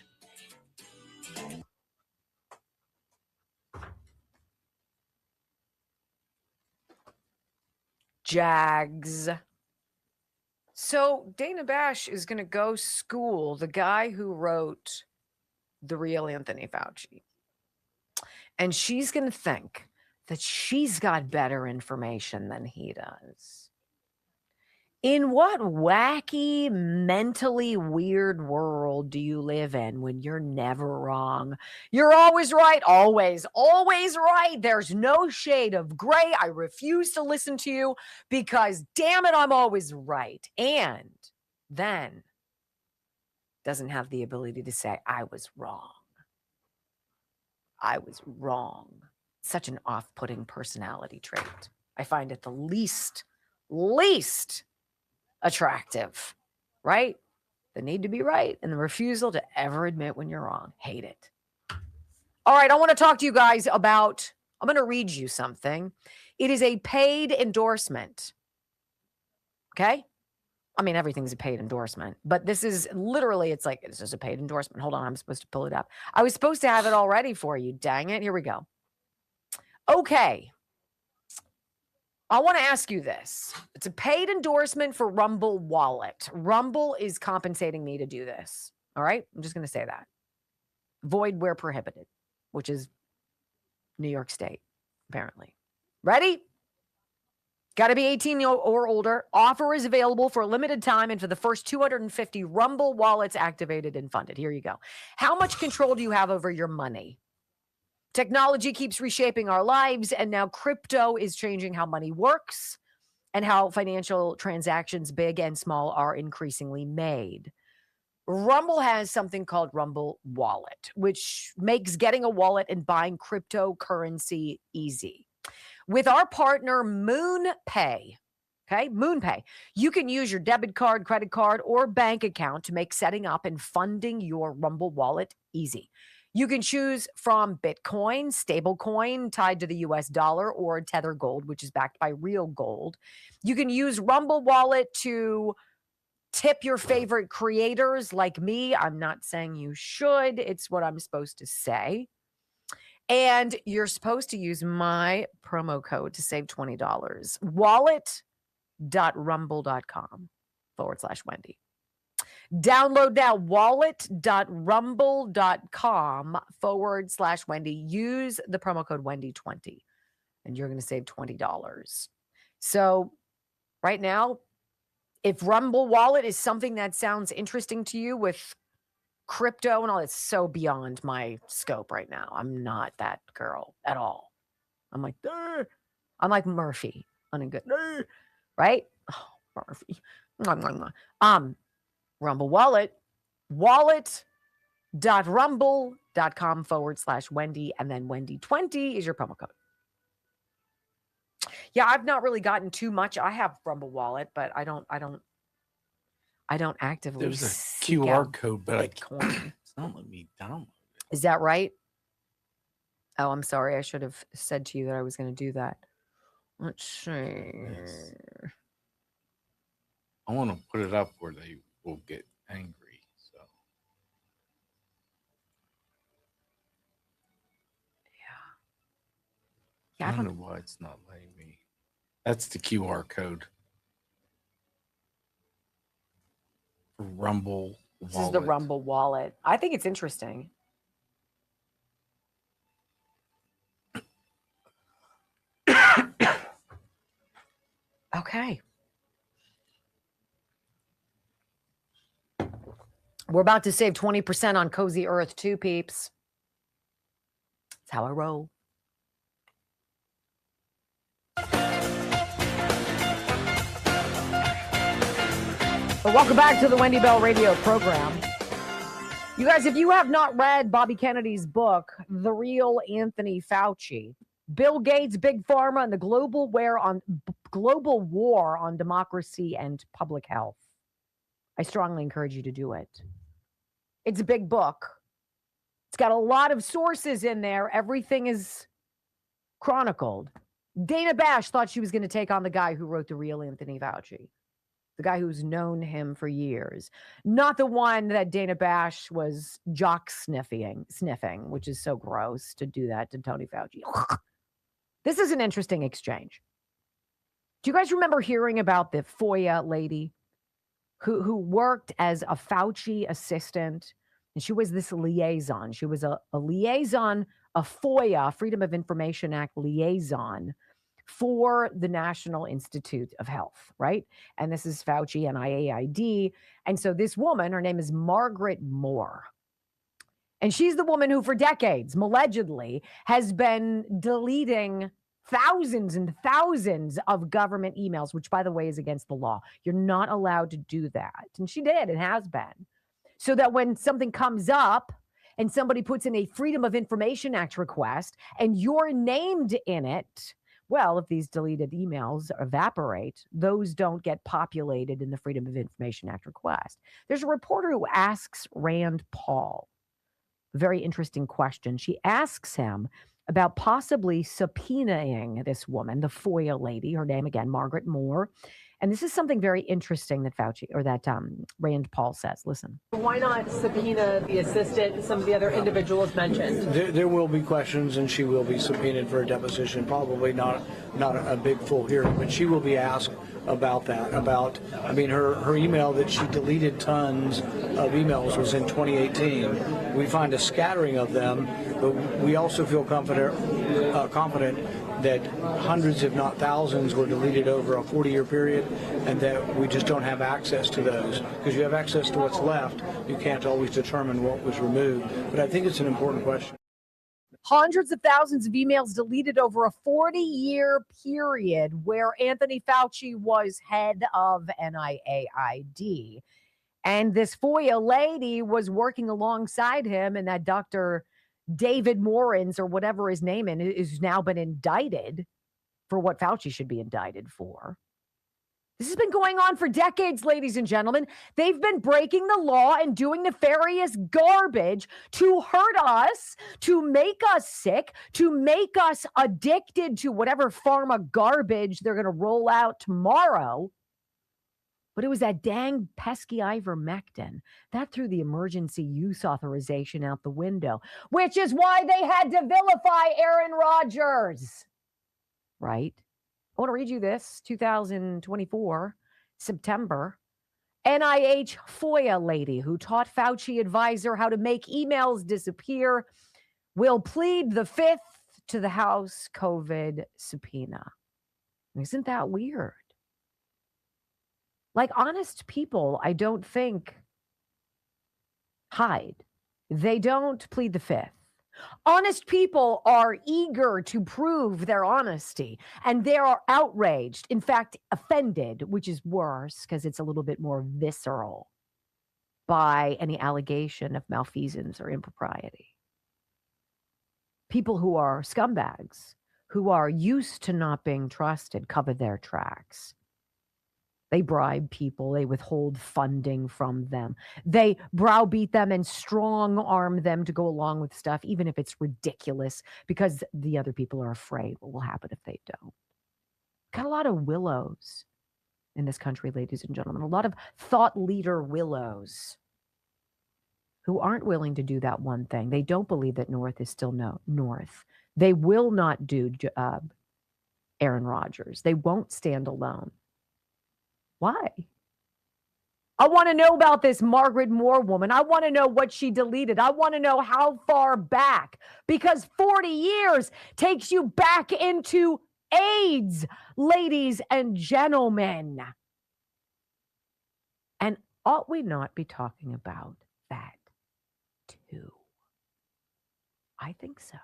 Jags. So Dana Bash is going to go school the guy who wrote The Real Anthony Fauci. And she's going to think that she's got better information than he does. In what wacky, mentally weird world do you live in when you're never wrong? You're always right, always right. There's no shade of gray. I refuse to listen to you because, damn it, I'm always right. And then doesn't have the ability to say, I was wrong. I was wrong. Such an off-putting personality trait. I find it the least attractive, right? The need to be right and the refusal to ever admit when you're wrong. Hate it. All right, I want to talk to you guys about, I'm going to read you something. It is a paid endorsement. Okay? I mean, everything's a paid endorsement, but this is literally, it's like, this is a paid endorsement. Hold on, I'm supposed to pull it up. I was supposed to have it all ready for you. Dang it. Here we go. Okay. I want to ask you this. It's a paid endorsement for Rumble Wallet. Rumble is compensating me to do this. All right? I'm just going to say that. Void where prohibited, which is New York State, apparently. Ready? Got to be 18 or older. Offer is available for a limited time and for the first 250 Rumble wallets activated and funded. Here you go. How much control do you have over your money? Technology keeps reshaping our lives, and now crypto is changing how money works and how financial transactions, big and small, are increasingly made. Rumble has something called Rumble Wallet, which makes getting a wallet and buying cryptocurrency easy. With our partner MoonPay, okay, MoonPay, you can use your debit card, credit card, or bank account to make setting up and funding your Rumble Wallet easy. You can choose from Bitcoin, stablecoin tied to the US dollar, or Tether Gold, which is backed by real gold. You can use Rumble Wallet to tip your favorite creators like me. I'm not saying you should. It's what I'm supposed to say. And you're supposed to use my promo code to save $20. wallet.rumble.com/Wendy. Download now, wallet.rumble.com/Wendy. Use the promo code Wendy20 and you're going to save $20. So right now, if Rumble Wallet is something that sounds interesting to you with crypto and all, it's so beyond my scope right now. I'm not that girl at all. I'm like, Durr. I'm like Murphy on a good, Durr. Right? Oh, Murphy. Rumble Wallet, wallet.rumble.com/Wendy, and then Wendy20 is your promo code. Yeah, I've not really gotten too much. I have Rumble Wallet, but I don't actively. There's a QR code, but it's not letting me download it. Is that right? Oh, I'm sorry. I should have said to you that I was going to do that. Let's see. Yes. I want to put it up where they will get angry. So yeah, I don't know why it's not letting me. That's the QR code. Rumble Wallet. This is the Rumble Wallet. I think it's interesting. Okay. We're about to save 20% on Cozy Earth too, peeps. That's how I roll. Well, welcome back to the Wendy Bell Radio program. You guys, if you have not read Bobby Kennedy's book, The Real Anthony Fauci, Bill Gates, Big Pharma, and the Global War on Democracy and Public Health, I strongly encourage you to do it. It's a big book. It's got a lot of sources in there. Everything is chronicled. Dana Bash thought she was going to take on the guy who wrote The Real Anthony Fauci, the guy who's known him for years. Not the one that Dana Bash was jock sniffing, which is so gross to do that to Tony Fauci. This is an interesting exchange. Do you guys remember hearing about the FOIA lady who worked as a Fauci assistant? And she was this liaison. She was a liaison, a FOIA, Freedom of Information Act liaison for the National Institute of Health, right? And this is Fauci and IAID. And so this woman, her name is Margaret Moore. And she's the woman who for decades, allegedly, has been deleting thousands and thousands of government emails, which, by the way, is against the law. You're not allowed to do that. And she did and has been. So that when something comes up and somebody puts in a Freedom of Information Act request and you're named in it, well, if these deleted emails evaporate, those don't get populated in the Freedom of Information Act request. There's a reporter who asks Rand Paul a very interesting question. She asks him about possibly subpoenaing this woman, the FOIA lady, her name again, Margaret Moore, And this is something very interesting that Fauci or that Rand Paul says. Listen. Why not subpoena the assistant and some of the other individuals mentioned? There will be questions, and she will be subpoenaed for a deposition. Probably not a big full hearing, but she will be asked about that. Her email that she deleted tons of emails was in 2018. We find a scattering of them, but we also feel confident that hundreds, if not thousands, were deleted over a 40-year period, and that we just don't have access to those. Because you have access to what's left, you can't always determine what was removed. But I think it's an important question. Hundreds of thousands of emails deleted over a 40-year period where Anthony Fauci was head of NIAID. And this FOIA lady was working alongside him, and that Dr. David Morans, or whatever his name is now been indicted for what Fauci should be indicted for. This has been going on for decades, ladies and gentlemen. They've been breaking the law and doing nefarious garbage to hurt us, to make us sick, to make us addicted to whatever pharma garbage they're going to roll out tomorrow. But it was that dang pesky ivermectin that threw the emergency use authorization out the window, which is why they had to vilify Aaron Rodgers. Right? I want to read you this, 2024, September. NIH FOIA lady who taught Fauci advisor how to make emails disappear will plead the fifth to the House COVID subpoena. Isn't that weird? Like, honest people, I don't think hide. They don't plead the fifth. Honest people are eager to prove their honesty, and they are outraged, in fact, offended, which is worse because it's a little bit more visceral, by any allegation of malfeasance or impropriety. People who are scumbags, who are used to not being trusted, cover their tracks. They bribe people. They withhold funding from them. They browbeat them and strong arm them to go along with stuff, even if it's ridiculous, because the other people are afraid what will happen if they don't. Got a lot of willows in this country, ladies and gentlemen. A lot of thought leader willows who aren't willing to do that one thing. They don't believe that North is still North. They will not do Aaron Rodgers. They won't stand alone. Why? I want to know about this Margaret Moore woman. I want to know what she deleted. I want to know how far back, because 40 years takes you back into AIDS, ladies and gentlemen. And ought we not be talking about that too? I think so.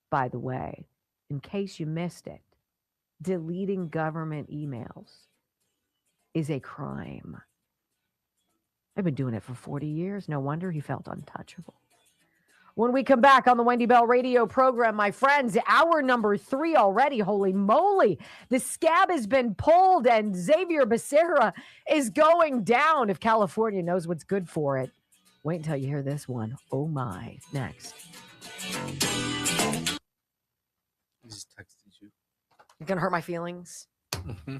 By the way, in case you missed it, deleting government emails is a crime. I've been doing it for 40 years. No wonder he felt untouchable. When we come back on the Wendy Bell radio program, my friends, hour number 3 already. Holy moly. The scab has been pulled and Xavier Becerra is going down if California knows what's good for it. Wait until you hear this one. Oh my. Next. He just texted you. You're going to hurt my feelings? Mm-hmm.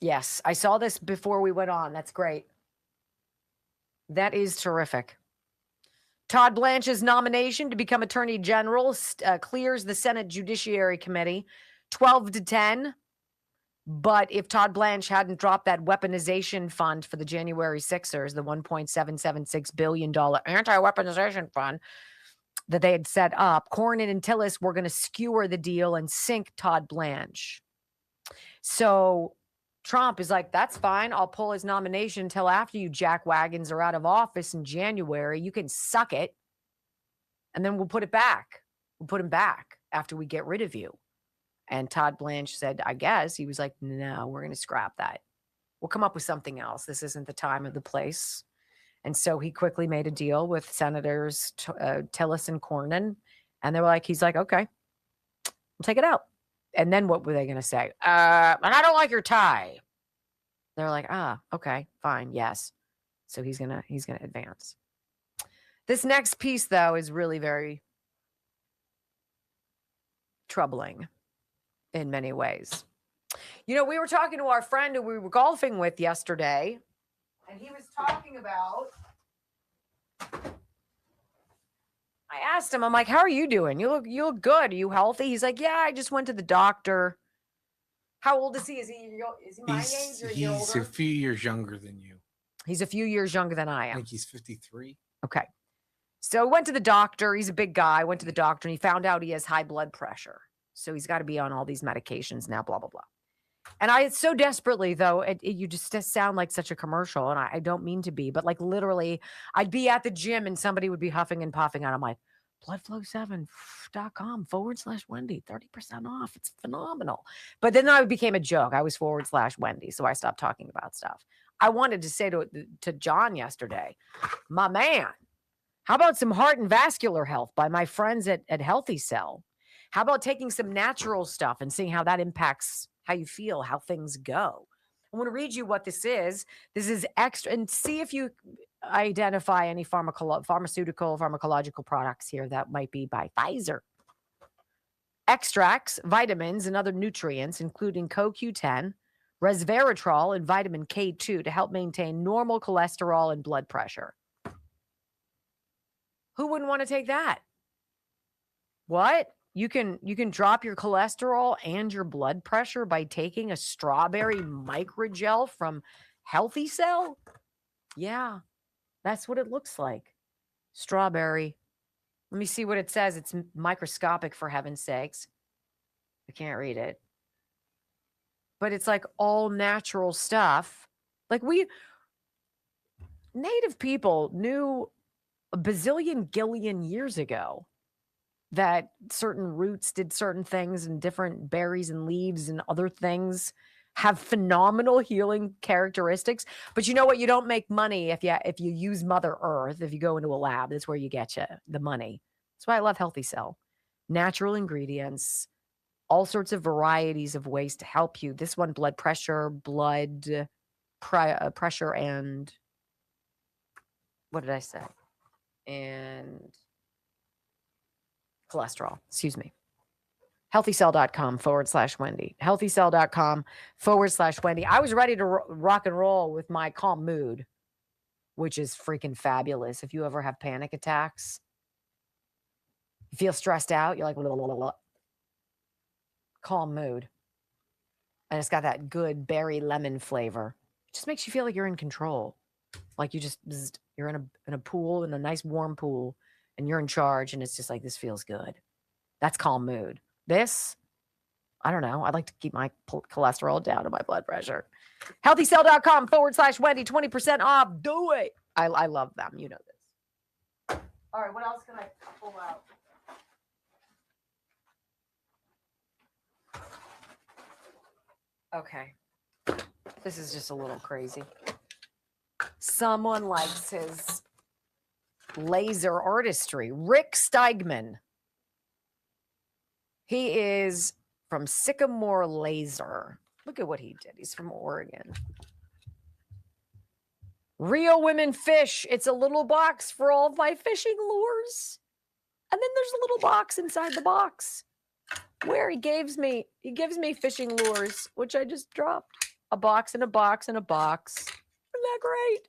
Yes, I saw this before we went on. That's great. That is terrific. Todd Blanche's nomination to become Attorney General clears the Senate Judiciary Committee 12-10. But if Todd Blanche hadn't dropped that weaponization fund for the January Sixers, the $1.776 billion anti-weaponization fund that they had set up, Cornyn and Tillis were going to skewer the deal and sink Todd Blanche. So Trump is like, that's fine. I'll pull his nomination until after you jackwagons are out of office in January. You can suck it. And then we'll put it back. We'll put him back after we get rid of you. And Todd Blanche said, I guess. He was like, no, we're going to scrap that. We'll come up with something else. This isn't the time or the place. And so he quickly made a deal with Senators Tillis and Cornyn. And they were like, he's like, okay, we'll take it out. And then what were they going to say? And I don't like your tie. They're like, okay, fine. Yes. So he's going to advance. This next piece though is really very troubling in many ways. You know, we were talking to our friend who we were golfing with yesterday, and he was talking about, I asked him, I'm like, how are you doing? You look good. Are you healthy? He's like, yeah, I just went to the doctor. How old is he? Is he my age or a year He's older? a few years younger than you. He's a few years younger than I I am. think he's 53. Okay. So he went to the doctor. He's a big guy. Went to the doctor and he found out he has high blood pressure. So he's got to be on all these medications now, blah, blah, blah. And I so desperately, though, you just sound like such a commercial. And I don't mean to be, but like literally, I'd be at the gym and somebody would be huffing and puffing. And I'm like, bloodflow7.com/Wendy, 30% off. It's phenomenal. But then I became a joke. I was /Wendy. So I stopped talking about stuff. I wanted to say to John yesterday, my man, how about some heart and vascular health by my friends at Healthy Cell? How about taking some natural stuff and seeing how that impacts how you feel, how things go? I want to read you what this is. This is extra, and see if you identify any pharmacological products here that might be by Pfizer. Extracts, vitamins, and other nutrients, including CoQ10, resveratrol, and vitamin K2 to help maintain normal cholesterol and blood pressure. Who wouldn't want to take that? What? You can drop your cholesterol and your blood pressure by taking a strawberry microgel from Healthy Cell? Yeah, that's what it looks like. Strawberry. Let me see what it says. It's microscopic, for heaven's sakes. I can't read it. But it's like all natural stuff. Like Native people knew a bazillion gillion years ago that certain roots did certain things and different berries and leaves and other things have phenomenal healing characteristics. But you know what? You don't make money if you use Mother Earth. If you go into a lab, that's where you get the money. That's why I love Healthy Cell. Natural ingredients, all sorts of varieties of ways to help you. This one, blood pressure, pressure, and what did I say? And cholesterol, excuse me. healthycell.com/Wendy. healthycell.com/Wendy. I was ready to rock and roll with my Calm Mood, which is freaking fabulous. If you ever have panic attacks, you feel stressed out, you're like, blah, blah, blah, blah. Calm Mood. And it's got that good berry lemon flavor. It just makes you feel like you're in control. Like you're in a pool, in a nice warm pool, and you're in charge, and it's just like, this feels good. That's Calm Mood. This, I don't know. I'd like to keep my cholesterol down and my blood pressure. healthycell.com/Wendy, 20% off. Do it. I love them. You know this. All right, what else can I pull out? Okay. This is just a little crazy. Someone likes his laser artistry. Rick Steigman. He is from Sycamore Laser. Look at what he did. He's from Oregon. Real Women Fish. It's a little box for all of my fishing lures. And then there's a little box inside the box where he gives me fishing lures, which I just dropped. A box and a box and a box. Isn't that great?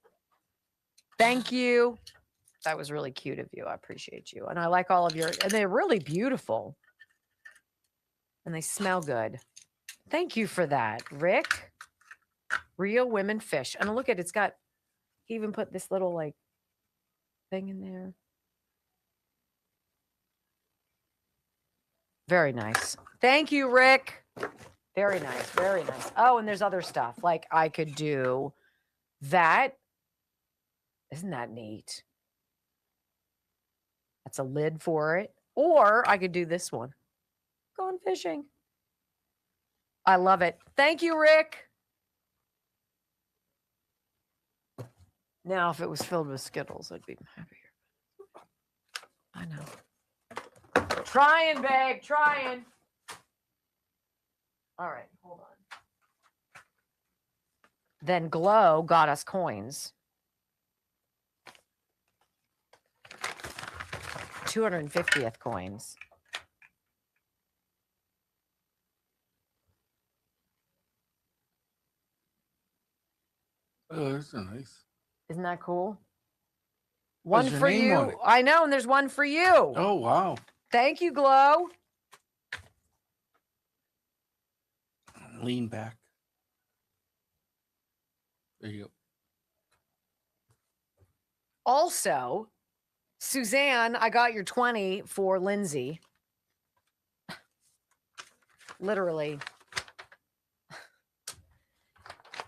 Thank you. That was really cute of you. I appreciate you. And I like all of your, and they're really beautiful. And they smell good. Thank you for that, Rick. Real Women Fish. And look at it, he even put this little like thing in there. Very nice. Thank you, Rick. Very nice. Very nice. Oh, and there's other stuff. Like I could do that. Isn't that neat? That's a lid for it. Or I could do this one. Gone fishing. I love it. Thank you, Rick. Now, if it was filled with Skittles, I'd be happier. I know. Trying, babe. Trying. All right. Hold on. Then Glow got us coins. 250th coins. Oh, that's nice. Isn't that cool? One Has your for name on you. it? I know, and there's one for you. Oh, wow. Thank you, Glow. Lean back. There you go. Also, Suzanne, I got your 20 for Lindsay. Literally.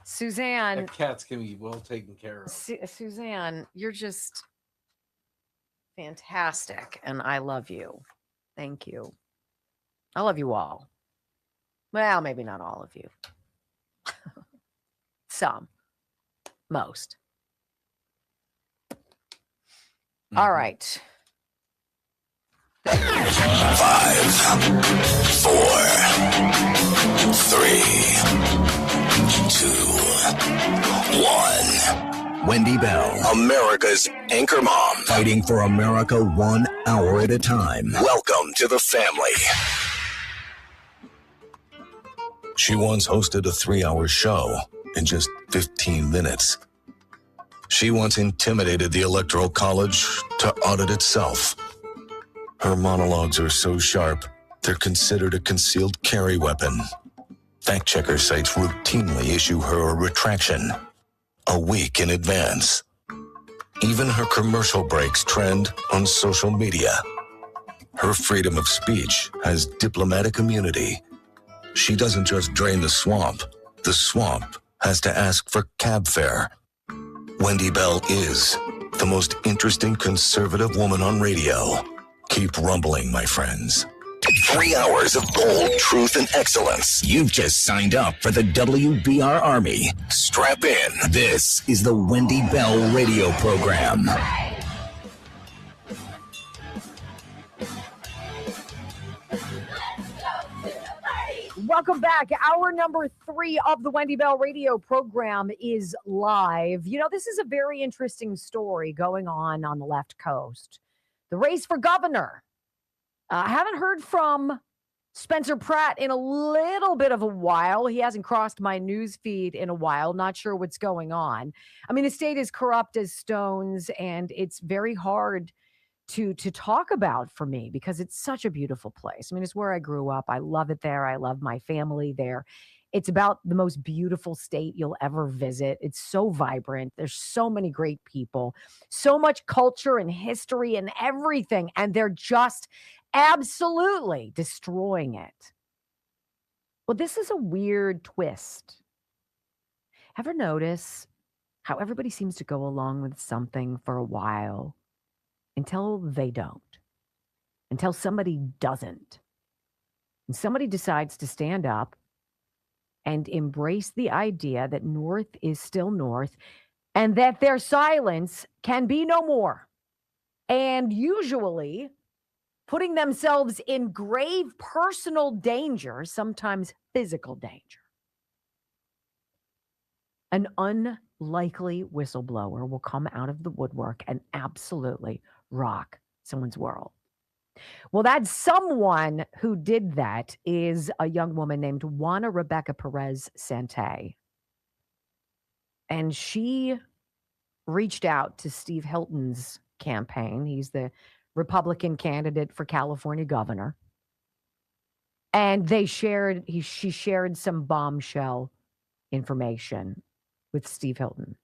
Suzanne. That cat's going to be well taken care of. Suzanne, you're just fantastic, and I love you. Thank you. I love you all. Well, maybe not all of you. Some. Most. All right. 5, 4, 3, 2, 1. Wendy Bell, America's anchor mom, fighting for America 1 hour at a time. Welcome to the family. She once hosted a 3-hour show in just 15 minutes. She once intimidated the Electoral College to audit itself. Her monologues are so sharp, they're considered a concealed carry weapon. Fact-checker sites routinely issue her a retraction a week in advance. Even her commercial breaks trend on social media. Her freedom of speech has diplomatic immunity. She doesn't just drain the swamp has to ask for cab fare. Wendy Bell is the most interesting conservative woman on radio. Keep rumbling, my friends. 3 hours of bold truth and excellence. You've just signed up for the WBR Army. Strap in. This is the Wendy Bell radio program. Welcome back. Hour number 3 of the Wendy Bell radio program is live. You know, this is a very interesting story going on the left coast. The race for governor. I haven't heard from Spencer Pratt in a little bit of a while. He hasn't crossed my news feed in a while. Not sure what's going on. I mean, the state is corrupt as stones, and it's very hard to talk about for me because it's such a beautiful place. I mean, it's where I grew up. I love it there. I love my family there. It's about the most beautiful state you'll ever visit. It's so vibrant. There's so many great people, so much culture and history and everything, and they're just absolutely destroying it. Well, this is a weird twist. Ever notice how everybody seems to go along with something for a while until they don't, until somebody doesn't, and somebody decides to stand up and embrace the idea that North is still North and that their silence can be no more, and usually putting themselves in grave personal danger, sometimes physical danger. An unlikely whistleblower will come out of the woodwork and absolutely rock someone's world. Well, that someone who did that is a young woman named Juana Rebecca Perez Sante. And she reached out to Steve Hilton's campaign. He's the Republican candidate for California governor. And she shared some bombshell information with Steve Hilton,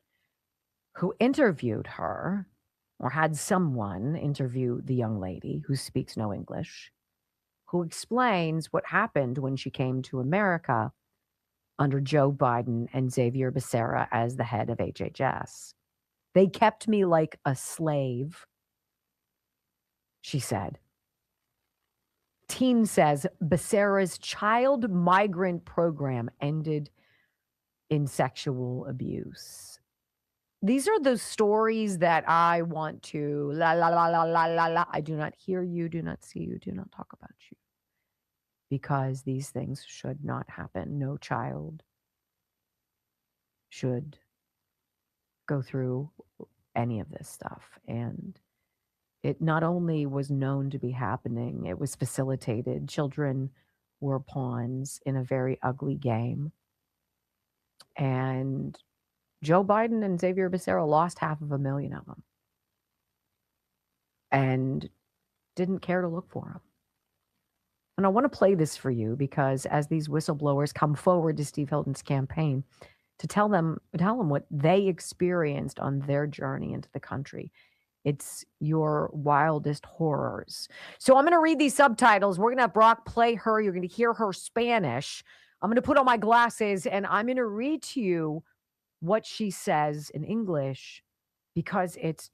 who interviewed her, or had someone interview the young lady who speaks no English, who explains what happened when she came to America under Joe Biden and Xavier Becerra as the head of HHS. They kept me like a slave, she said. Team says Becerra's child migrant program ended in sexual abuse. These are the stories that I want to la la la la la la la. I do not hear you, do not see you, do not talk about you. Because these things should not happen. No child should go through any of this stuff. And it not only was known to be happening, it was facilitated. Children were pawns in a very ugly game. And Joe Biden and Xavier Becerra lost 500,000 of them and didn't care to look for them. And I want to play this for you because as these whistleblowers come forward to Steve Hilton's campaign to tell them what they experienced on their journey into the country, it's your wildest horrors. So I'm going to read these subtitles. We're going to have Brock play her. You're going to hear her Spanish. I'm going to put on my glasses and I'm going to read to you what she says in English because it's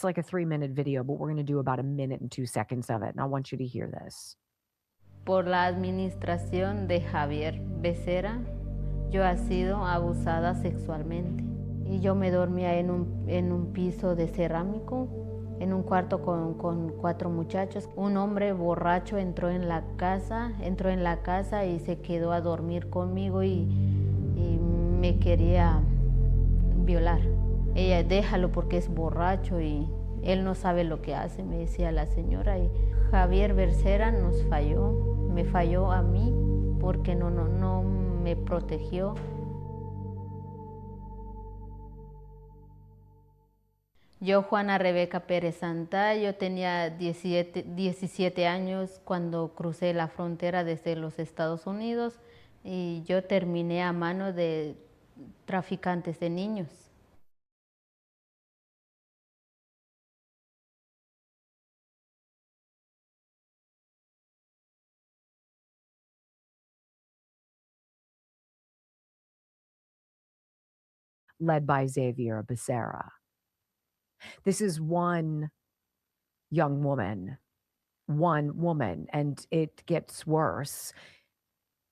like a 3-minute video, but we're going to do about 1 minute and 2 seconds of it. And I want you to hear this. Por la administración de Javier Becerra, yo he sido abusada sexualmente. Y yo me dormía en un piso de cerámico, en un cuarto con 4 muchachos. Un hombre borracho entró en la casa y se quedó a dormir conmigo y me quería violar. Ella, déjalo porque es borracho y él no sabe lo que hace, me decía la señora. Y Javier Becerra nos falló, me falló a mí porque no me protegió. Yo, Juana Rebeca Pérez Santa, yo tenía 17 años cuando crucé la frontera desde los Estados Unidos y yo terminé a mano de traficantes de niños. Led by Xavier Becerra. This is one woman, and it gets worse.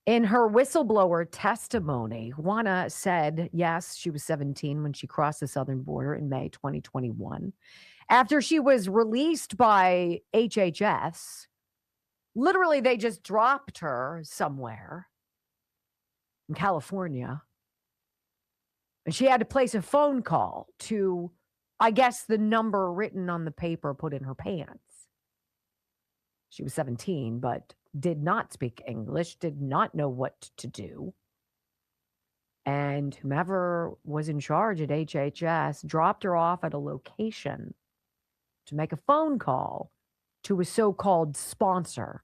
In her whistleblower testimony, Juana said, yes, she was 17 when she crossed the southern border in May 2021. After she was released by HHS, literally they just dropped her somewhere in California. And she had to place a phone call to, I guess, the number written on the paper put in her pants. She was 17, but did not speak English, did not know what to do. And whomever was in charge at HHS dropped her off at a location to make a phone call to a so-called sponsor.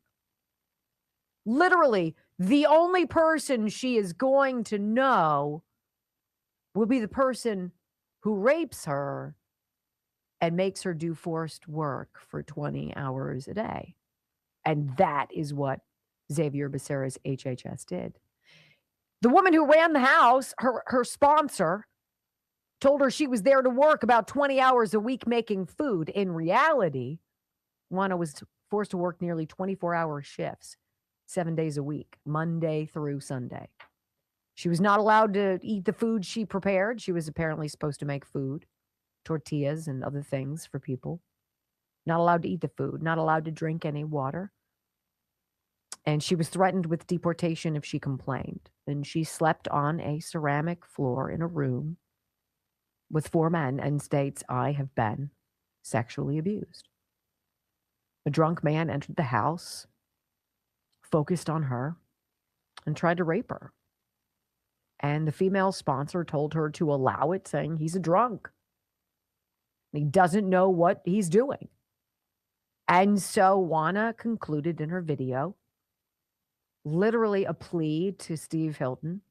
Literally, the only person she is going to know will be the person who rapes her and makes her do forced work for 20 hours a day. And that is what Xavier Becerra's HHS did. The woman who ran the house, her sponsor, told her she was there to work about 20 hours a week making food. In reality, Juana was forced to work nearly 24-hour shifts, 7 days a week, Monday through Sunday. She was not allowed to eat the food she prepared. She was apparently supposed to make food, tortillas and other things for people. Not allowed to eat the food, not allowed to drink any water. And she was threatened with deportation if she complained. And she slept on a ceramic floor in a room with 4 men and states, I have been sexually abused. A drunk man entered the house, focused on her, and tried to rape her. And the female sponsor told her to allow it, saying he's a drunk. He doesn't know what he's doing. And so Juana concluded in her video, literally a plea to Steve Hilton.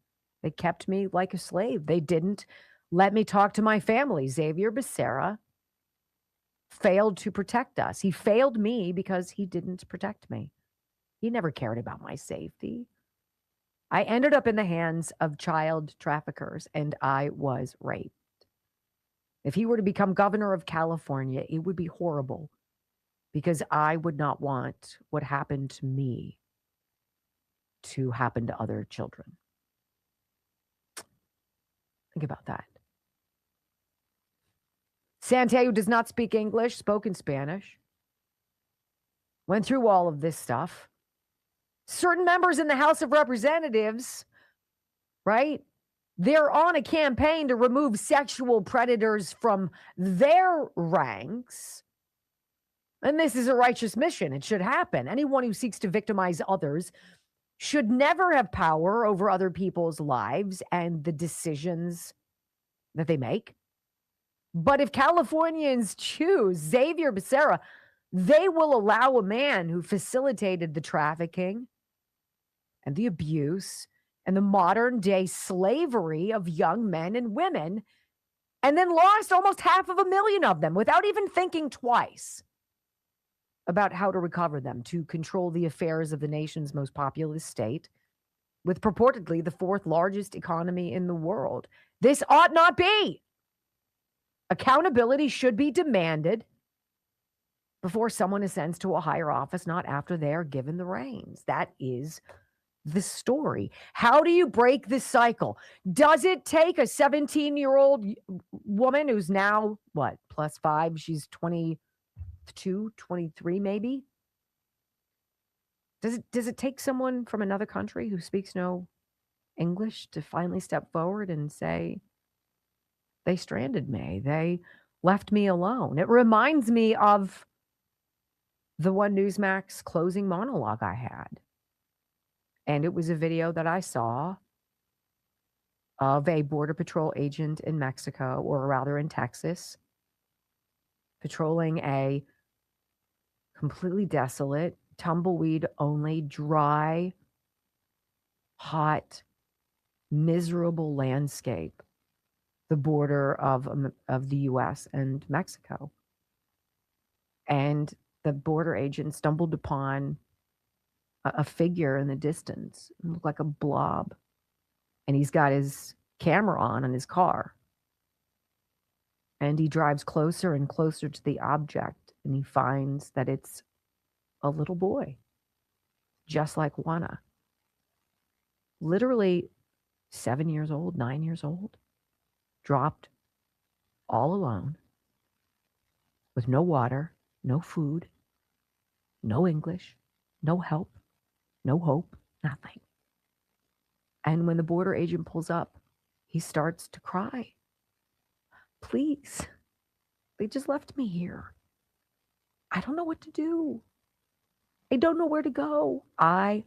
They kept me like a slave. They didn't let me talk to my family. Xavier Becerra failed to protect us. He failed me because he didn't protect me. He never cared about my safety. I ended up in the hands of child traffickers and I was raped. If he were to become governor of California, it would be horrible because I would not want what happened to me to happen to other children. Think about that. Sante, who does not speak English, spoke in Spanish, went through all of this stuff. Certain members in the House of Representatives, right? They're on a campaign to remove sexual predators from their ranks. And this is a righteous mission. It should happen. Anyone who seeks to victimize others should never have power over other people's lives and the decisions that they make. But if Californians choose Xavier Becerra, they will allow a man who facilitated the trafficking and the abuse and the modern day slavery of young men and women, and then lost almost 500,000 of them without even thinking twice about how to recover them to control the affairs of the nation's most populous state, with purportedly the 4th largest economy in the world. This ought not be. Accountability should be demanded before someone ascends to a higher office, not after they are given the reins. That is the story. How do you break this cycle? Does it take a 17-year-old woman who's now, +5? She's 22, 23 maybe? Does it take someone from another country who speaks no English to finally step forward and say, they stranded me, they left me alone? It reminds me of the one Newsmax closing monologue I had. And it was a video that I saw of a Border Patrol agent in Mexico, or rather in Texas, patrolling a completely desolate, tumbleweed-only, dry, hot, miserable landscape, the border of the U.S. and Mexico. And the border agent stumbled upon a figure in the distance. It looked like a blob. And he's got his camera on in his car. And he drives closer and closer to the object. And he finds that it's a little boy, just like Juana. Literally 7 years old, 9 years old, dropped all alone with no water, no food, no English, no help, no hope, nothing. And when the border agent pulls up, he starts to cry. Please, they just left me here. I don't know what to do. I don't know where to go. I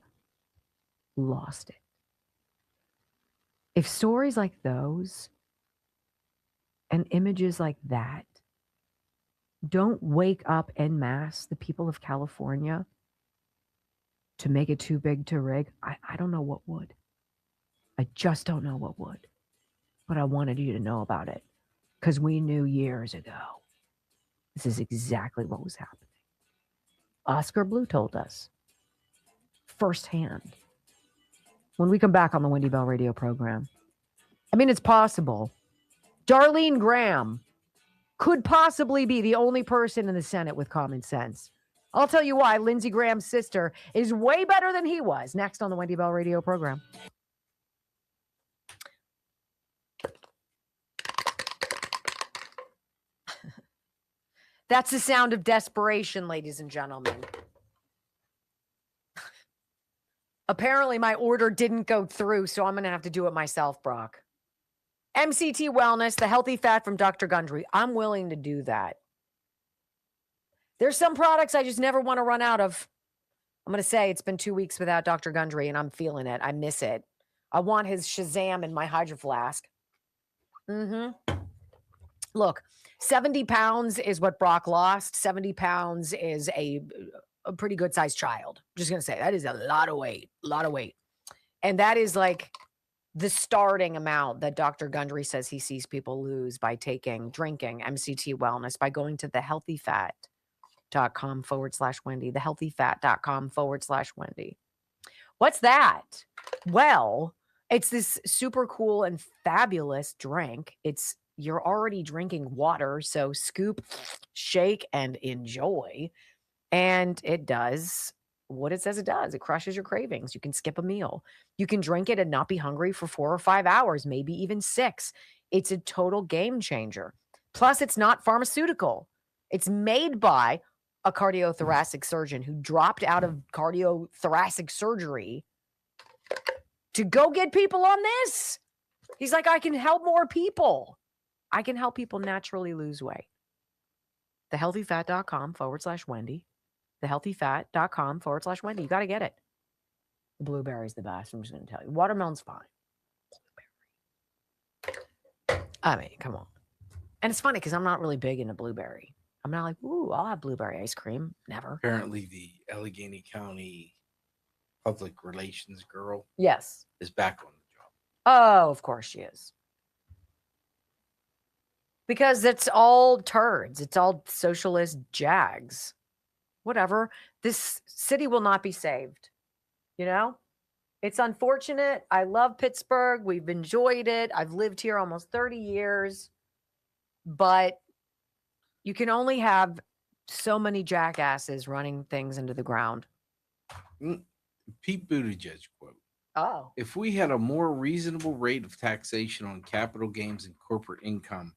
lost it. If stories like those and images like that don't wake up en masse the people of California to make it too big to rig, I don't know what would. I just don't know what would. But I wanted you to know about it because we knew years ago this is exactly what was happening. Oscar Blue told us firsthand. When we come back on the Wendy Bell radio program, I mean, it's possible. Darlene Graham could possibly be the only person in the Senate with common sense. I'll tell you why. Lindsey Graham's sister is way better than he was. Next on the Wendy Bell radio program. That's the sound of desperation, ladies and gentlemen. Apparently, my order didn't go through, so I'm going to have to do it myself, Brock. MCT Wellness, the healthy fat from Dr. Gundry. I'm willing to do that. There's some products I just never want to run out of. I'm going to say it's been 2 weeks without Dr. Gundry, and I'm feeling it. I miss it. I want his Shazam in my Hydro Flask. Look, 70 pounds is what Brock lost. 70 pounds is a pretty good sized child. Just going to say that is a lot of weight, And that is like the starting amount that Dr. Gundry says he sees people lose by drinking MCT Wellness, by going to thehealthyfat.com/Wendy, thehealthyfat.com/Wendy. What's that? Well, it's this super cool and fabulous drink. You're already drinking water, so scoop, shake, and enjoy. And it does what it says it does. It crushes your cravings. You can skip a meal. You can drink it and not be hungry for 4 or 5 hours, maybe even 6. It's a total game changer. Plus, it's not pharmaceutical. It's made by a cardiothoracic surgeon who dropped out of cardiothoracic surgery to go get people on this. He's like, I can help more people. I can help people naturally lose weight. Thehealthyfat.com/Wendy. Thehealthyfat.com/Wendy. You got to get it. The blueberry's the best. I'm just going to tell you. Watermelon's fine. I mean, come on. And it's funny because I'm not really big into blueberry. I'm not like, ooh, I'll have blueberry ice cream. Never. Apparently, the Allegheny County public relations girl Yes. is back on the job. Oh, of course she is. Because it's all turds. It's all socialist jags. Whatever. This city will not be saved. You know? It's unfortunate. I love Pittsburgh. We've enjoyed it. I've lived here almost 30 years. But you can only have so many jackasses running things into the ground. Pete Buttigieg quote. Oh. If we had a more reasonable rate of taxation on capital gains and corporate income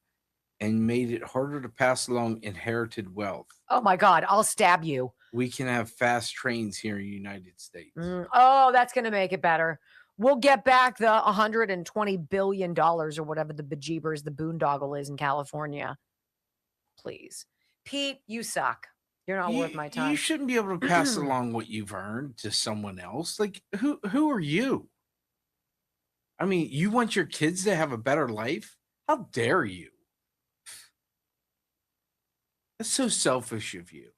and made it harder to pass along inherited wealth. Oh my God, I'll stab you. We can have fast trains here in the United States. Oh, that's going to make it better. We'll get back the $120 billion or whatever the bejeebers, the boondoggle is in California. Please. Pete, you suck. You're not worth my time. You shouldn't be able to pass along what you've earned to someone else. Like, who are you? I mean, you want your kids to have a better life? How dare you? That's so selfish of you.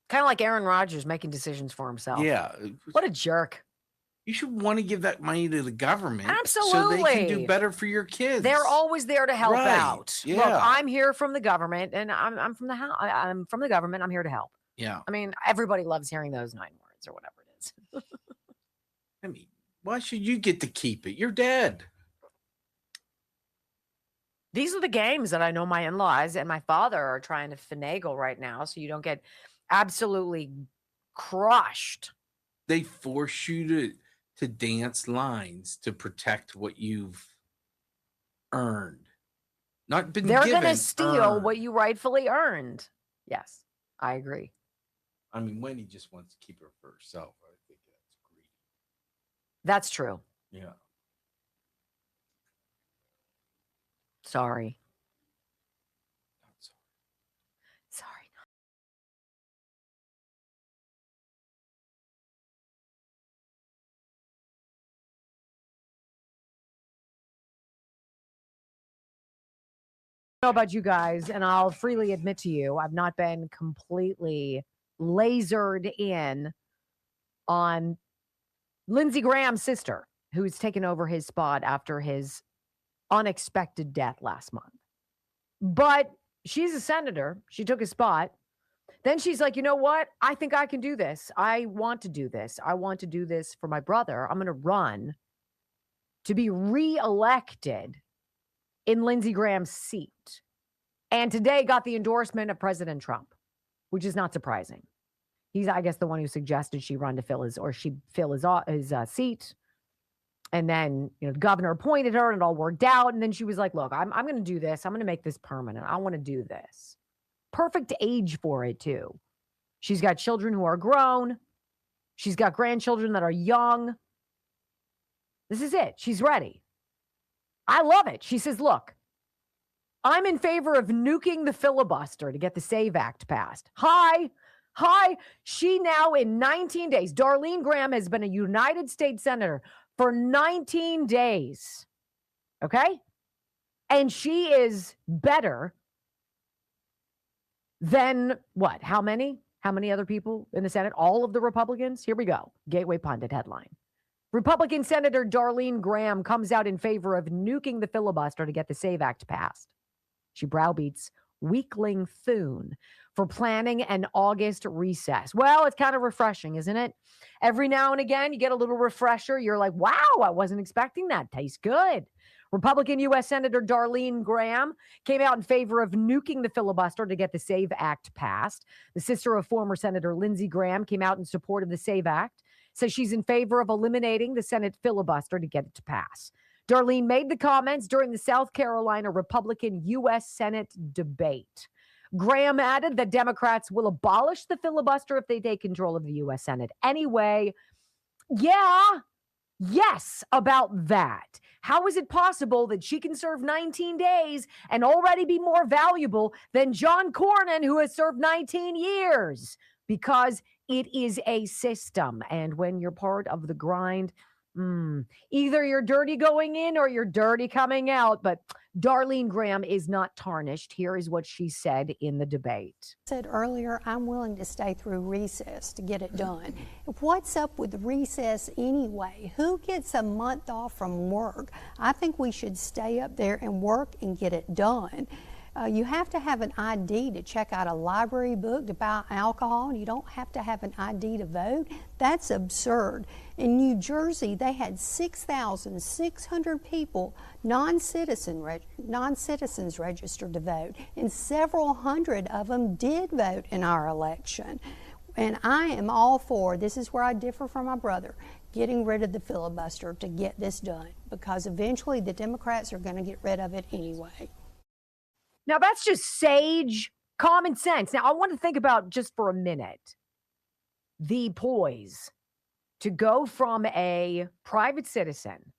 Kind of like Aaron Rodgers making decisions for himself. Yeah. What a jerk. You should want to give that money to the government. Absolutely. So they can do better for your kids. They're always there to help out. Yeah. Look, I'm here from the government and I'm from the house. I'm from the government. I'm here to help. Yeah. I mean, everybody loves hearing those 9 words or whatever it is. I mean, why should you get to keep it? You're dead. These are the games that I know my in-laws and my father are trying to finagle right now so you don't get absolutely crushed. They force you to dance lines to protect what you've earned. Not been They're given. going to steal what you rightfully earned. Yes, I agree. I mean, Wendy just wants to keep her for herself. I think that's greedy. That's true. Yeah. Sorry. Sorry. I don't know about you guys, and I'll freely admit to you, I've not been completely lasered in on Lindsey Graham's sister, who's taken over his spot after his unexpected death last month. But she's a senator. She took his spot. Then she's like, you know what? I think I can do this. I want to do this. I want to do this for my brother. I'm going to run to be reelected in Lindsey Graham's seat. And today got the endorsement of President Trump, which is not surprising. He's, I guess, the one who suggested she run to fill his seat. And then, the governor appointed her and it all worked out. And then she was like, look, I'm going to do this. I'm going to make this permanent. I want to do this. Perfect age for it, too. She's got children who are grown. She's got grandchildren that are young. This is it. She's ready. I love it. She says, look, I'm in favor of nuking the filibuster to get the SAVE Act passed. Hi. She now in 19 days, Darlene Graham has been a United States Senator for 19 days. Okay? And she is better than what? How many? How many other people in the Senate? All of the Republicans? Here we go. Gateway Pundit headline. Republican Senator Darlene Graham comes out in favor of nuking the filibuster to get the SAVE Act passed. She browbeats weakling Thune for planning an August recess. Well, it's kind of refreshing, isn't it? Every now and again, you get a little refresher. You're like, wow, I wasn't expecting that. Tastes good. Republican U.S. Senator Darlene Graham came out in favor of nuking the filibuster to get the SAVE Act passed. The sister of former Senator Lindsey Graham came out in support of the SAVE Act, says she's in favor of eliminating the Senate filibuster to get it to pass. Darlene made the comments during the South Carolina Republican U.S. Senate debate. Graham added that Democrats will abolish the filibuster if they take control of the U.S. Senate. Anyway, yes, about that. How is it possible that she can serve 19 days and already be more valuable than John Cornyn, who has served 19 years? Because it is a system. And when you're part of the grind, Either you're dirty going in or you're dirty coming out. But Darlene Graham is not tarnished. Here is what she said in the debate. Said earlier, I'm willing to stay through recess to get it done. What's up with recess anyway? Who gets a month off from work? I think we should stay up there and work and get it done. You have to have an ID to check out a library book, to buy alcohol. You don't have to have an ID to vote. That's absurd. In New Jersey, they had 6,600 people, non-citizens registered to vote, and several hundred of them did vote in our election. And I am all for, this is where I differ from my brother, getting rid of the filibuster to get this done, because eventually the Democrats are going to get rid of it anyway. Now, that's just sage common sense. Now, I want to think about just for a minute the poise to go from a private citizen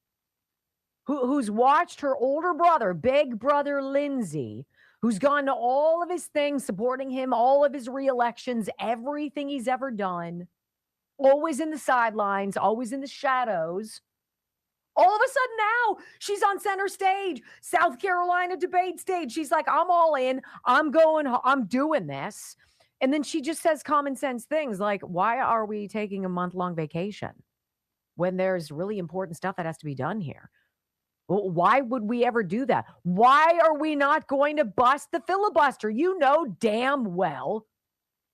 who's watched her older brother, big brother Lindsey, who's gone to all of his things, supporting him, all of his re-elections, everything he's ever done, always in the sidelines, always in the shadows. All of a sudden now she's on center stage, South Carolina debate stage. She's like, I'm all in. I'm doing this. And then she just says common sense things like, why are we taking a month-long vacation when there's really important stuff that has to be done here? Well, why would we ever do that? Why are we not going to bust the filibuster? You know damn well.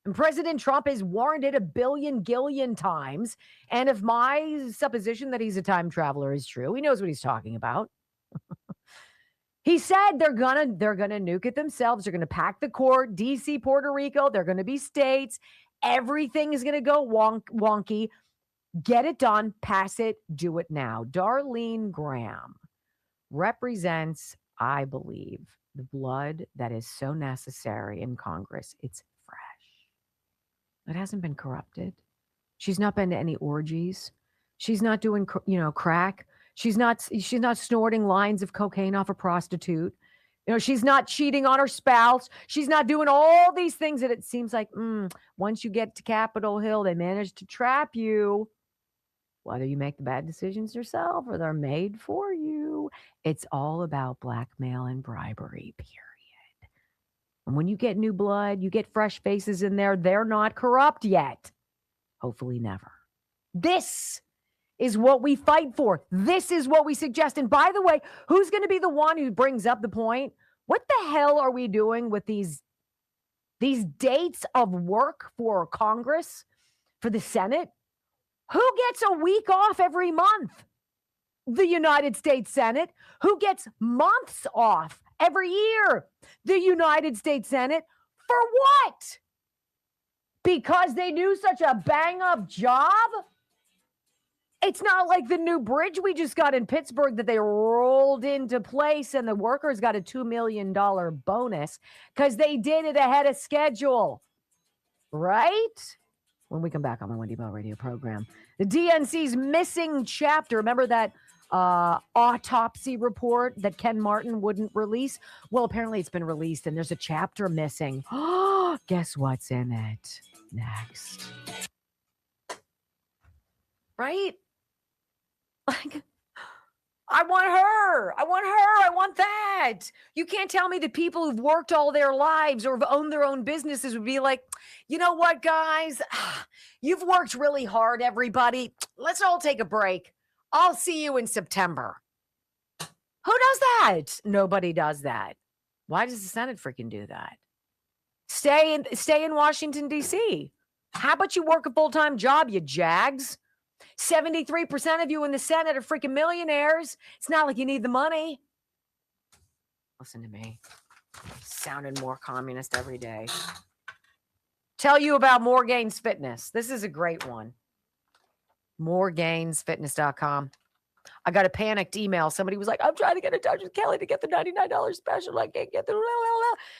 And President Trump has warned it a billion times. And if my supposition that he's a time traveler is true, he knows what he's talking about. He said they're gonna nuke it themselves. They're gonna pack the court, DC, Puerto Rico. They're gonna be states. Everything is gonna go wonky. Get it done, pass it, do it now. Darlene Graham represents, I believe, the blood that is so necessary in Congress. It's fresh. It hasn't been corrupted. She's not been to any orgies. She's not doing, crack. She's not snorting lines of cocaine off a prostitute. She's not cheating on her spouse. She's not doing all these things that it seems like once you get to Capitol Hill, they manage to trap you. Whether you make the bad decisions yourself or they're made for you, it's all about blackmail and bribery, period. And when you get new blood, you get fresh faces in there, they're not corrupt yet. Hopefully never. This is what we fight for. This is what we suggest. And by the way, who's going to be the one who brings up the point? What the hell are we doing with these dates of work for Congress, for the Senate? Who gets a week off every month? The United States Senate. Who gets months off every year? The United States Senate. For what? Because they do such a bang-up job? It's not like the new bridge we just got in Pittsburgh that they rolled into place and the workers got a $2 million bonus because they did it ahead of schedule. Right? When we come back on the Wendy Bell radio program, the DNC's missing chapter. Remember that autopsy report that Ken Martin wouldn't release? Well, apparently it's been released and there's a chapter missing. Guess what's in it? Next. Right? Like, I want her. I want that. You can't tell me that people who've worked all their lives or have owned their own businesses would be like, you know what, guys? You've worked really hard, everybody. Let's all take a break. I'll see you in September. Who does that? Nobody does that. Why does the Senate freaking do that? Stay in Washington, D.C. How about you work a full-time job, you jags? 73% of you in the Senate are freaking millionaires. It's not like you need the money. Listen to me. Sounding more communist every day. Tell you about More Gains Fitness. This is a great one. MoreGainsFitness.com. I got a panicked email. Somebody was like, I'm trying to get in touch with Kelly to get the $99 special. I can't get the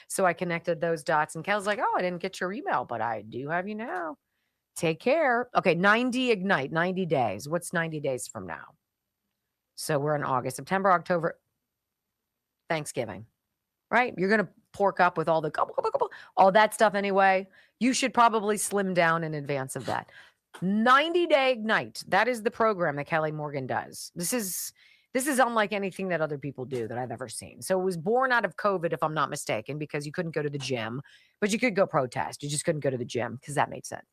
So I connected those dots and Kelly's like, oh, I didn't get your email, but I do have you now. Take care. Okay, 90 Ignite, 90 days. What's 90 days from now? So we're in August, September, October, Thanksgiving, right? You're going to pork up with all the all that stuff anyway. You should probably slim down in advance of that. 90-day Ignite. That is the program that Kelly Morgan does. This is unlike anything that other people do that I've ever seen. So it was born out of COVID, if I'm not mistaken, because you couldn't go to the gym, but you could go protest. You just couldn't go to the gym because that made sense.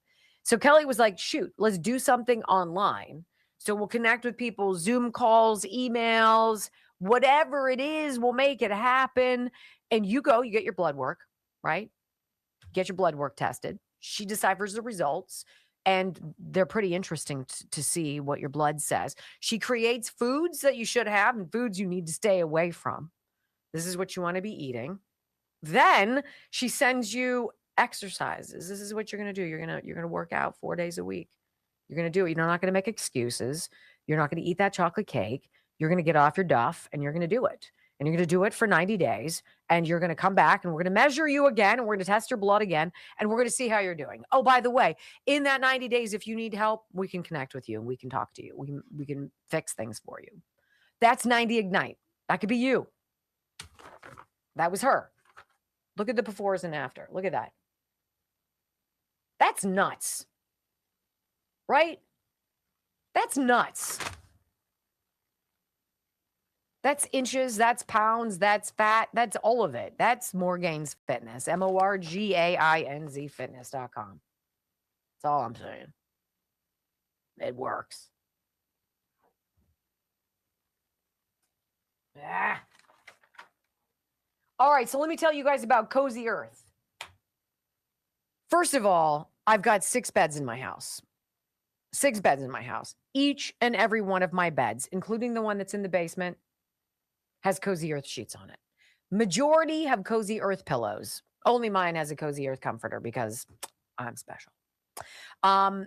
So Kelly was like, shoot, let's do something online. So we'll connect with people, Zoom calls, emails, whatever it is, we'll make it happen. And you get your blood work, right? Get your blood work tested. She deciphers the results, and they're pretty interesting to see what your blood says. She creates foods that you should have and foods you need to stay away from. This is what you want to be eating. Then she sends you exercises. This is what you're going to do. You're going to work out 4 days a week. You're going to do it. You're not going to make excuses. You're not going to eat that chocolate cake. You're going to get off your duff and you're going to do it. And you're going to do it for 90 days. And you're going to come back and we're going to measure you again. And we're going to test your blood again. And we're going to see how you're doing. Oh, by the way, in that 90 days, if you need help, we can connect with you and we can talk to you. We can fix things for you. That's 90 Ignite. That could be you. That was her. Look at the befores and after. Look at that. That's nuts. Right? That's nuts. That's inches, that's pounds, that's fat, that's all of it. That's Morgain's Fitness. MORGAINZ fitness.com. That's all I'm saying. It works. Ah. All right, so let me tell you guys about Cozy Earth. First of all, I've got 6 beds in my house. 6 beds in my house. Each and every one of my beds, including the one that's in the basement, has Cozy Earth sheets on it. Majority have Cozy Earth pillows. Only mine has a Cozy Earth comforter because I'm special. To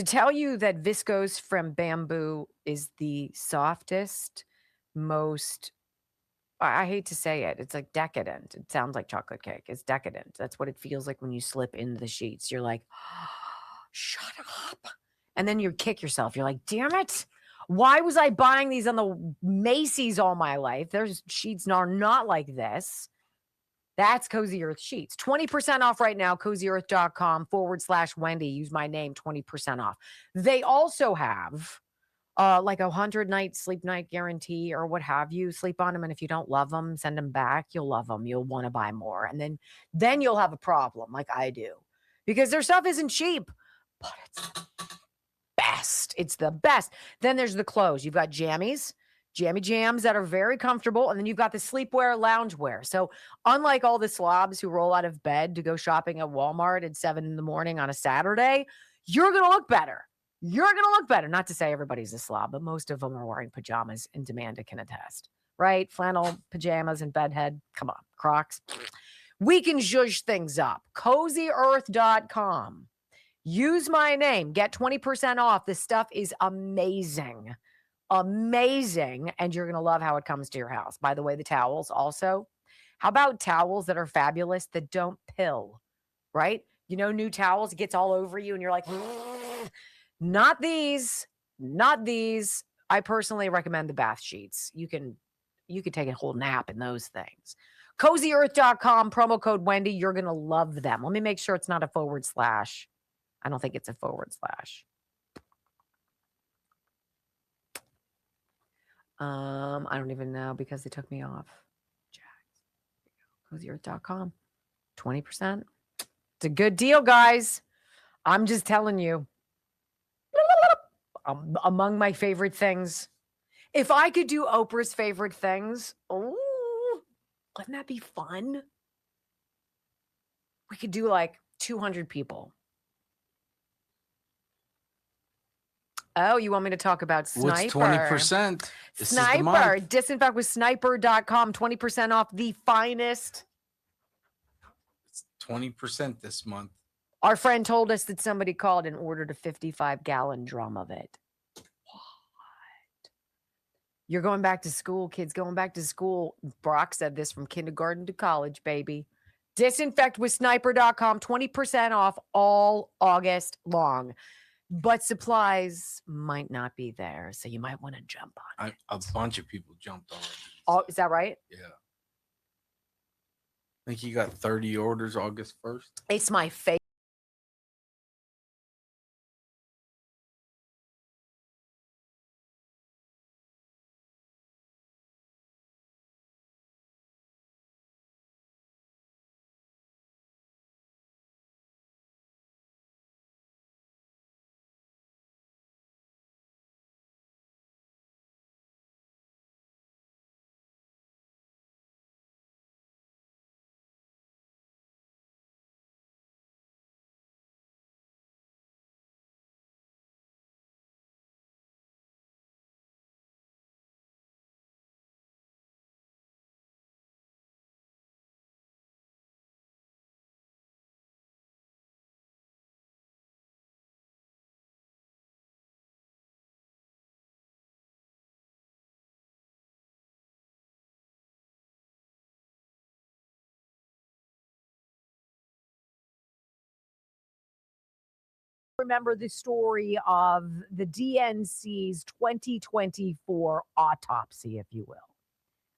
tell you that viscose from bamboo is the softest, most, I hate to say it, it's like decadent. It sounds like chocolate cake. It's decadent. That's what it feels like when you slip into the sheets. You're like, oh, shut up. And then you kick yourself. You're like, damn it. Why was I buying these on the Macy's all my life? There's sheets are not like this. That's Cozy Earth sheets. 20% off right now, cozyearth.com/Wendy. Use my name, 20% off. They also have like a 100-night sleep night guarantee or what have you. Sleep on them, and if you don't love them, send them back. You'll love them. You'll want to buy more. And then you'll have a problem like I do. Because their stuff isn't cheap, but it's best. It's the best. Then there's the clothes. You've got jammies, jammy jams that are very comfortable. And then you've got the sleepwear, loungewear. So unlike all the slobs who roll out of bed to go shopping at Walmart at 7 a.m. on a Saturday, you're going to look better. You're going to look better. Not to say everybody's a slob, but most of them are wearing pajamas, and Amanda can attest, right? Flannel pajamas and bedhead. Come on, Crocs. We can zhuzh things up. CozyEarth.com. Use my name. Get 20% off. This stuff is amazing. Amazing. And you're going to love how it comes to your house. By the way, the towels also. How about towels that are fabulous that don't pill, right? You know, new towels, it gets all over you and you're like, not these, not these. I personally recommend the bath sheets. You can take a whole nap in those things. CozyEarth.com, promo code Wendy. You're going to love them. Let me make sure it's not a / I don't think it's a / I don't even know because they took me off. CozyEarth.com. 20%. It's a good deal, guys. I'm just telling you. Among my favorite things. If I could do Oprah's favorite things, oh, wouldn't that be fun? We could do like 200 people. Oh, you want me to talk about Sniper? What's 20%? Sniper. Disinfect with Sniper.com. 20% off the finest. It's 20% this month. Our friend told us that somebody called and ordered a 55-gallon drum of it. What? You're going back to school, kids. Going back to school. Brock said this from kindergarten to college, baby. Disinfect with Sniper.com. 20% off all August long. But supplies might not be there, so you might want to jump on it. A bunch of people jumped on it. Oh, is that right? Yeah. I think you got 30 orders August 1st. It's my favorite. remember the story of the DNC's 2024 autopsy, if you will,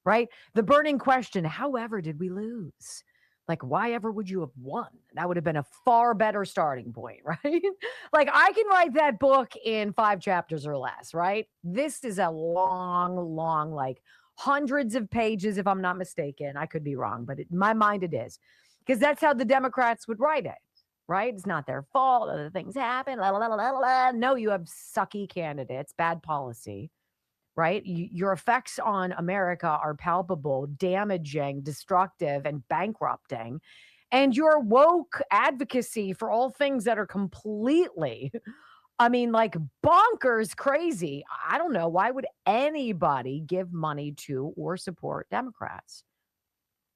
right? The burning question, however, did we lose? Like, why ever would you have won? That would have been a far better starting point, right? Like, I can write that book in 5 chapters or less, right? This is a long, like hundreds of pages, if I'm not mistaken. I could be wrong, but in my mind it is. Because that's how the Democrats would write it, right? It's not their fault. Other things happen. La, la, la, la, la. No, you have sucky candidates, bad policy, right? Your effects on America are palpable, damaging, destructive, and bankrupting. And your woke advocacy for all things that are completely, I mean, like bonkers crazy. I don't know. Why would anybody give money to or support Democrats?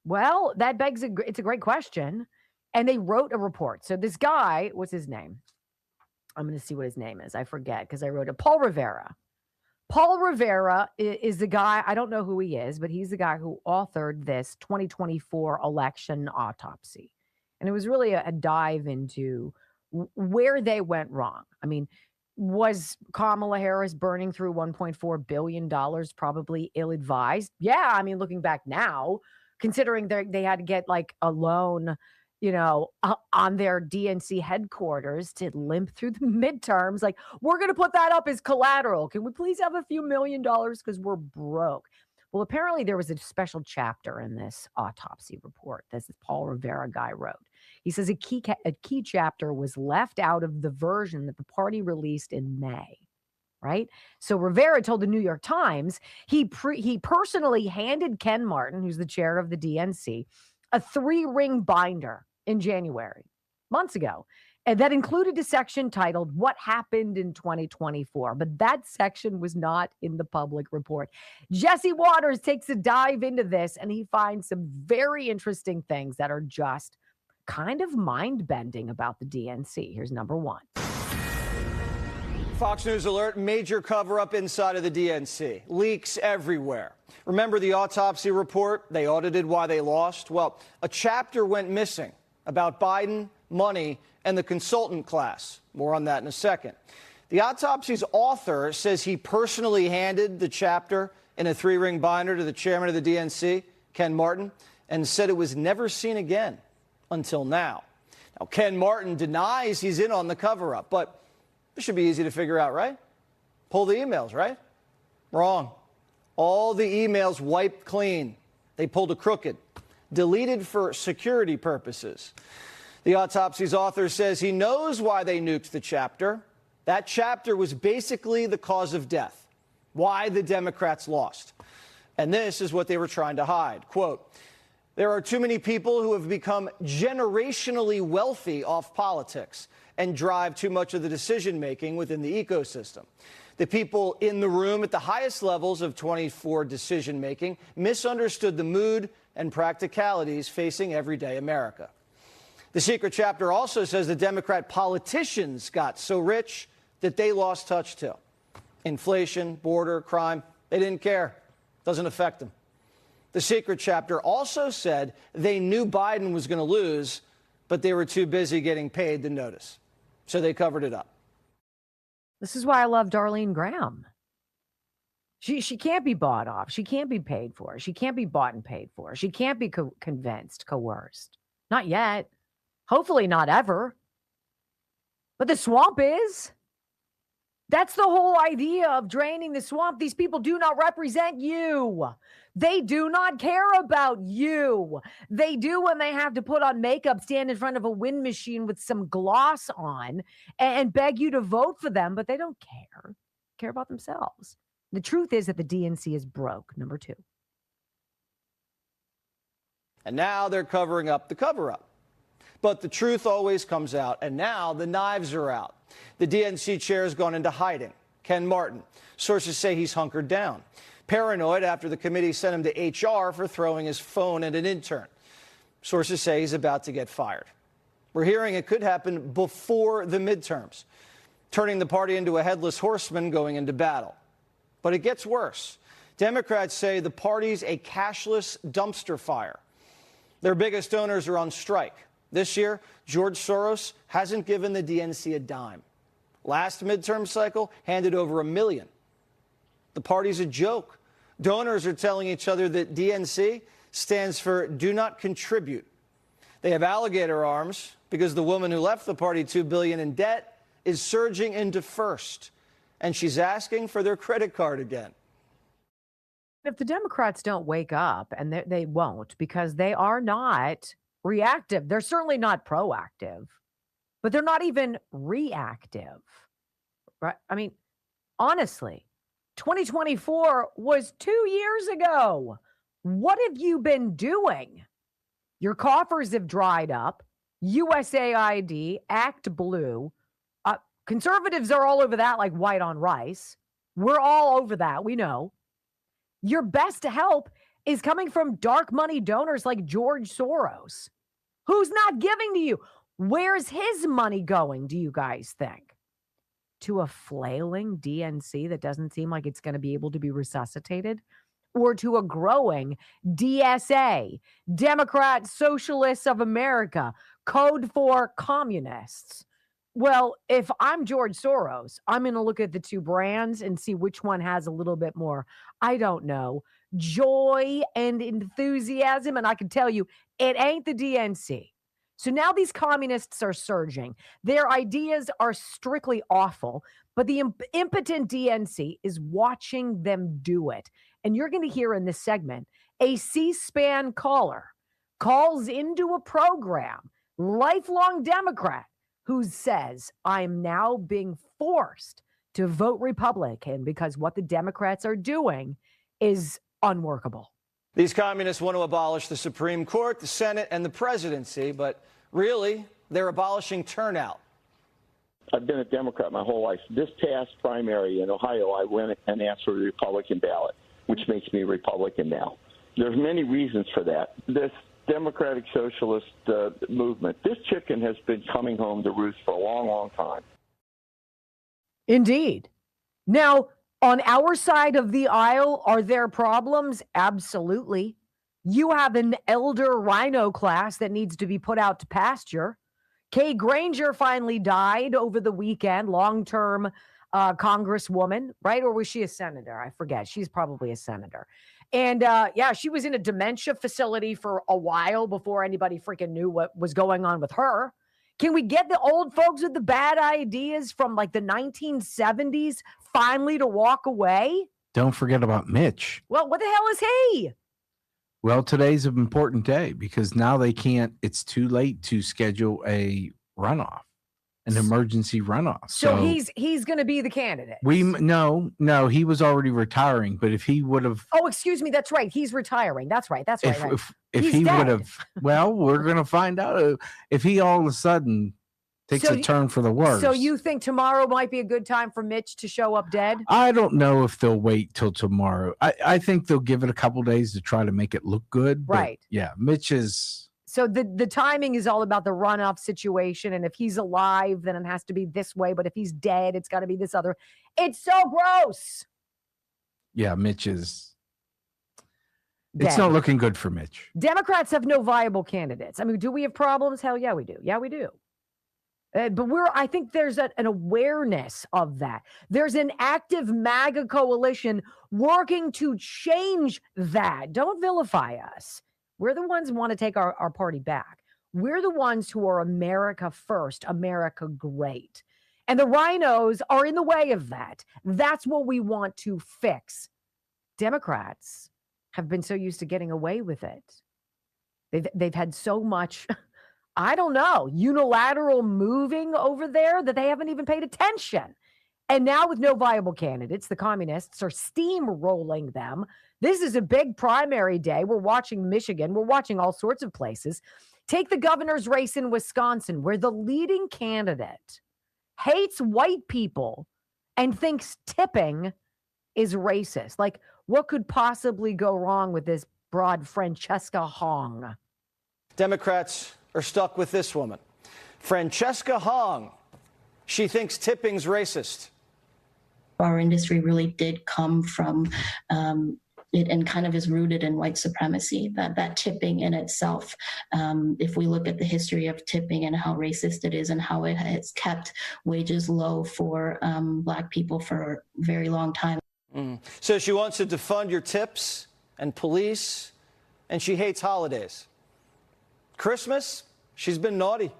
Well, that begs it's a great question. And they wrote a report. So this guy, what's his name? I'm going to see what his name is. I forget because I wrote it. Paul Rivera. Paul Rivera is the guy, I don't know who he is, but he's the guy who authored this 2024 election autopsy. And it was really a dive into where they went wrong. I mean, was Kamala Harris burning through $1.4 billion probably ill-advised? Yeah, I mean, looking back now, considering they had to get like a loan, on their DNC headquarters to limp through the midterms. Like, we're going to put that up as collateral. Can we please have a few $1 million because we're broke? Well, apparently there was a special chapter in this autopsy report that this Paul Rivera guy wrote. He says a key chapter was left out of the version that the party released in May. Right? So Rivera told the New York Times he personally handed Ken Martin, who's the chair of the DNC, a 3-ring binder in January, months ago. And that included a section titled, What Happened in 2024? But that section was not in the public report. Jesse Waters takes a dive into this, and he finds some very interesting things that are just kind of mind-bending about the DNC. Here's number 1. Fox News alert, major cover-up inside of the DNC. Leaks everywhere. Remember the autopsy report? They audited why they lost. Well, a chapter went missing about Biden, money, and the consultant class. More on that in a second. The autopsy's author says he personally handed the chapter in a 3-ring binder to the chairman of the DNC, Ken Martin, and said it was never seen again until now. Now, Ken Martin denies he's in on the cover-up, but this should be easy to figure out, right? Pull the emails, right? Wrong. All the emails wiped clean. They pulled a crooked, deleted for security purposes. The autopsy's author says he knows why they nuked the chapter. That chapter was basically the cause of death, why the Democrats lost. And this is what they were trying to hide. Quote, there are too many people who have become generationally wealthy off politics and drive too much of the decision-making within the ecosystem. The people in the room at the highest levels of 24 decision-making misunderstood the mood and practicalities facing everyday America. The secret chapter also says the Democrat politicians got so rich that they lost touch too. Inflation, border, crime, they didn't care. Doesn't affect them. The secret chapter also said they knew Biden was going to lose, but they were too busy getting paid to notice. So they covered it up. This is why I love Darlene Graham. She can't be bought off. She can't be paid for. She can't be bought and paid for. She can't be convinced, coerced. Not yet. Hopefully not ever. But the swamp is. That's the whole idea of draining the swamp. These people do not represent you. They do not care about you. They do when they have to put on makeup, stand in front of a wind machine with some gloss on and beg you to vote for them, but they don't care about themselves. The truth is that the DNC is broke, number 2. And now they're covering up the cover-up. But the truth always comes out, and now the knives are out. The DNC chair has gone into hiding. Ken Martin. Sources say he's hunkered down. Paranoid after the committee sent him to HR for throwing his phone at an intern. Sources say he's about to get fired. We're hearing it could happen before the midterms, turning the party into a headless horseman going into battle. But it gets worse. Democrats say the party's a cashless dumpster fire. Their biggest donors are on strike. This year, George Soros hasn't given the DNC a dime. Last midterm cycle handed over 1 million. The party's a joke. Donors are telling each other that DNC stands for Do Not Contribute. They have alligator arms because the woman who left the party $2 billion in debt is surging into first, and she's asking for their credit card again. If the Democrats don't wake up, and they won't, because they are not reactive, they're certainly not proactive, but they're not even reactive, right? I mean, honestly, 2024 was 2 years ago. What have you been doing? Your coffers have dried up. USAID, Act Blue. Conservatives are all over that like white on rice. We're all over that. We know. Your best help is coming from dark money donors like George Soros, who's not giving to you. Where's his money going, do you guys think? To a flailing DNC that doesn't seem like it's going to be able to be resuscitated? Or to a growing DSA, Democrat Socialists of America, code for communists? Well, if I'm George Soros, I'm going to look at the two brands and see which one has a little bit more, I don't know, joy and enthusiasm. And I can tell you, it ain't the DNC. So now these communists are surging. Their ideas are strictly awful, but the impotent DNC is watching them do it. And you're going to hear in this segment, a C-SPAN caller calls into a program, lifelong Democrat, who says, I'm now being forced to vote Republican because what the Democrats are doing is unworkable. These communists want to abolish the Supreme Court, the Senate, and the presidency, but really, they're abolishing turnout. I've been a Democrat my whole life. This past primary in Ohio, I went and asked for the Republican ballot, which makes me a Republican now. There's many reasons for that. This Democratic Socialist movement, this chicken has been coming home to roost for a long, long time. Indeed. Now, on our side of the aisle, are there problems? Absolutely. You have an elder rhino class that needs to be put out to pasture. Kay Granger finally died over the weekend, long-term congresswoman, right? Or was she a senator? I forget. She's probably a senator. And she was in a dementia facility for a while before anybody freaking knew what was going on with her. Can we get the old folks with the bad ideas from like the 1970s finally to walk away? Don't forget about Mitch. Well, what the hell is he? Well, today's an important day because now they can't, it's too late to schedule a runoff, an emergency runoff. So he's going to be the candidate. No, he was already retiring, but if he would have. Oh, excuse me. That's right. He's retiring. That's right. If he would have, well, we're going to find out if he all of a sudden takes a turn for the worse. So you think tomorrow might be a good time for Mitch to show up dead? I don't know if they'll wait till tomorrow. I think they'll give it a couple days to try to make it look good. Right. Yeah. Mitch is. So the timing is all about the runoff situation. And if he's alive, then it has to be this way. But if he's dead, it's got to be this other. It's so gross. Yeah, Mitch is. Dead. It's not looking good for Mitch. Democrats have no viable candidates. I mean, do we have problems? Hell yeah, we do. Yeah, we do. But I think there's an awareness of that. There's an active MAGA coalition working to change that. Don't vilify us. We're the ones who want to take our party back. We're the ones who are America first, America great. And the rhinos are in the way of that. That's what we want to fix. Democrats have been so used to getting away with it. They've had so much, I don't know, unilateral moving over there that they haven't even paid attention. And now with no viable candidates, the communists are steamrolling them. This is a big primary day. We're watching Michigan. We're watching all sorts of places. Take the governor's race in Wisconsin, where the leading candidate hates white people and thinks tipping is racist. Like, what could possibly go wrong with this broad Francesca Hong? Democrats are stuck with this woman, Francesca Hong. She thinks tipping's racist. Our industry really did come from and kind of is rooted in white supremacy, that tipping in itself. If we look at the history of tipping and how racist it is and how it has kept wages low for Black people for a very long time. So she wants to defund your tips and police, and she hates holidays. Christmas, she's been naughty.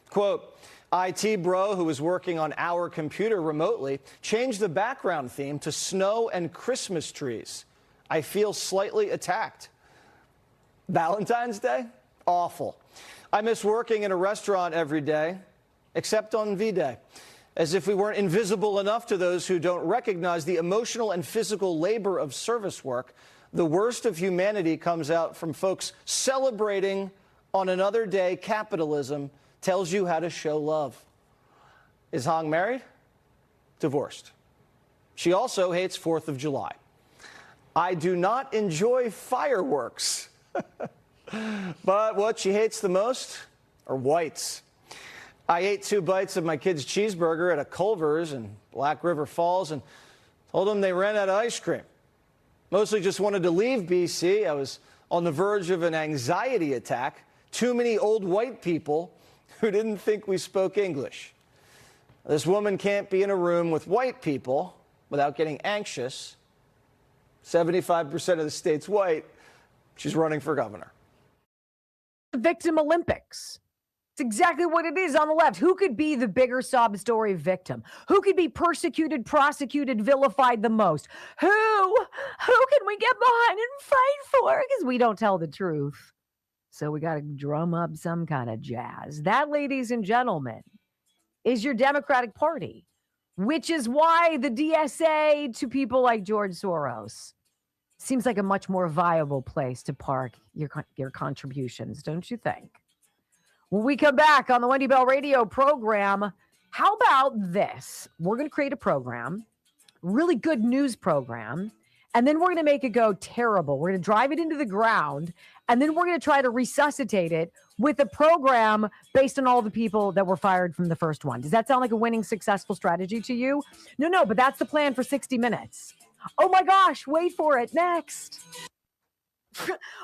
Quote, IT bro who was working on our computer remotely changed the background theme to snow and Christmas trees. I feel slightly attacked. Valentine's Day? Awful. I miss working in a restaurant every day, except on V-Day. As if we weren't invisible enough to those who don't recognize the emotional and physical labor of service work, the worst of humanity comes out from folks celebrating on another day. Capitalism tells you how to show love. Is Hong married? Divorced. She also hates 4th of July. I do not enjoy fireworks. But what she hates the most are whites. I ate 2 bites of my kid's cheeseburger at a Culver's in Black River Falls and told them they ran out of ice cream. Mostly just wanted to leave BC. I was on the verge of an anxiety attack. Too many old white people who didn't think we spoke English. This woman can't be in a room with white people without getting anxious. 75% of the state's white. She's running for governor. Victim Olympics. It's exactly what it is on the left. Who could be the bigger sob story victim? Who could be persecuted, prosecuted, vilified the most? Who can we get behind and fight for? Because we don't tell the truth. So we got to drum up some kind of jazz. That, ladies and gentlemen, is your Democratic Party, which is why the DSA to people like George Soros seems like a much more viable place to park your contributions, don't you think? When we come back on the Wendy Bell radio program, how about this? We're going to create a program, really good news program, and then we're going to make it go terrible. We're going to drive it into the ground, and then we're going to try to resuscitate it with a program based on all the people that were fired from the first one. Does that sound like a winning, successful strategy to you? No, but that's the plan for 60 Minutes. Oh my gosh, wait for it. Next.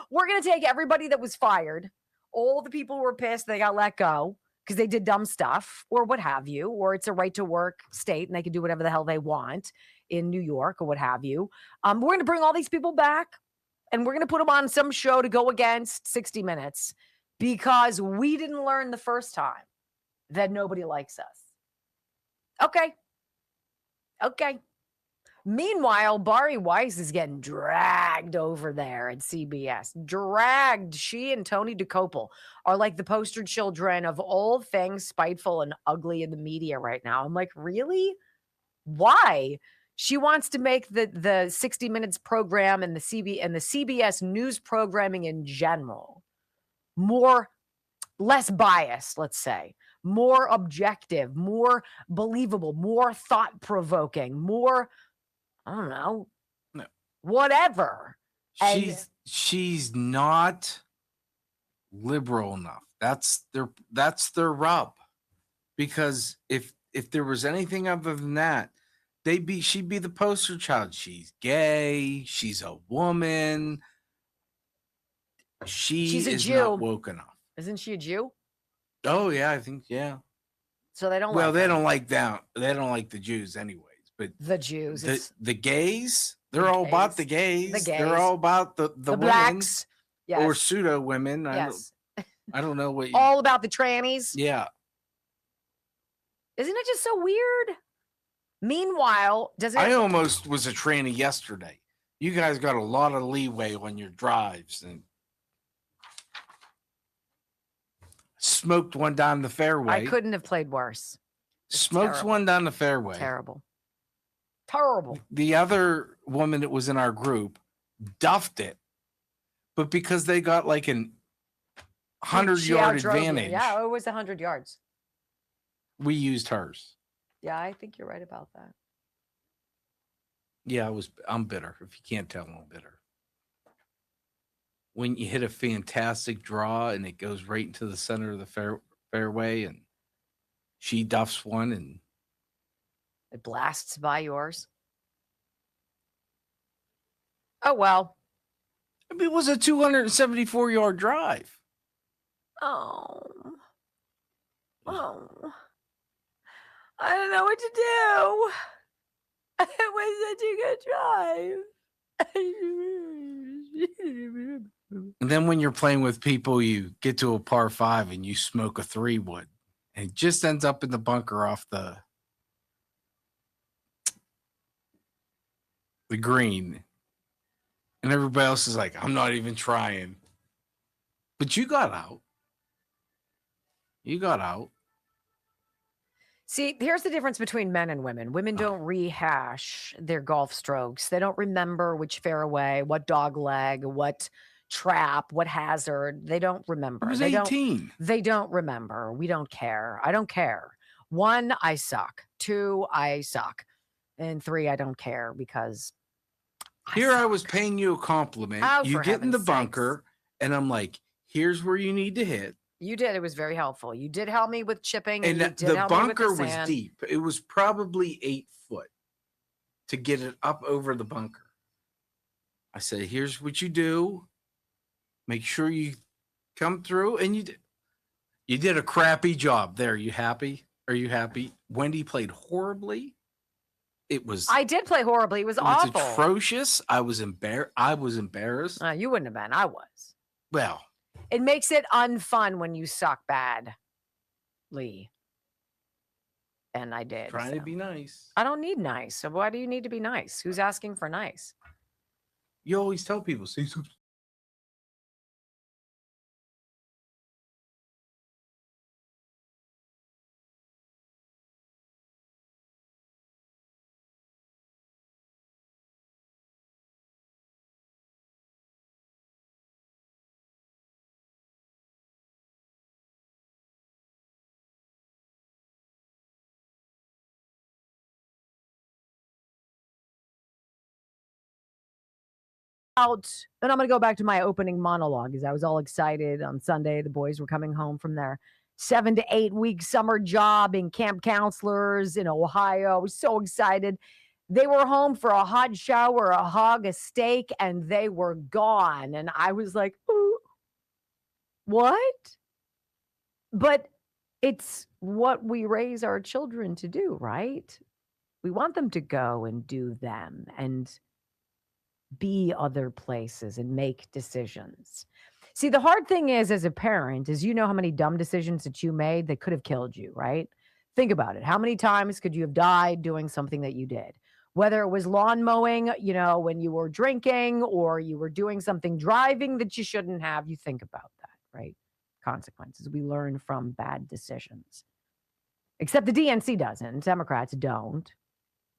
We're going to take everybody that was fired, all the people who were pissed they got let go because they did dumb stuff or what have you, or it's a right to work state and they can do whatever the hell they want in New York or what have you. We're going to bring all these people back and we're going to put them on some show to go against 60 Minutes because we didn't learn the first time that nobody likes us. Okay. Meanwhile, Bari Weiss is getting dragged over there at CBS. Dragged. She and Tony DeCopel are like the poster children of all things spiteful and ugly in the media right now. I'm like, really? Why? She wants to make the 60 Minutes program and the CBS news programming in general less biased, let's say, more objective, more believable, more thought-provoking, more, I don't know, whatever. She's not liberal enough. That's their rub. Because if there was anything other than that, she'd be the poster child. She's gay. She's a woman. She's a Jew. Not woke enough. Isn't she a Jew? Oh yeah, I think yeah. So they don't. Well, like they them. don't like that. They don't like the Jews, anyways. But the Jews, the gays, they're all about the gays. The gays. They're all about the women, blacks, yes. or pseudo women. Yes. I don't know what. All about the trannies. Yeah. Isn't it just so weird? Meanwhile, I almost was a tranny yesterday. You guys got a lot of leeway on your drives and smoked one down the fairway. I couldn't have played worse. Smoked one down the fairway. Terrible. The other woman that was in our group duffed it, but because they got like an 100-yard advantage. Yeah, it was 100 yards. We used hers. Yeah, I think you're right about that. Yeah, I'm bitter. If you can't tell, I'm bitter. When you hit a fantastic draw and it goes right into the center of the fairway and she duffs one and it blasts by yours. Oh, well, It was a 274-yard drive. Oh. I don't know what to do. It was such a good drive. And then when you're playing with people, you get to a par 5 and you smoke a 3-wood. And it just ends up in the bunker off the green. And everybody else is like, I'm not even trying. But you got out. You got out. See, here's the difference between men and women. Women don't rehash their golf strokes. They don't remember which fairway, what dog leg, what trap, what hazard. They don't remember. It was they 18. They don't remember. We don't care. I don't care. 1, I suck. 2, I suck. And 3, I don't care because I was paying you a compliment. Oh, you for get in the heaven's bunker, and I'm like, here's where you need to hit. You did. It was very helpful. You did help me with chipping. And you did the help me with bunker the was sand. deep. It was probably 8 foot to get it up over the bunker. I said, here's what you do. Make sure you come through. And you did a crappy job. There, you happy? Are you happy? Wendy played horribly. I did play horribly. It was awful. It was atrocious. I was embarrassed. You wouldn't have been. I was. Well, it makes it unfun when you suck badly. And I did. Trying to be nice. I don't need nice. So why do you need to be nice? Who's asking for nice? You always tell people, say something. Then I'm going to go back to my opening monologue as I was all excited on Sunday. The boys were coming home from their 7 to 8 week summer job in camp counselors in Ohio. I was so excited. They were home for a hot shower, a hug, a steak, and they were gone. And I was like, ooh, what? But it's what we raise our children to do, right? We want them to go and do them and be other places and make decisions. See, the hard thing is, as a parent, is you know how many dumb decisions that you made that could have killed you, right? Think about it. How many times could you have died doing something that you did? Whether it was lawn mowing, when you were drinking, or you were doing something driving that you shouldn't have, you think about that, right? Consequences. We learn from bad decisions. Except the DNC doesn't. Democrats don't.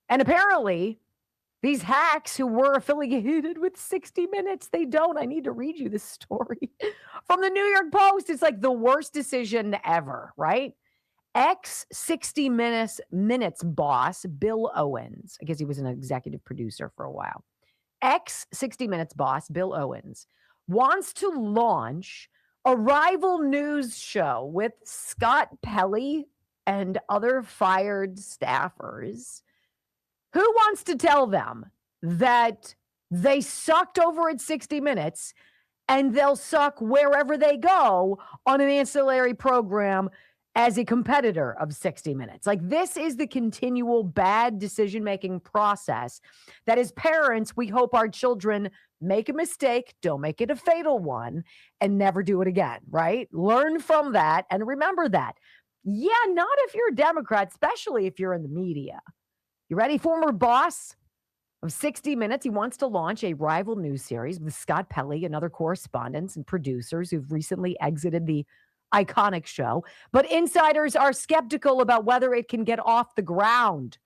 And apparently, these hacks who were affiliated with 60 Minutes, they don't. I need to read you this story from the New York Post. It's like the worst decision ever, right? Ex-60 Minutes boss, Bill Owens, I guess he was an executive producer for a while. Ex-60 Minutes boss, Bill Owens, wants to launch a rival news show with Scott Pelley and other fired staffers. Who wants to tell them that they sucked over at 60 Minutes and they'll suck wherever they go on an ancillary program as a competitor of 60 Minutes? Like, this is the continual bad decision-making process that as parents, we hope our children make a mistake, don't make it a fatal one, and never do it again, right? Learn from that and remember that. Yeah, not if you're a Democrat, especially if you're in the media. You ready? Former boss of 60 Minutes. He wants to launch a rival news series with Scott Pelley and other correspondents and producers who've recently exited the iconic show. But insiders are skeptical about whether it can get off the ground.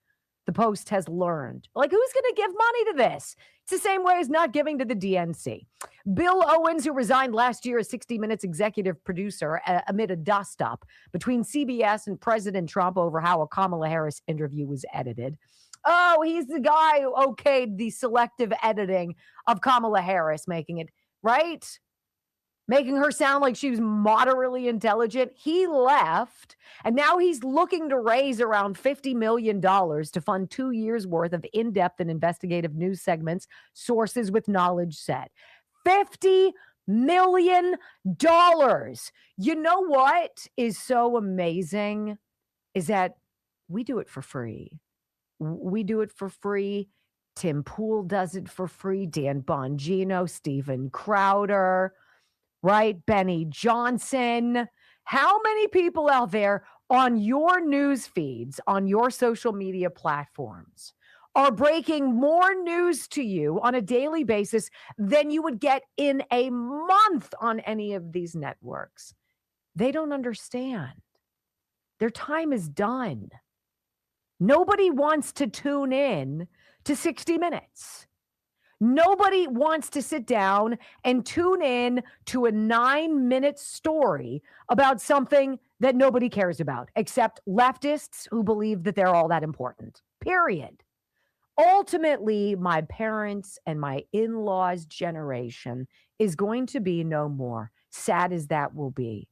The Post has learned. Like, who's going to give money to this? It's the same way as not giving to the DNC. Bill Owens, who resigned last year as 60 Minutes executive producer amid a dust-up between CBS and President Trump over how a Kamala Harris interview was edited. Oh, he's the guy who okayed the selective editing of Kamala Harris, making it, right? Making her sound like she was moderately intelligent. He left, and now he's looking to raise around $50 million to fund 2 years' worth of in-depth and investigative news segments, sources with knowledge said. $50 million. You know what is so amazing is that we do it for free. We do it for free. Tim Pool does it for free. Dan Bongino, Steven Crowder, right? Benny Johnson. How many people out there on your news feeds, on your social media platforms, are breaking more news to you on a daily basis than you would get in a month on any of these networks? They don't understand. Their time is done. Nobody wants to tune in to 60 Minutes. Nobody wants to sit down and tune in to a 9-minute story about something that nobody cares about, except leftists who believe that they're all that important. Period. Ultimately, my parents' and my in-laws' generation is going to be no more, sad as that will be.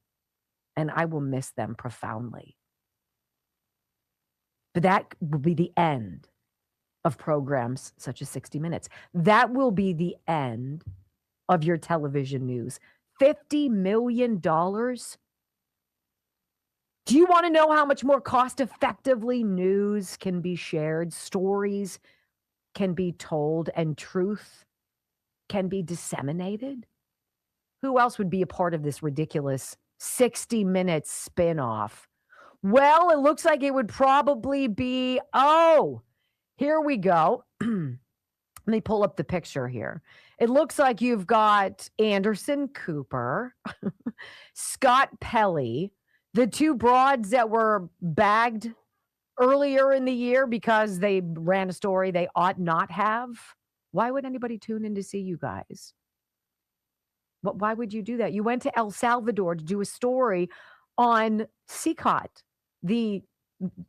And I will miss them profoundly. But that will be the end of programs such as 60 Minutes. That will be the end of your television news. $50 million. Do you want to know how much more cost effectively news can be shared, stories can be told, and truth can be disseminated? Who else would be a part of this ridiculous 60 Minutes spinoff? Well, it looks like it would probably be, here we go. Let me pull up the picture here. It looks like you've got Anderson Cooper, Scott Pelley, the two broads that were bagged earlier in the year because they ran a story they ought not have. Why would anybody tune in to see you guys? Why would you do that? You went to El Salvador to do a story on CCOT, the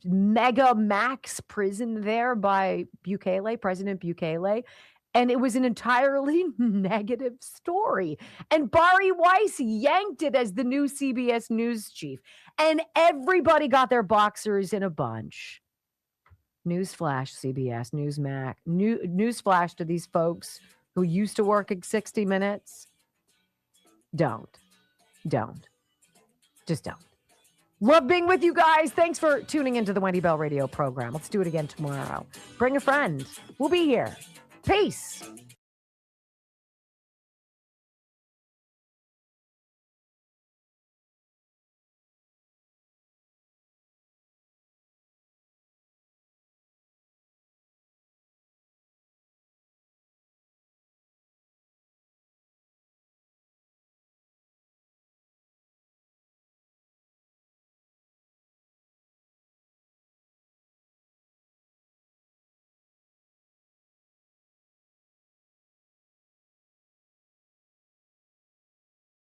mega max prison there by Bukele, President Bukele. And it was an entirely negative story. And Bari Weiss yanked it as the new CBS News chief. And everybody got their boxers in a bunch. Newsflash, CBS, newsflash to these folks who used to work at 60 Minutes. Don't. Just don't. Love being with you guys. Thanks for tuning into the Wendy Bell Radio program. Let's do it again tomorrow. Bring a friend. We'll be here. Peace.